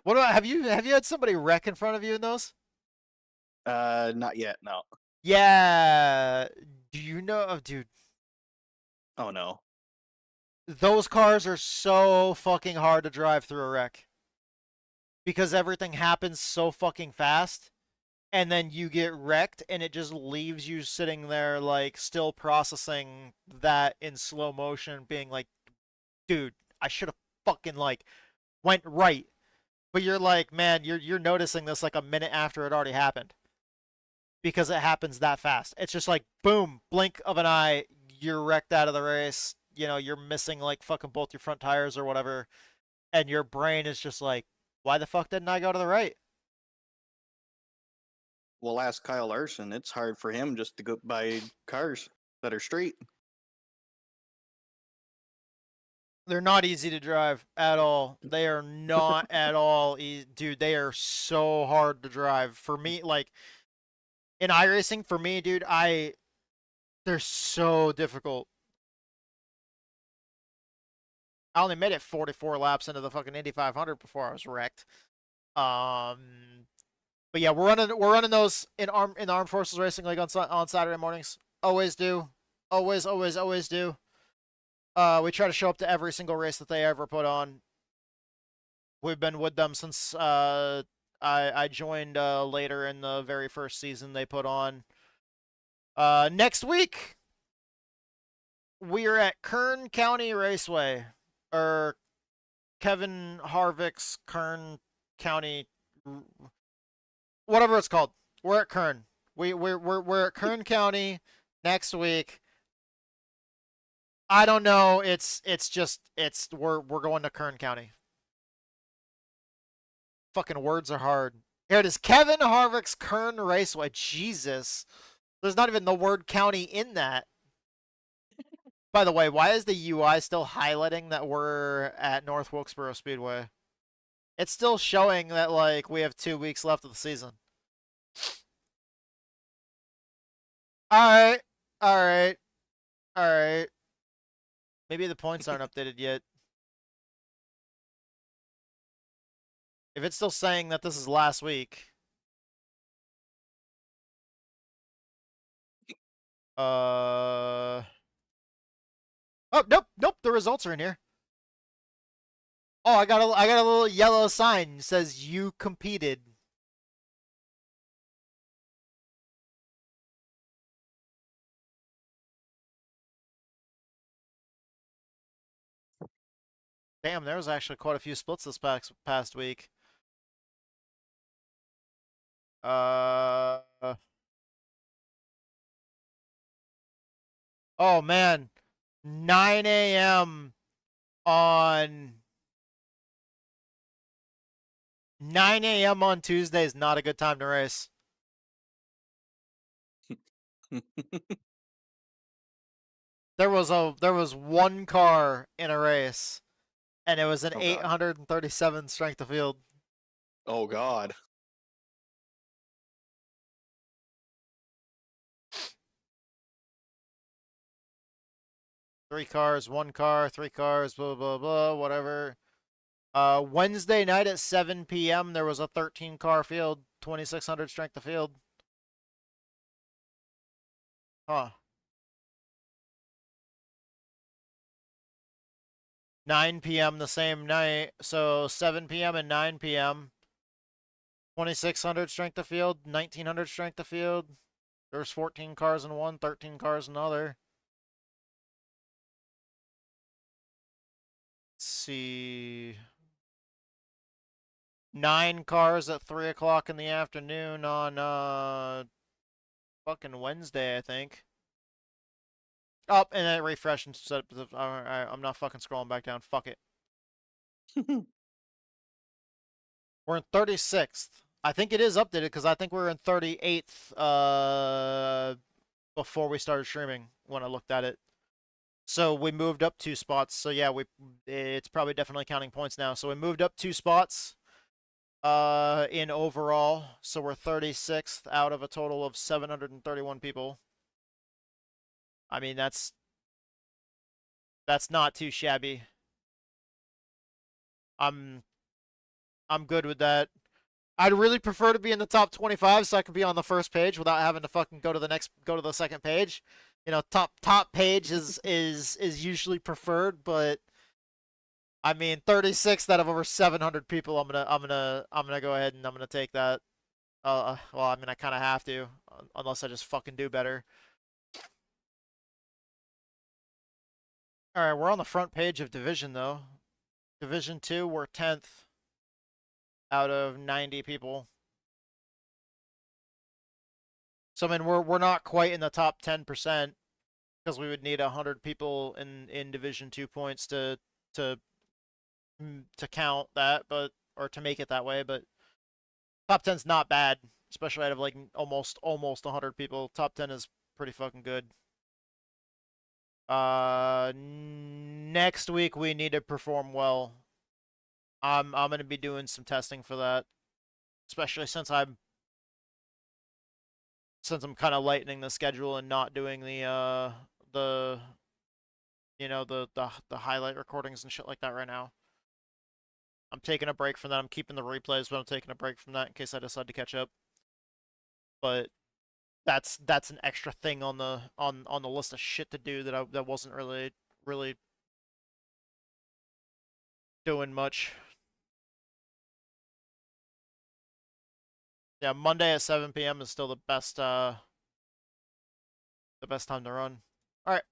What about have you had somebody wreck in front of you in those? Not yet. No. Yeah. Do you know, dude? Oh no. Those cars are so fucking hard to drive through a wreck. Because everything happens so fucking fast. And then you get wrecked and it just leaves you sitting there like still processing that in slow motion, being like, dude, I should have fucking like went right. But you're like, man, you're noticing this like a minute after it already happened. Because it happens that fast. It's just like, boom, blink of an eye, you're wrecked out of the race. You know, you're missing like fucking both your front tires or whatever. And your brain is just like, why the fuck didn't I go to the right? Well, ask Kyle Larson. It's hard for him just to go by cars that are straight. They're not easy to drive at all. They are not at all easy. Dude, they are so hard to drive. For me, like, in iRacing, for me, dude, they're so difficult. I only made it 44 laps into the fucking Indy 500 before I was wrecked. But yeah, we're running those in Armed Forces Racing League on Saturday mornings. Always do. Always do. We try to show up to every single race that they ever put on. We've been with them since I joined later in the very first season they put on. Next week, we are at Kern County Raceway, or Kevin Harvick's Kern County, whatever it's called. We're at Kern. We're at Kern County next week. I don't know. We're going to Kern County. Fucking words are hard. Here it is. Kevin Harvick's Kern Raceway. Jesus. There's not even the word county in that. By the way, why is the UI still highlighting that we're at North Wilkesboro Speedway? It's still showing that, like, we have 2 weeks left of the season. Alright. Alright. Alright. Maybe the points aren't updated yet. If it's still saying that this is last week. Oh, nope. The results are in here. Oh, I got a little yellow sign that says you competed. Damn, there was actually quite a few splits this past week. Oh man, 9 a.m. on 9 a.m. on Tuesday is not a good time to race. There was one car in a race, and it was an 837 strength of field. Oh God. Three cars, one car, three cars, blah, blah, blah, whatever. Wednesday night at 7 p.m., there was a 13-car field, 2,600 strength of field. Huh. 9 p.m. the same night, so 7 p.m. and 9 p.m. 2,600 strength of field, 1,900 strength of field. There's 14 cars in one, 13 cars in another. Let's see. 9 cars at 3 o'clock in the afternoon on fucking Wednesday, I think. Oh, and then refresh and set up. I'm not fucking scrolling back down. Fuck it. We're in 36th. I think it is updated because I think we're in 38th before we started streaming when I looked at it. So we moved up 2 spots. So yeah, it's probably definitely counting points now. So we moved up 2 spots in overall. So we're 36th out of a total of 731 people. I mean, that's not too shabby. I'm good with that. I'd really prefer to be in the top 25 so I could be on the first page without having to fucking go to the second page. You know, top page is usually preferred, but I mean 36th out of over 700 people, I'm gonna go ahead and I'm gonna take that. Well, I mean I kind of have to, unless I just fucking do better. All right, we're on the front page of Division though. Division 2, we're 10th out of 90 people. So I mean we're not quite in the top 10% because we would need 100 people in Division 2 points to count that, but or to make it that way, but top 10's not bad, especially out of like almost 100 people. Top 10 is pretty fucking good. Next week we need to perform well. I'm gonna be doing some testing for that, especially since I'm kind of lightening the schedule and not doing the highlight recordings and shit like that right now. I'm taking a break from that. I'm keeping the replays, but I'm taking a break from that in case I decide to catch up. But that's an extra thing on the list of shit to do that wasn't really doing much. Yeah, Monday at 7 p.m. is still the best time to run. All right.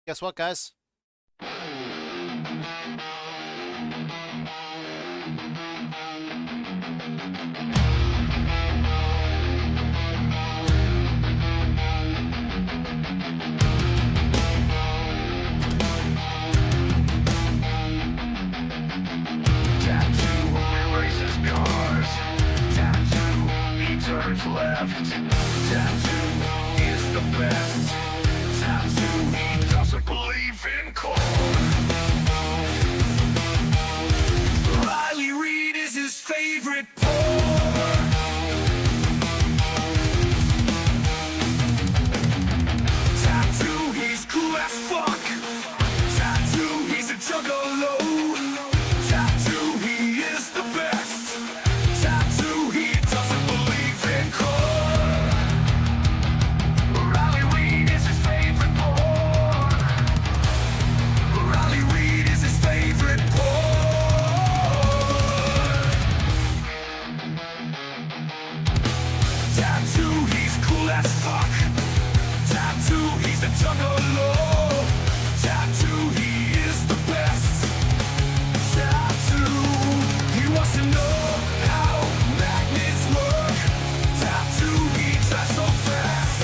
Guess what, guys? Turns left. Tattoo is the best. Tattoo, he doesn't believe in cold. Riley Reid is his favorite pour. Tattoo, he's cool as fuck. Tattoo, he's a juggalo. Tattoo, he is the best. Tattoo, he doesn't believe in core. Riley Reid is his favorite pour. Riley Reid is his favorite pour. Tattoo, he's cool as fuck. Tattoo, he's a juggalo. Tattoo, he is the best. Tattoo, he wants to know how magnets work. Tattoo, he drives so fast.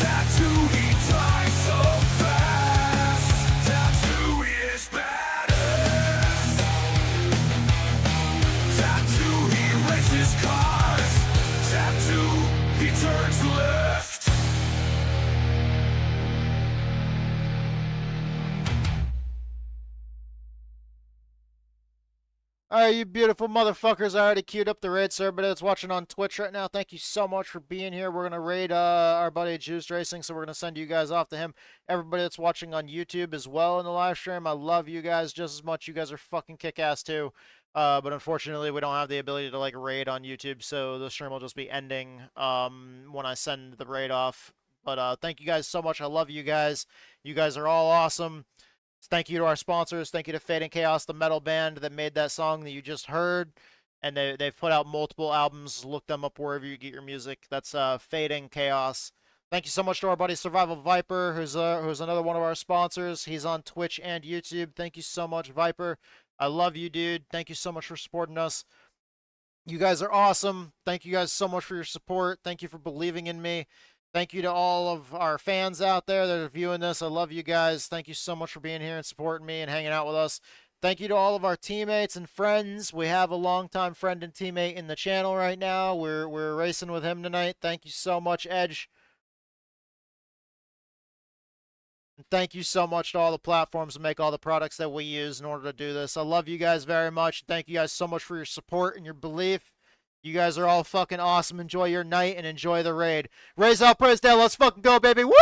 Tattoo, he drives so fast. Tattoo is badass. Tattoo, he races cars. Tattoo, he turns left. Alright, you beautiful motherfuckers. I already queued up the raid, so everybody that's watching on Twitch right now, thank you so much for being here. We're going to raid our buddy Juice Racing, so we're going to send you guys off to him. Everybody that's watching on YouTube as well in the live stream, I love you guys just as much. You guys are fucking kick-ass too. But unfortunately, we don't have the ability to, like, raid on YouTube, so the stream will just be ending when I send the raid off. But thank you guys so much. I love you guys. You guys are all awesome. Thank you to our sponsors. Thank you to Fade and Chaos, the metal band that made that song that you just heard. And they've put out multiple albums. Look them up wherever you get your music. That's Fade and Chaos. Thank you so much to our buddy Survival Viper, who's another one of our sponsors. He's on Twitch and YouTube. Thank you so much, Viper. I love you, dude. Thank you so much for supporting us. You guys are awesome. Thank you guys so much for your support. Thank you for believing in me. Thank you to all of our fans out there that are viewing this. I love you guys. Thank you so much for being here and supporting me and hanging out with us. Thank you to all of our teammates and friends. We have a longtime friend and teammate in the channel right now. We're racing with him tonight. Thank you so much, Edge. And thank you so much to all the platforms that make all the products that we use in order to do this. I love you guys very much. Thank you guys so much for your support and your belief. You guys are all fucking awesome. Enjoy your night and enjoy the raid. Raise out, praise down. Let's fucking go, baby. Woo!